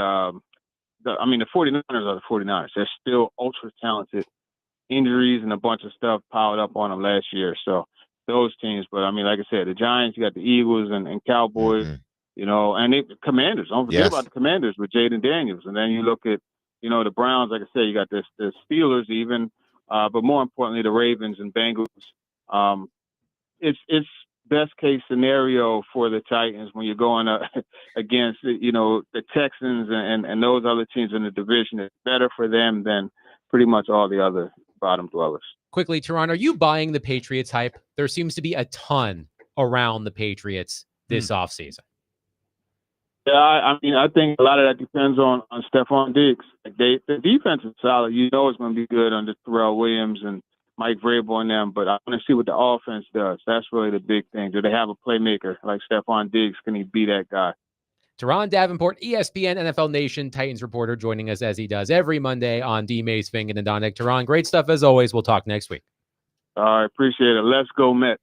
G: 49ers are the 49ers. They're still ultra talented. Injuries and a bunch of stuff piled up on them last year. So those teams, but like I said, the Giants, you got the Eagles and Cowboys, and the Commanders. Don't forget about the Commanders with Jaden Daniels. And then you look at, the Browns, like I said, you got the Steelers even, but more importantly, the Ravens and Bengals. It's best case scenario for the Titans when you're going against, the Texans and those other teams in the division. It's better for them than pretty much all the other bottom dwellers.
A: Quickly, Teron, are you buying the Patriots hype? There seems to be a ton around the Patriots this offseason.
G: Yeah, I think a lot of that depends on Stephon Diggs. The defense is solid. It's going to be good under Terrell Williams and Mike Vrabel and them, but I want to see what the offense does. That's really the big thing. Do they have a playmaker like Stephon Diggs? Can he be that guy?
A: Teron Davenport, ESPN NFL Nation Titans reporter, joining us as he does every Monday on D. Mays, Fink, and Adonik. Teron, great stuff as always. We'll talk next week.
G: I appreciate it. Let's go, Mets.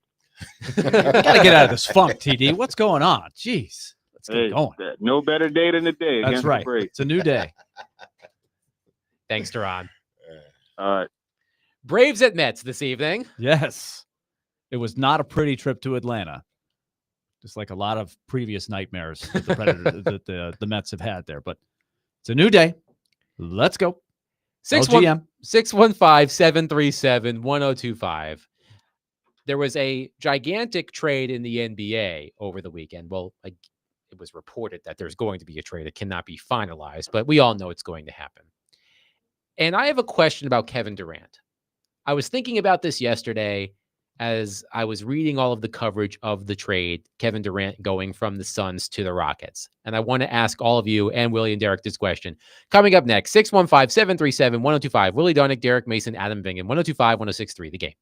B: Gotta get out of this funk, TD. What's going on? Jeez. Let's get going.
G: No better day than the day.
B: That's right. It's a new day.
A: Thanks, Teron.
G: All right.
A: Braves at Mets this evening.
B: Yes. It was not a pretty trip to Atlanta. Just like a lot of previous nightmares that the Predators, that the Mets have had there. But it's a new day. Let's go.
A: 615-737-1025. There was a gigantic trade in the NBA over the weekend. Well, it was reported that there's going to be a trade. It cannot be finalized, but we all know it's going to happen. And I have a question about Kevin Durant. I was thinking about this yesterday as I was reading all of the coverage of the trade, Kevin Durant going from the Suns to the Rockets. And I want to ask all of you and Willie and Derek this question. Coming up next, 615-737-1025. Willie Donick, Derek Mason, Adam Vingan, 102.5, 106.3, The Game.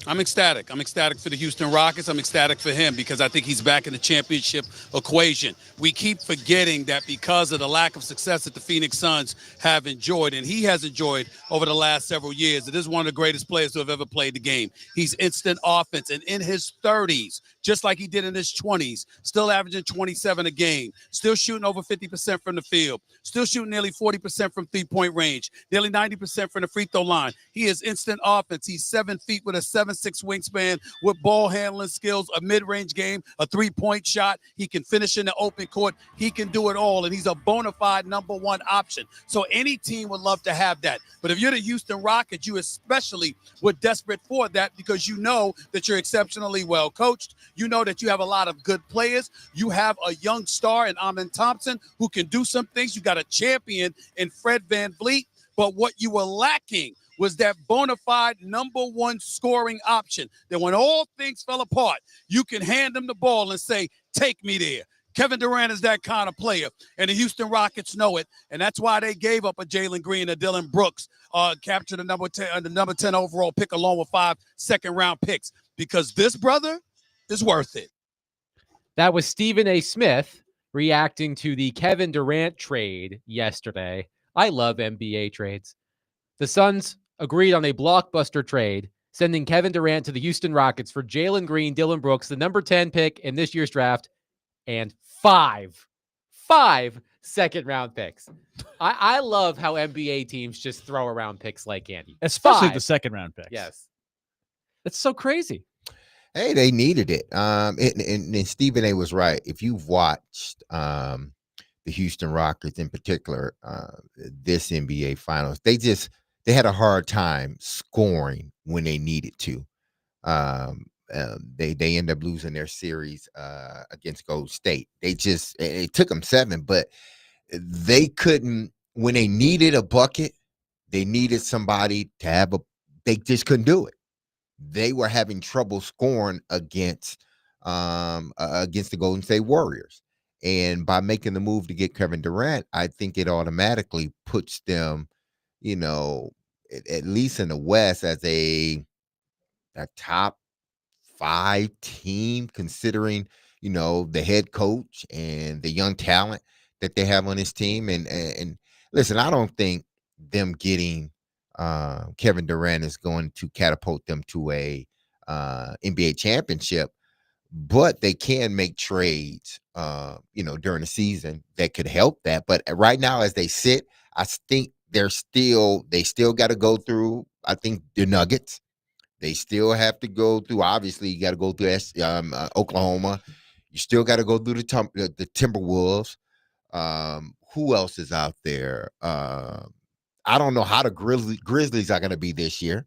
H: I'm ecstatic. I'm ecstatic for the Houston Rockets. I'm ecstatic for him because I think he's back in the championship equation. We keep forgetting that because of the lack of success that the Phoenix Suns have enjoyed, and he has enjoyed over the last several years, that this is one of the greatest players to have ever played the game. He's instant offense, and in his 30s, just like he did in his 20s, still averaging 27 a game, still shooting over 50% from the field, still shooting nearly 40% from three-point range, nearly 90% from the free throw line. He is instant offense. He's 7 feet with a 7'6" wingspan with ball handling skills, a mid-range game, a three-point shot. He can finish in the open court. He can do it all, and he's a bona fide number one option. So any team would love to have that. But if you're the Houston Rockets, you especially were desperate for that because you know that you're exceptionally well coached. You know that you have a lot of good players. You have a young star in Amin Thompson who can do some things. You got a champion in Fred VanVleet. But what you were lacking was that bona fide number one scoring option, that when all things fell apart, you can hand them the ball and say, take me there. Kevin Durant is that kind of player, and the Houston Rockets know it, and that's why they gave up a Jalen Green, a Dylan Brooks, captured the number 10 overall pick along with 5 second-round picks, because this brother is worth it.
A: That was Stephen A. Smith reacting to the Kevin Durant trade yesterday. I love NBA trades. The Suns agreed on a blockbuster trade, sending Kevin Durant to the Houston Rockets for Jalen Green, Dylan Brooks, the number 10 pick in this year's draft, and five second-round picks. I love how NBA teams just throw around picks like candy.
B: Especially the second-round picks.
A: Yes.
B: It's so crazy.
C: Hey, they needed it. And Stephen A. was right. If you've watched the Houston Rockets in particular, this NBA Finals, they had a hard time scoring when they needed to. They end up losing their series against Golden State. It took them 7, but they couldn't, when they needed a bucket, they needed somebody to have they just couldn't do it. They were having trouble scoring against the Golden State Warriors. And by making the move to get Kevin Durant, I think it automatically puts them, at least in the West, as a top 5 team, considering, the head coach and the young talent that they have on this team. And listen, I don't think them getting Kevin Durant is going to catapult them to a NBA championship, but they can make trades, during the season that could help that. But right now, as they sit, I think they still got to go through, I think, the Nuggets. They still have to go through, obviously, you got to go through Oklahoma. You still got to go through the Timberwolves. Who else is out there? I don't know how the Grizzlies are going to be this year.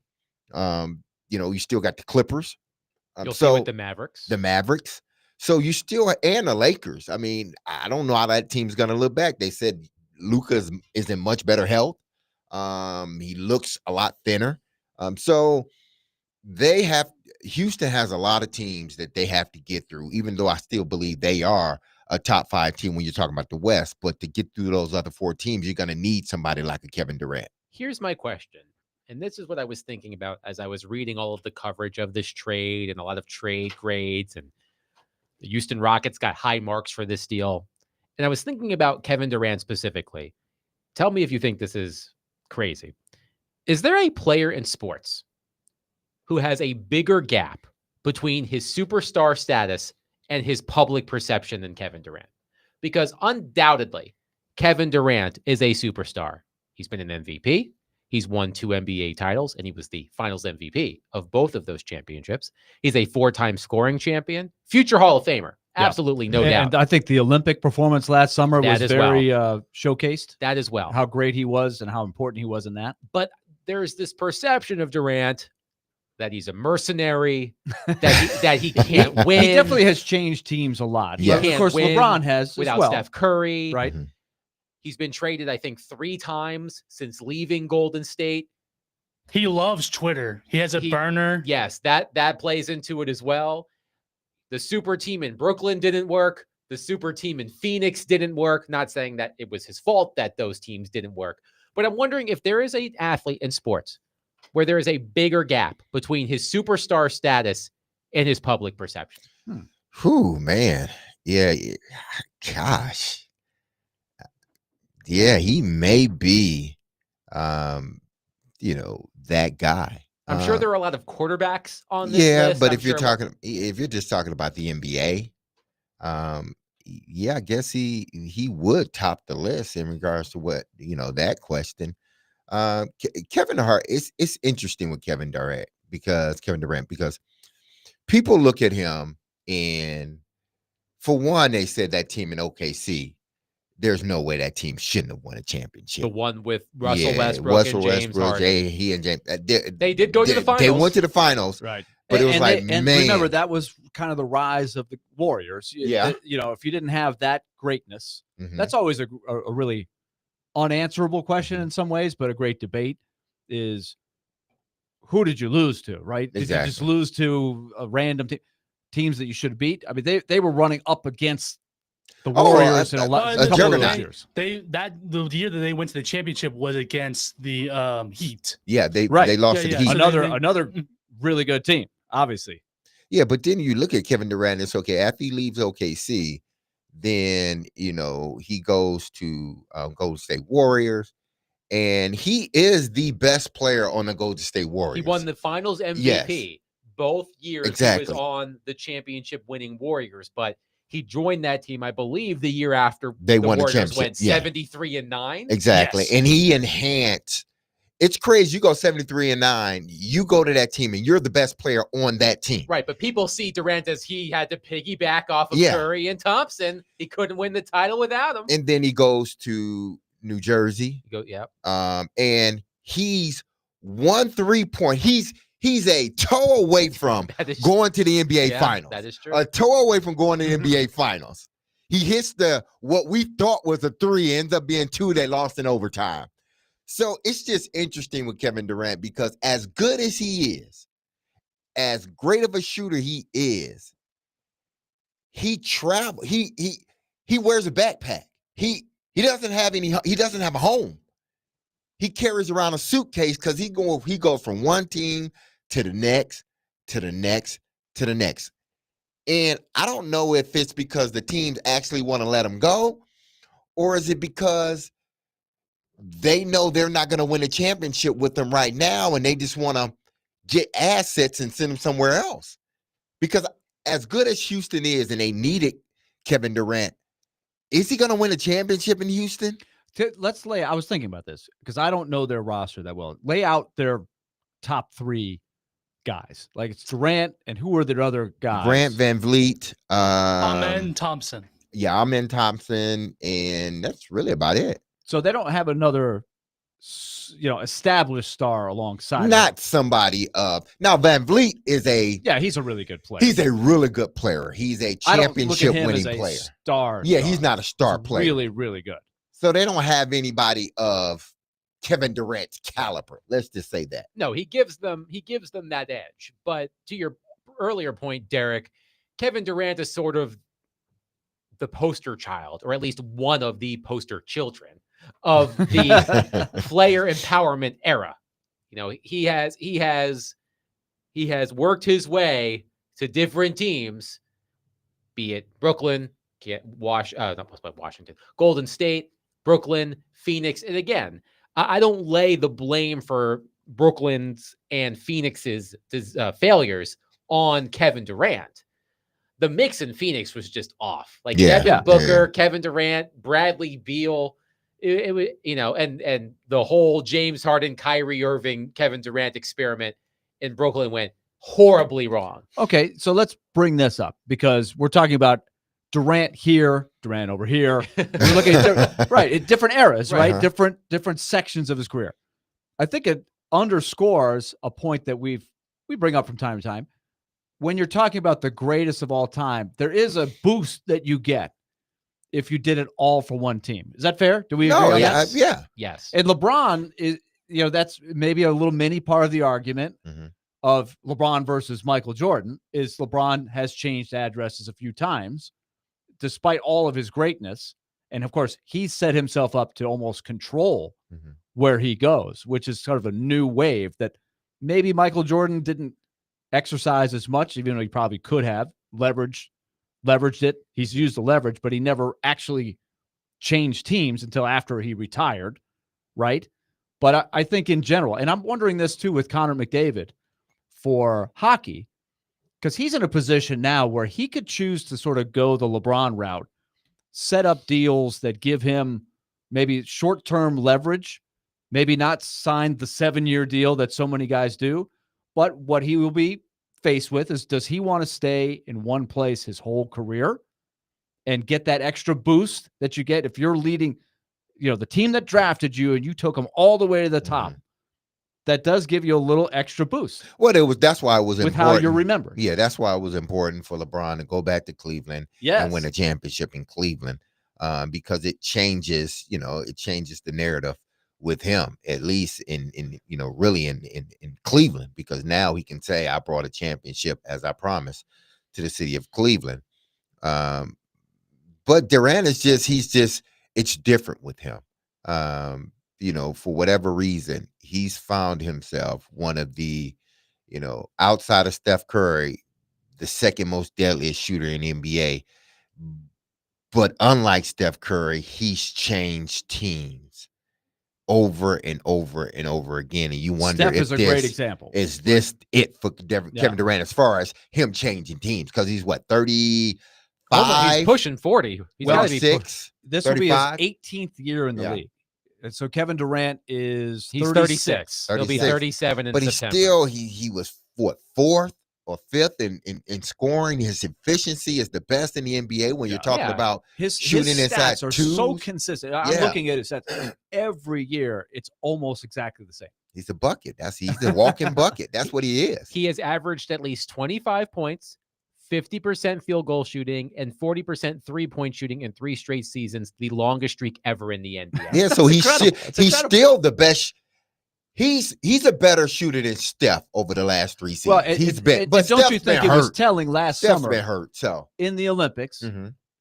C: You still got the Clippers.
A: You'll see with the Mavericks.
C: The Mavericks. So you still, and the Lakers. I mean, I don't know how that team's going to look back. They said Luka is in much better health. He looks a lot thinner. So Houston has a lot of teams that they have to get through, even though I still believe they are a top 5 team when you're talking about the West. But to get through those other 4 teams, you're going to need somebody like a Kevin Durant.
A: Here's my question. And this is what I was thinking about as I was reading all of the coverage of this trade and a lot of trade grades. And the Houston Rockets got high marks for this deal. And I was thinking about Kevin Durant specifically. Tell me if you think this is crazy. Is there a player in sports who has a bigger gap between his superstar status and his public perception than Kevin Durant? Because undoubtedly, Kevin Durant is a superstar. He's been an MVP. He's won 2 NBA titles, and he was the finals MVP of both of those championships. He's a 4-time scoring champion, future Hall of Famer. Absolutely, no doubt.
B: And I think the Olympic performance last summer was very showcased.
A: That as well.
B: How great he was and how important he was in that.
A: But there's this perception of Durant that he's a mercenary, that he can't win.
B: He definitely has changed teams a lot.
A: Yeah.
B: Of course, LeBron has
A: without
B: as well.
A: Steph Curry.
B: Right.
C: Mm-hmm.
A: He's been traded, I think, 3 times since leaving Golden State.
F: He loves Twitter. He has a burner.
A: Yes, that plays into it as well. The super team in Brooklyn didn't work. The super team in Phoenix didn't work. Not saying that it was his fault that those teams didn't work. But I'm wondering if there is an athlete in sports where there is a bigger gap between his superstar status and his public perception.
C: Whew, man. Yeah. Gosh. Yeah, he may be, that guy.
A: I'm sure there are a lot of quarterbacks on this
C: Yeah,
A: list.
C: but
A: I'm
C: if you're
A: sure
C: if you're just talking about the NBA, yeah, I guess he would top the list in regards to what that question. Kevin Hart, it's interesting with Kevin Durant because people look at him, and for one, they said that team in OKC, there's no way that team shouldn't have won a championship.
A: the one with Russell Westbrook and James Harden.
C: He and James.
A: They did go to the finals.
C: They went to the finals,
B: Right.
C: but it was
B: and
C: like,
B: and
C: man,
B: remember that was kind of the rise of the Warriors.
C: Yeah.
B: If you didn't have that greatness,
C: Mhm.
B: that's always a really unanswerable question in some ways, but a great debate is who did you lose to, right? Did you just
C: Exactly.
B: lose to a random teams that you should have beat? I mean, they were running up against the Warriors in a couple of
C: juggernaut.
B: those years.
F: The year that they went to the championship was against the Heat.
C: Yeah, they
B: Right.
C: lost to the Heat.
F: So
B: Another really good team, obviously.
C: Yeah, but then you look at Kevin Durant, it's okay. After he leaves OKC, then, he goes to Golden State Warriors, and he is the best player on the Golden State Warriors.
A: He won the finals MVP both years.
C: Exactly.
A: He was on the championship winning Warriors, but he joined that team, I believe, the year after
C: They won the
A: Warriors
C: championship.
A: went
C: Yeah.
A: 73-9.
C: Exactly.
F: Yes.
C: And he enhanced. It's crazy. You go 73-9, you go to that team, and you're the best player on that team.
A: Right, but people see Durant as he had to piggyback off of
C: Yeah.
A: Curry and Thompson. He couldn't win the title without him.
C: And then he goes to New Jersey.
A: Yeah.
C: And he's 1 3-point. He's a toe away from
A: That is
C: going to the NBA
A: yeah,
C: finals.
A: That is true.
C: A toe away from going to the NBA finals. He hits what we thought was a 3, ends up being 2. They lost in overtime. So it's just interesting with Kevin Durant because as good as he is, as great of a shooter he is, he wears a backpack. He doesn't have a home. He carries around a suitcase because he goes from one team to the next, to the next, to the next. And I don't know if it's because the teams actually want to let him go, or is it because they know they're not going to win a championship with him right now, and they just want to get assets and send him somewhere else. Because as good as Houston is, and they needed Kevin Durant, is he going to win a championship in Houston?
B: I was thinking about this because I don't know their roster that well. Lay out their top 3 guys. Like it's Durant, and who are their other guys?
C: Grant Van Vliet.
F: Amen Thompson.
C: Yeah, Amen Thompson, and that's really about it.
B: So they don't have another, established star alongside.
C: Not somebody now. Van Vliet is
B: he's a really good player.
C: He's a really good player. He's a championship winning
B: as a
C: player.
B: Star.
C: Yeah, he's not a star
B: He's
C: player.
B: Really, really good.
C: So they don't have anybody of Kevin Durant's caliber. Let's just say that.
A: No, he gives them that edge. But to your earlier point, Derek, Kevin Durant is sort of the poster child, or at least one of the poster children of the player empowerment era. He has worked his way to different teams, be it Brooklyn, Washington, Golden State, Brooklyn, Phoenix. And again, I don't lay the blame for Brooklyn's and Phoenix's failures on Kevin Durant. The mix in Phoenix was just off. Like Devin Booker, Kevin Durant, Bradley Beal, it was, and the whole James Harden, Kyrie Irving, Kevin Durant experiment in Brooklyn went horribly wrong.
B: Okay, so let's bring this up because we're talking about Durant here, Durant over here. We're looking at different eras, right? Different sections of his career. I think it underscores a point that we bring up from time to time. When you're talking about the greatest of all time, there is a boost that you get if you did it all for one team. Is that fair? Do we agree on that?
A: Yes.
B: And LeBron is, that's maybe a little mini part of the argument of LeBron versus Michael Jordan is LeBron has changed addresses a few times despite all of his greatness. And of course, he set himself up to almost control where he goes, which is sort of a new wave that maybe Michael Jordan didn't exercise as much, even though he probably could have leveraged it. He's used the leverage, but he never actually changed teams until after he retired, right? But I think in general, and I'm wondering this too with Connor McDavid for hockey, because he's in a position now where he could choose to sort of go the LeBron route, set up deals that give him maybe short-term leverage, maybe not sign the 7-year deal that so many guys do. But what he will be faced with is, does he want to stay in one place his whole career and get that extra boost that you get if you're leading, the team that drafted you and you took them all the way to the top? That does give you a little extra boost.
C: Well, that's why it was
B: with
C: important.
B: How you're remembered.
C: Yeah, that's why it was important for LeBron to go back to Cleveland and win a championship in Cleveland, because it changes, the narrative with him, at least in Cleveland, because now he can say, I brought a championship as I promised to the city of Cleveland. But Durant is it's different with him. For whatever reason, he's found himself one of the, outside of Steph Curry, the second most deadliest shooter in the NBA. But unlike Steph Curry, he's changed teams over and over and over again. And you wonder
B: Steph is a great example.
C: Is this it for Kevin Durant as far as him changing teams? Because he's 35?
A: He's pushing 40. He's got to be
C: 6.
B: This
C: 35?
B: will be his 18th year in the league. And so Kevin Durant is
A: 36. He'll be 37 in September.
C: But he was fourth or fifth in scoring. His efficiency is the best in the NBA when you're talking about
B: his
C: shooting inside
B: stats are
C: twos.
B: so consistent. I'm looking at his stats every year. It's almost exactly the same.
C: He's a bucket. He's a walking bucket. That's what he is.
A: He has averaged at least 25 points, 50% field goal shooting, and 40% three-point shooting in 3 straight seasons, the longest streak ever in the NBA.
C: Yeah, so he's still the best. He's a better shooter than Steph over the last 3 seasons.
B: Well, but don't you think it was telling last
C: Steph's
B: summer
C: been hurt, so
B: in the Olympics,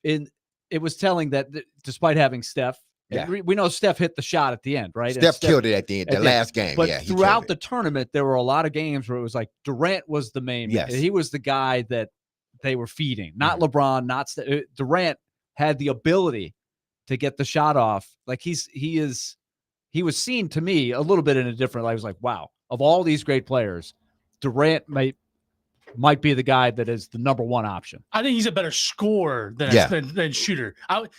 B: it was telling that despite having Steph, we know Steph hit the shot at the end, right?
C: Steph killed it at the end, the last game.
B: But throughout the tournament, there were a lot of games where it was like Durant was the main.
C: Yes.
B: He was the guy that they were feeding, not LeBron, not Durant had the ability to get the shot off. Like he was seen to me a little bit in a different light. I was like, wow, of all these great players, Durant might be the guy that is the number one option.
F: I think he's a better scorer than shooter.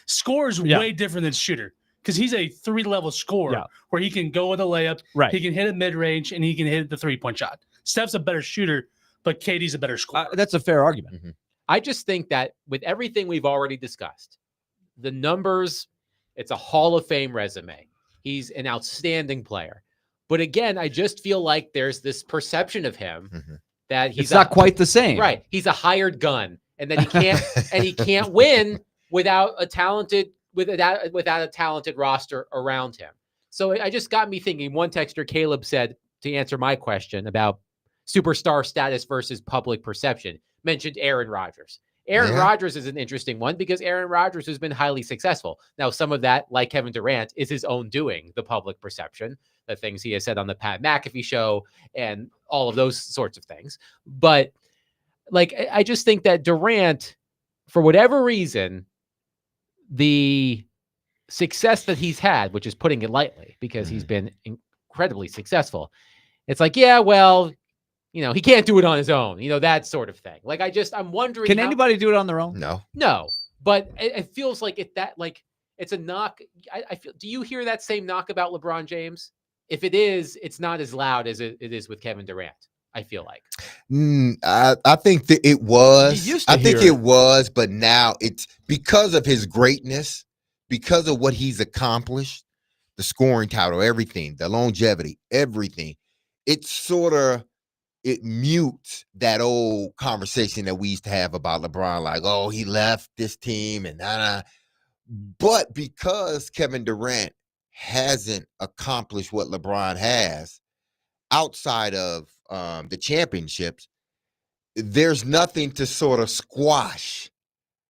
F: Scorer is way different than shooter because he's a 3-level scorer where he can go with a layup, he can hit a mid-range, and he can hit the 3-point shot. Steph's a better shooter, but KD's a better scorer.
B: That's a fair argument.
A: I just think that with everything we've already discussed, the numbers, it's a Hall of Fame resume. He's an outstanding player. But again, I just feel like there's this perception of him that he's
B: not quite the same.
A: Right. He's a hired gun and that he can't win without a talented roster around him. So I just got me thinking. One texter, Caleb, said, to answer my question about superstar status versus public perception, mentioned Aaron Rodgers. Aaron Rodgers is an interesting one because Aaron Rodgers has been highly successful. Now, some of that, like Kevin Durant, is his own doing, the public perception, the things he has said on the Pat McAfee show and all of those sorts of things. But I just think that Durant, for whatever reason, the success that he's had, which is putting it lightly because he's been incredibly successul. It's like, he can't do it on his own, that sort of thing. I'm wondering.
B: Can anybody do it on their own?
C: No.
A: But it feels like it's a knock. I feel. Do you hear that same knock about LeBron James? If it is, it's not as loud as it is with Kevin Durant. I feel like.
C: I think that it was.
B: I
C: think it was, but now it's because of his greatness, because of what he's accomplished, the scoring title, everything, the longevity, everything. It's sort of. It mutes that old conversation that we used to have about LeBron, like, oh, he left this team and But because Kevin Durant hasn't accomplished what LeBron has outside of the championships, there's nothing to sort of squash,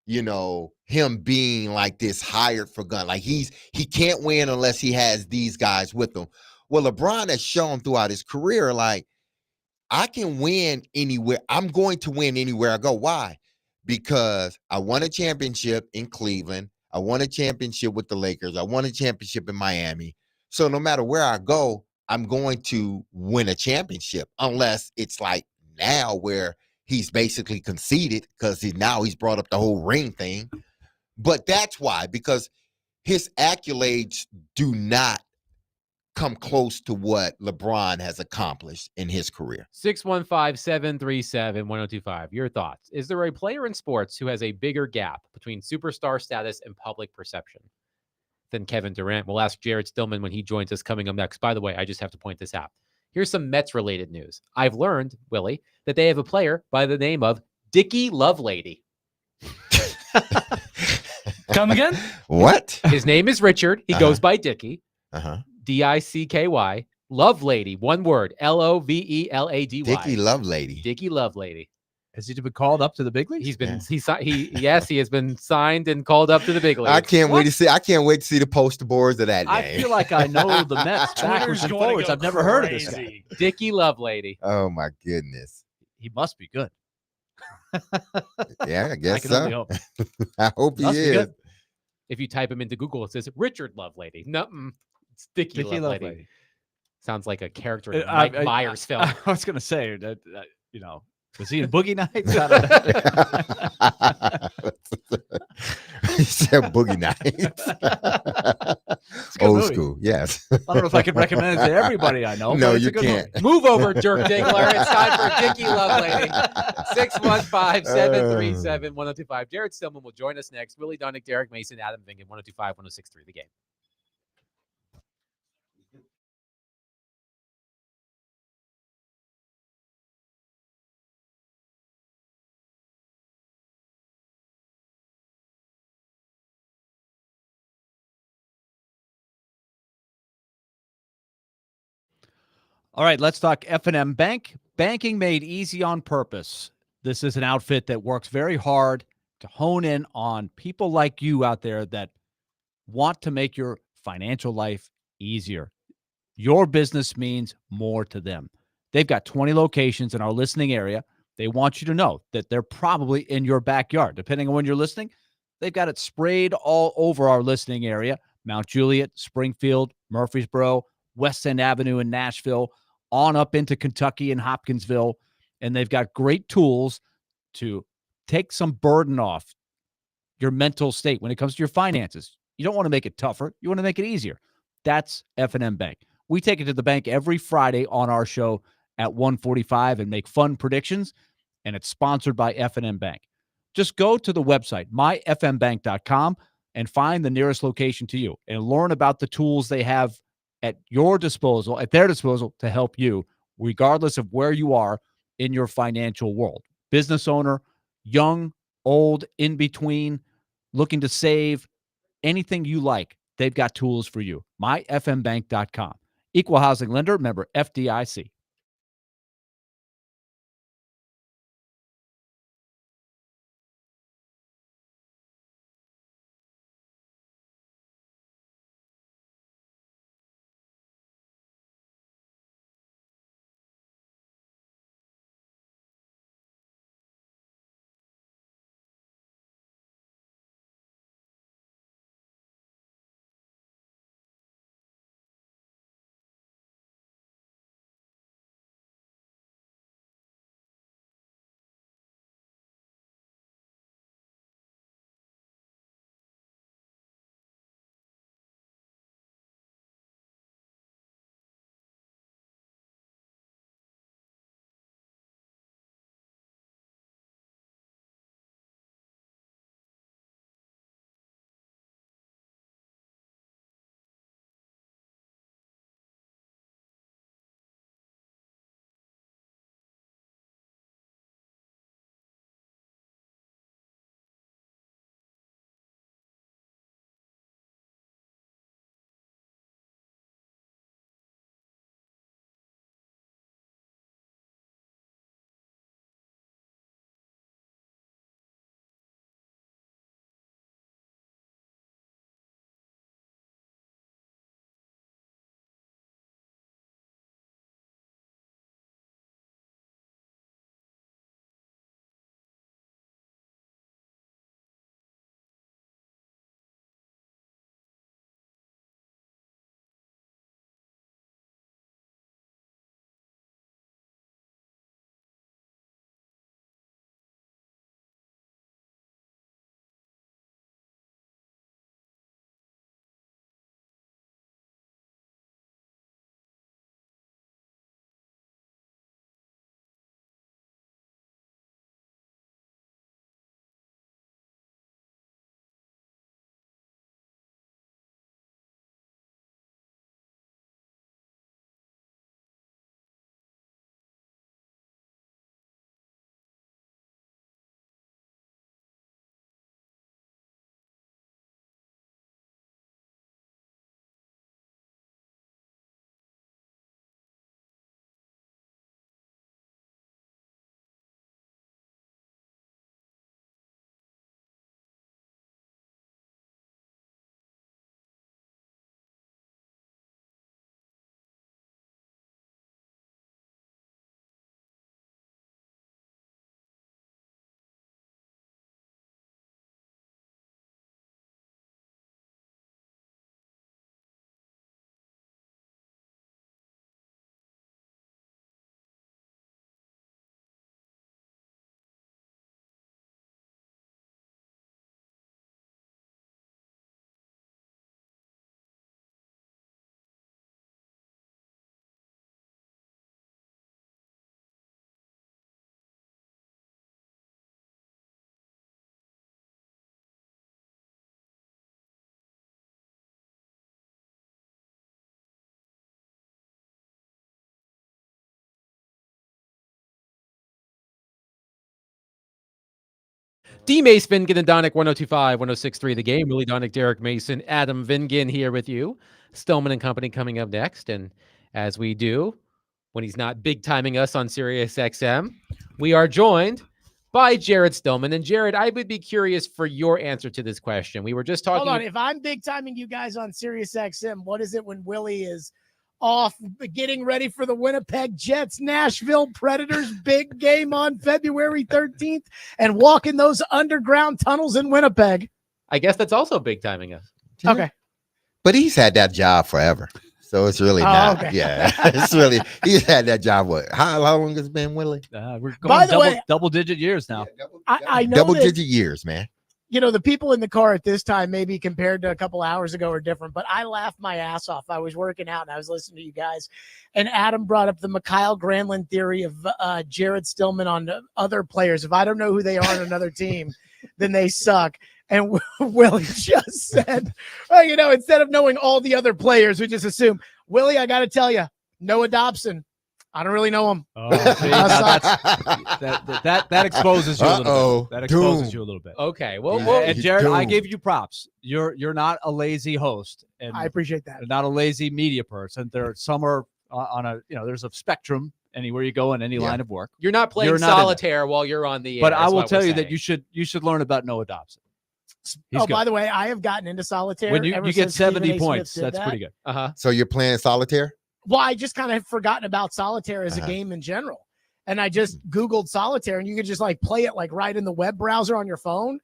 C: him being like this hired for gun. Like he can't win unless he has these guys with him. Well, LeBron has shown throughout his career, like, I can win anywhere. I'm going to win anywhere I go. Why? Because I won a championship in Cleveland. I won a championship with the Lakers. I won a championship in Miami. So no matter where I go, I'm going to win a championship, unless it's like now where he's basically conceded because he's brought up the whole ring thing. But that's why, because his accolades do not come close to what LeBron has accomplished in his career.
A: 615-737-1025. Your thoughts. Is there a player in sports who has a bigger gap between superstar status and public perception than Kevin Durant? We'll ask Jared Stillman when he joins us coming up next. By the way, I just have to point this out. Here's some Mets-related news. I've learned, Willie, that they have a player by the name of Dickie Lovelady.
F: Come again?
C: What?
A: His name is Richard. He goes by Dickie.
C: Uh-huh.
A: Dicky. Lovelady. One word. Lovelady.
C: Dickie Lovelady.
A: Dickie Lovelady.
B: Has he been called up to the big leagues?
A: He's been he has been signed and called up to the big leagues.
C: I can't wait to see the poster boards of that name.
B: I feel like I know the Mets backwards and forwards. I've never heard of this guy.
A: Dickie Lovelady.
C: Oh my goodness.
B: He must be good.
C: Yeah, I guess
B: I can only hope.
C: I hope he
B: Must be
C: is.
B: good.
A: If you type him into Google, it says Richard Lovelady. No, it's Dickie Lovelady. Sounds like a character in a Mike Myers film.
B: I was going to say that, was he in Boogie Nights?
C: He said Boogie Nights. Old
B: movie.
C: school, yes.
B: I don't know if I could recommend it to everybody I know.
C: No,
B: but it's
C: you
B: a good
C: can't.
B: movie.
A: Move over, Dirk Diggler. It's time for Dickie Lovelady. 615-737-1025. Jared Stillman will join us next. Willie Dunnick, Derek Mason, Adam Vingan, 1025-1063 The Game.
B: All right, let's talk F&M Bank. Banking made easy on purpose. This is an outfit that works very hard to hone in on people like you out there that want to make your financial life easier. Your business means more to them. They've got 20 locations in our listening area. They want you to know that they're probably in your backyard. Depending on when you're listening, they've got it sprayed all over our listening area. Mount Juliet, Springfield, Murfreesboro, West End Avenue in Nashville, on up into Kentucky and Hopkinsville. And they've got great tools to take some burden off your mental state when it comes to your finances. You don't want to make it tougher. You want to make it easier. That's F&M Bank. We take it to the bank every Friday on our show at 1:45 and make fun predictions, and it's sponsored by F&M Bank. Just go to the website, myfmbank.com, and find the nearest location to you and learn about the tools they have at their disposal to help you, regardless of where you are in your financial world. Business owner, young, old, in between, looking to save, anything you like, they've got tools for you. myfmbank.com. Equal housing lender, member FDIC.
A: D. Mace Vingen and Donick 1025, 1063 The Game. Willie Donick, Derek Mason, Adam Vingen here with you. Stillman and Company coming up next. And as we do, when he's not big timing us on Sirius XM, we are joined by Jared Stillman. And Jared, I would be curious for your answer to this question. We were just talking.
I: Hold on. If I'm big timing you guys on Sirius XM, what is it when Willie is off getting ready for the Winnipeg Jets Nashville Predators big game on February 13th and walking those underground tunnels in Winnipeg?
A: I guess that's also big timing us.
I: Okay.
C: But he's had that job forever. So it's really not.
I: Okay.
C: Yeah. It's really, he's had that job. What? How long has it been, Willie?
B: We're
I: By
B: going
I: the way,
B: double-digit years now.
I: I know
C: Double-digit years, man.
I: You know, the people in the car at this time, maybe compared to a couple hours ago, are different, but I laughed my ass off. I was working out and I was listening to you guys, and Adam brought up the Mikhail Granlund theory of Jared Stillman on other players. If I don't know who they are on another team, then they suck. And Willie just said, well, you know, instead of knowing all the other players, we just assume, Willie, I got to tell you, Noah Dobson. I don't really know him.
B: Oh, see, that exposes you a little bit. That exposes you a little bit.
A: Okay. Well,
B: and Jared, I gave you props. You're not a lazy host, and
I: I appreciate that.
B: Not a lazy media person. Some are on a, there's a spectrum anywhere you go in any line of work.
A: You're not playing solitaire while you're on the air.
B: But I will tell you that you should learn about Noah Dobson.
I: He's by the way, I have gotten into solitaire.
B: When you get 70 points, that's pretty good.
C: So you're playing solitaire?
I: Well, I just kind of forgotten about solitaire as a game in general. And I just Googled solitaire, and you could just like play it like right in the web browser on your phone.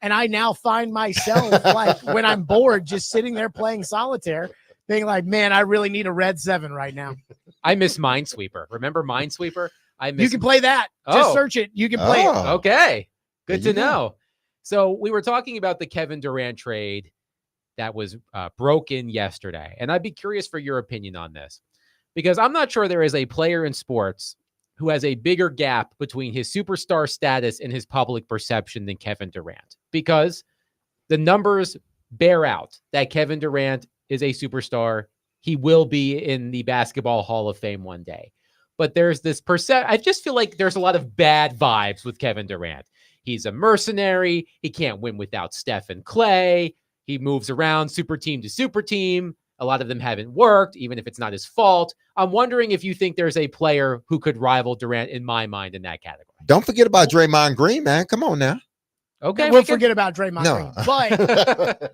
I: And I now find myself like when I'm bored, just sitting there playing solitaire, being like, man, I really need a red 7 right now.
A: I miss Minesweeper. Remember Minesweeper?
I: You can play that. Just search it. You can play it.
A: Okay. Good to know. So we were talking about the Kevin Durant trade that was broken yesterday. And I'd be curious for your opinion on this, because I'm not sure there is a player in sports who has a bigger gap between his superstar status and his public perception than Kevin Durant, because the numbers bear out that Kevin Durant is a superstar. He will be in the Basketball Hall of Fame one day. But there's this I just feel like there's a lot of bad vibes with Kevin Durant. He's a mercenary. He can't win without Steph and Clay. He moves around super team to super team. A lot of them haven't worked, even if it's not his fault. I'm wondering if you think there's a player who could rival Durant in my mind in that category.
C: Don't forget about Draymond Green, man. Come on now.
I: Okay, we'll forget about Draymond Green. But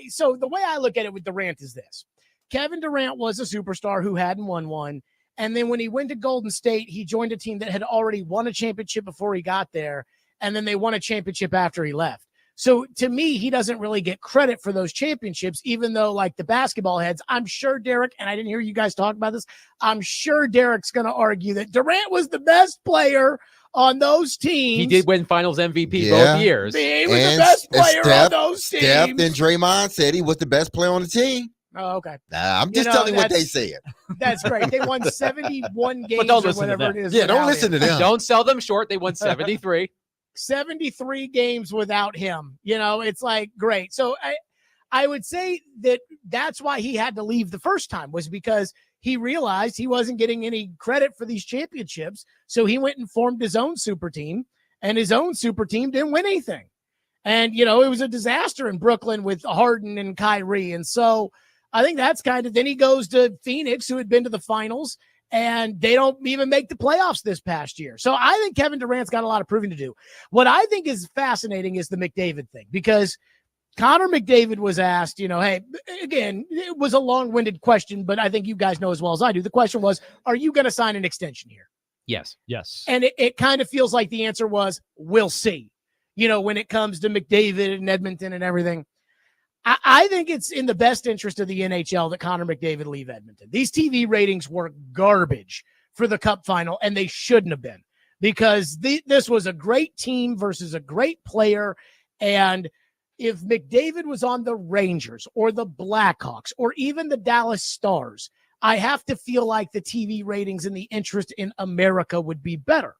I: so the way I look at it with Durant is this. Kevin Durant was a superstar who hadn't won one. And then when he went to Golden State, he joined a team that had already won a championship before he got there. And then they won a championship after he left. So to me, he doesn't really get credit for those championships, even though like the basketball heads, I'm sure Derek, and I didn't hear you guys talk about this, I'm sure Derek's going to argue that Durant was the best player on those teams.
A: He did win finals MVP both years.
I: He was the best player on those teams.
C: Steph and Draymond said he was the best player on the team.
I: Oh, okay.
C: Nah, I'm just telling what they said.
I: That's great. They won 71 games
A: or
I: whatever it is.
C: Yeah, don't listen to them.
A: Don't sell them short. They won 73.
I: 73 games without him. It's like, great. So I would say that's why he had to leave the first time, was because he realized he wasn't getting any credit for these championships. So he went and formed his own super team, and his own super team didn't win anything. And, it was a disaster in Brooklyn with Harden and Kyrie. And so I think that's then he goes to Phoenix, who had been to the finals, and they don't even make the playoffs this past year. So I think Kevin Durant's got a lot of proving to do. What I think is fascinating is the McDavid thing, because Connor McDavid was asked, hey, again, it was a long-winded question, but I think you guys know as well as I do. The question was, are you going to sign an extension here?
A: Yes.
I: And it kind of feels like the answer was, we'll see, when it comes to McDavid and Edmonton and everything. I think it's in the best interest of the NHL that Connor McDavid leave Edmonton. These TV ratings were garbage for the Cup final, and they shouldn't have been, because this was a great team versus a great player. And if McDavid was on the Rangers or the Blackhawks or even the Dallas Stars, I have to feel like the TV ratings and the interest in America would be better.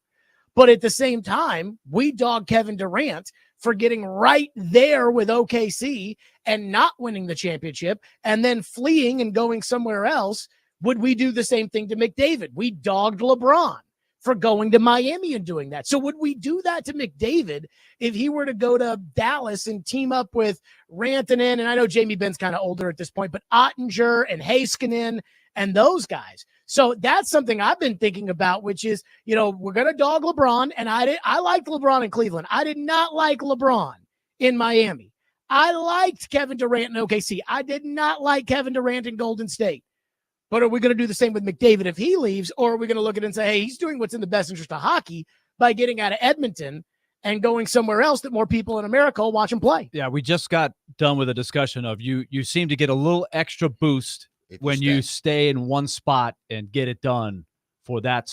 I: But at the same time, we dog Kevin Durant for getting right there with OKC and not winning the championship and then fleeing and going somewhere else. Would we do the same thing to McDavid? We dogged LeBron. for going to Miami and doing that. So would we do that to McDavid if he were to go to Dallas and team up with Rantanen? And I know Jamie Benn's kind of older at this point, but Ottinger and Heiskanen and those guys. So that's something I've been thinking about, which is, we're going to dog LeBron. And I liked LeBron in Cleveland. I did not like LeBron in Miami. I liked Kevin Durant in OKC. I did not like Kevin Durant in Golden State. But are we going to do the same with McDavid if he leaves, or are we going to look at it and say, hey, he's doing what's in the best interest of hockey by getting out of Edmonton and going somewhere else that more people in America will watch him play?
B: Yeah, we just got done with a discussion of you seem to get a little extra boost when you stay in one spot and get it done for that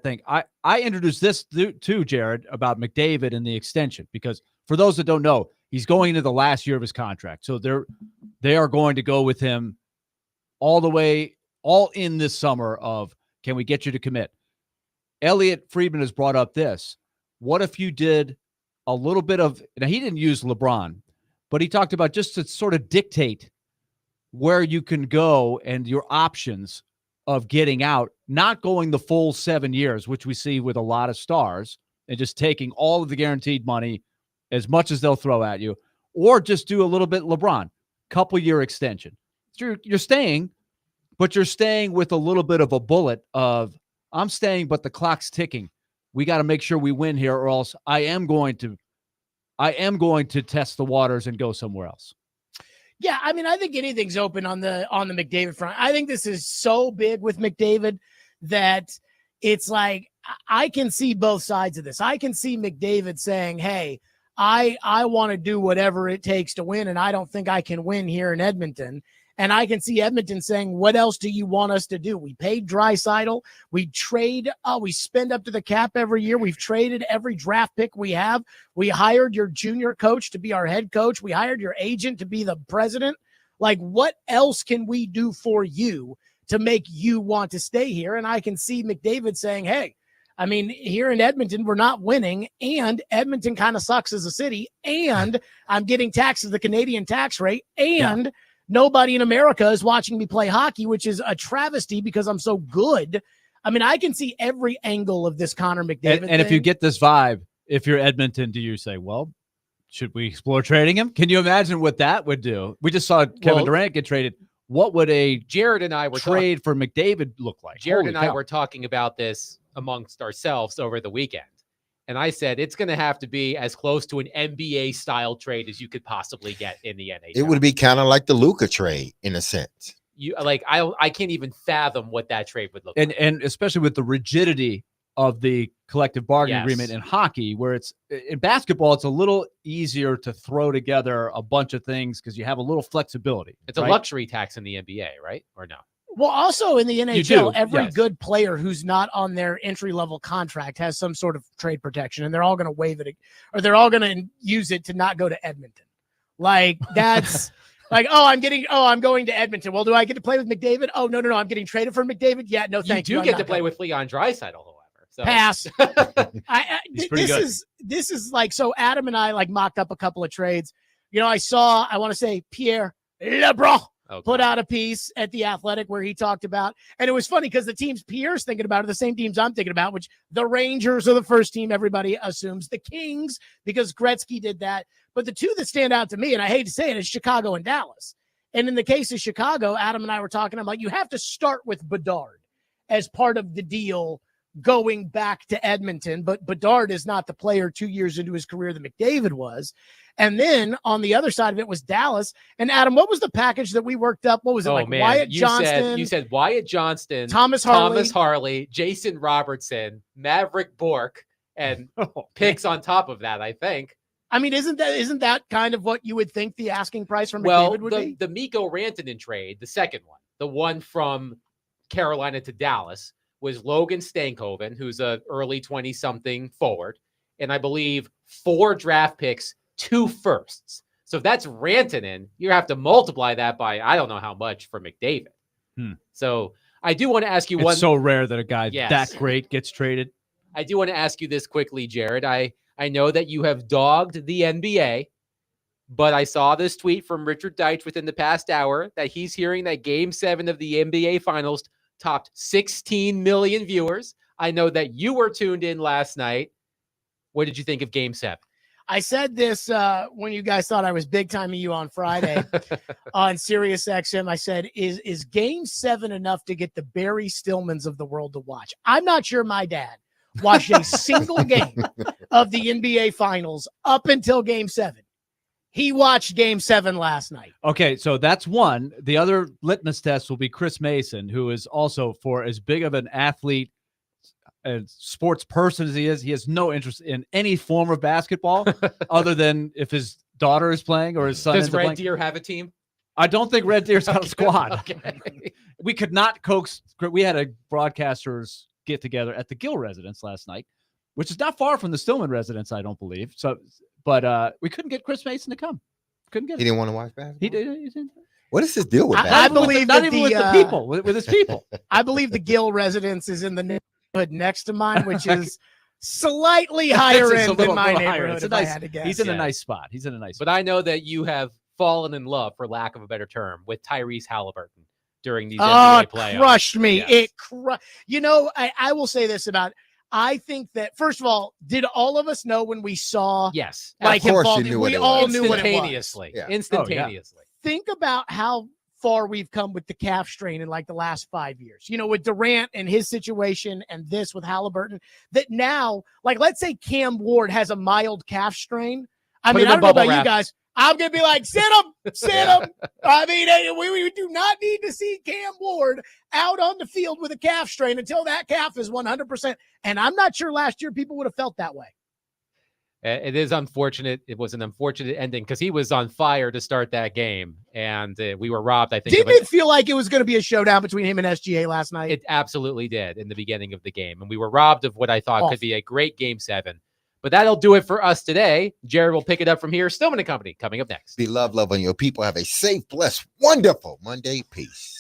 B: thing. I introduced this too, Jared, about McDavid and the extension, because for those that don't know, he's going into the last year of his contract. So they are going to go with him all in this summer of, can we get you to commit? Elliot Friedman has brought up this. What if you did a little bit of, now he didn't use LeBron, but he talked about just to sort of dictate where you can go and your options of getting out, not going the full 7 years, which we see with a lot of stars, and just taking all of the guaranteed money, as much as they'll throw at you, or just do a little bit LeBron, couple year extension. So you're staying, but you're staying with a little bit of a bullet of, I'm staying, but the clock's ticking. We got to make sure we win here, or else I am going to test the waters and go somewhere else.
I: Yeah, I mean, I think anything's open on the McDavid front. I think this is so big with McDavid that it's like I can see both sides of this. I can see McDavid saying, hey, I want to do whatever it takes to win, and I don't think I can win here in Edmonton. And I can see Edmonton saying, what else do you want us to do? We paid Draisaitl. We trade. We spend up to the cap every year. We've traded every draft pick we have. We hired your junior coach to be our head coach. We hired your agent to be the president. Like, what else can we do for you to make you want to stay here? And I can see McDavid saying, hey, I mean, here in Edmonton, we're not winning, and Edmonton kind of sucks as a city, and I'm getting taxed at the Canadian tax rate, and nobody in America is watching me play hockey, which is a travesty because I'm so good. I mean, I can see every angle of this Connor McDavid
B: and if you get this vibe, if you're Edmonton, do you say, well, should we explore trading him? Can you imagine what that would do? We just saw Kevin Durant get traded. What would a
A: Jared and I were
B: trade for McDavid look like?
A: Jared and I were talking about this amongst ourselves over the weekend. And I said, it's going to have to be as close to an NBA style trade as you could possibly get in the NHL.
C: It would be kind of like the Luka trade in a sense.
A: I can't even fathom what that trade would look like.
B: And especially with the rigidity of the collective bargaining agreement in hockey, where it's in basketball, it's a little easier to throw together a bunch of things because you have a little flexibility.
A: It's a luxury tax in the NBA, right? Or no?
I: Well, also in the NHL, every good player who's not on their entry-level contract has some sort of trade protection, and they're all going to waive it, or they're all going to use it to not go to Edmonton. Like, that's like, I'm going to Edmonton. Well, do I get to play with McDavid? Oh, no, I'm getting traded for McDavid. Yeah, no, thank you.
A: You do get to play with Leon Draisaitl, however. So.
I: Pass. This is like, so Adam and I like mocked up a couple of trades. I want to say Pierre LeBron put out a piece at The Athletic where he talked about, and it was funny because the teams Pierre's thinking about are the same teams I'm thinking about, which the Rangers are the first team everybody assumes, the Kings, because Gretzky did that. But the two that stand out to me, and I hate to say it, is Chicago and Dallas. And in the case of Chicago, Adam and I were talking about, you have to start with Bedard as part of the deal going back to Edmonton, but Bedard is not the player 2 years into his career that McDavid was. And then on the other side of it was Dallas. And Adam, what was the package that we worked up? What was it Wyatt Johnston?
A: You said Wyatt Johnston,
I: Thomas
A: Harley, Jason Robertson, Maverick Bourque, and picks on top of that, I think.
I: I mean, isn't that kind of what you would think the asking price for McDavid would be?
A: The Mikko Rantanen trade, the second one, the one from Carolina to Dallas, was Logan Stankoven, who's a early 20-something forward, and I believe 4 draft picks, 2 firsts. So if that's Rantanen, you have to multiply that by I don't know how much for McDavid. So I do want to ask you one.
B: It's so rare that a guy that great gets traded.
A: I do want to ask you this quickly, Jared. I know that you have dogged the NBA, but I saw this tweet from Richard Deitch within the past hour that he's hearing that Game 7 of the NBA Finals topped 16 million viewers. I know that you were tuned in last night. What did you think of Game 7?
I: I said this when you guys thought I was big timing you on Friday on Sirius XM. I said, is Game 7 enough to get the Barry Stillmans of the world to watch? I'm not sure my dad watched a single game of the NBA Finals up until Game 7. He watched Game 7 last night.
B: Okay, so that's one. The other litmus test will be Chris Mason, who is also, for as big of an athlete and sports person as he has no interest in any form of basketball other than if his daughter is playing or his son is playing.
A: Does Red Deer have a team?
B: I don't think Red Deer's got a squad.
A: Okay.
B: We could not coax. We had a broadcasters get together at the Gill residence last night, which is not far from the Stillman residence, I don't believe. So, but we couldn't get Chris Mason to come. Couldn't get.
C: He didn't want to watch basketball.
B: He did.
C: What is his deal with that?
I: I believe
B: not even with the people, with his people.
I: I believe the Gill residence is in the neighborhood next to mine, which is slightly higher
B: It's a
I: end than my
B: little higher.
I: neighborhood.
B: It's a
I: If I
B: nice-
I: had to guess.
B: He's in a nice spot.
A: But I know that you have fallen in love, for lack of a better term, with Tyrese Halliburton during these NBA playoffs.
I: Crushed me.
A: Yes.
I: I will say this about. I think that, first of all, did all of us know when we saw
A: Yes.
I: like
C: Of
I: him
C: course
I: fall?
C: you knew what
I: We
C: it
I: all
C: was.
I: knew what it was.
A: Instantaneously.
C: Yeah.
A: Instantaneously.
I: Think about how far we've come with the calf strain in like the last 5 years. You know, with Durant and his situation and this with Halliburton, that now, like, let's say Cam Ward has a mild calf strain. I
A: Put
I: mean,
A: him
I: I
A: in
I: don't know about
A: bubble
I: you
A: wrap.
I: guys. I'm going to be like, sit him. I mean, we do not need to see Cam Ward out on the field with a calf strain until that calf is 100%. And I'm not sure last year people would have felt that way.
A: It is unfortunate. It was an unfortunate ending because he was on fire to start that game, and we were robbed, I think.
I: Didn't it feel like it was going to be a showdown between him and SGA last night?
A: It absolutely did in the beginning of the game, and we were robbed of what I thought could be a great Game 7. But that'll do it for us today. Jared will pick it up from here. Stillman & Company coming up next.
C: Be love on your people. Have a safe, blessed, wonderful Monday. Peace.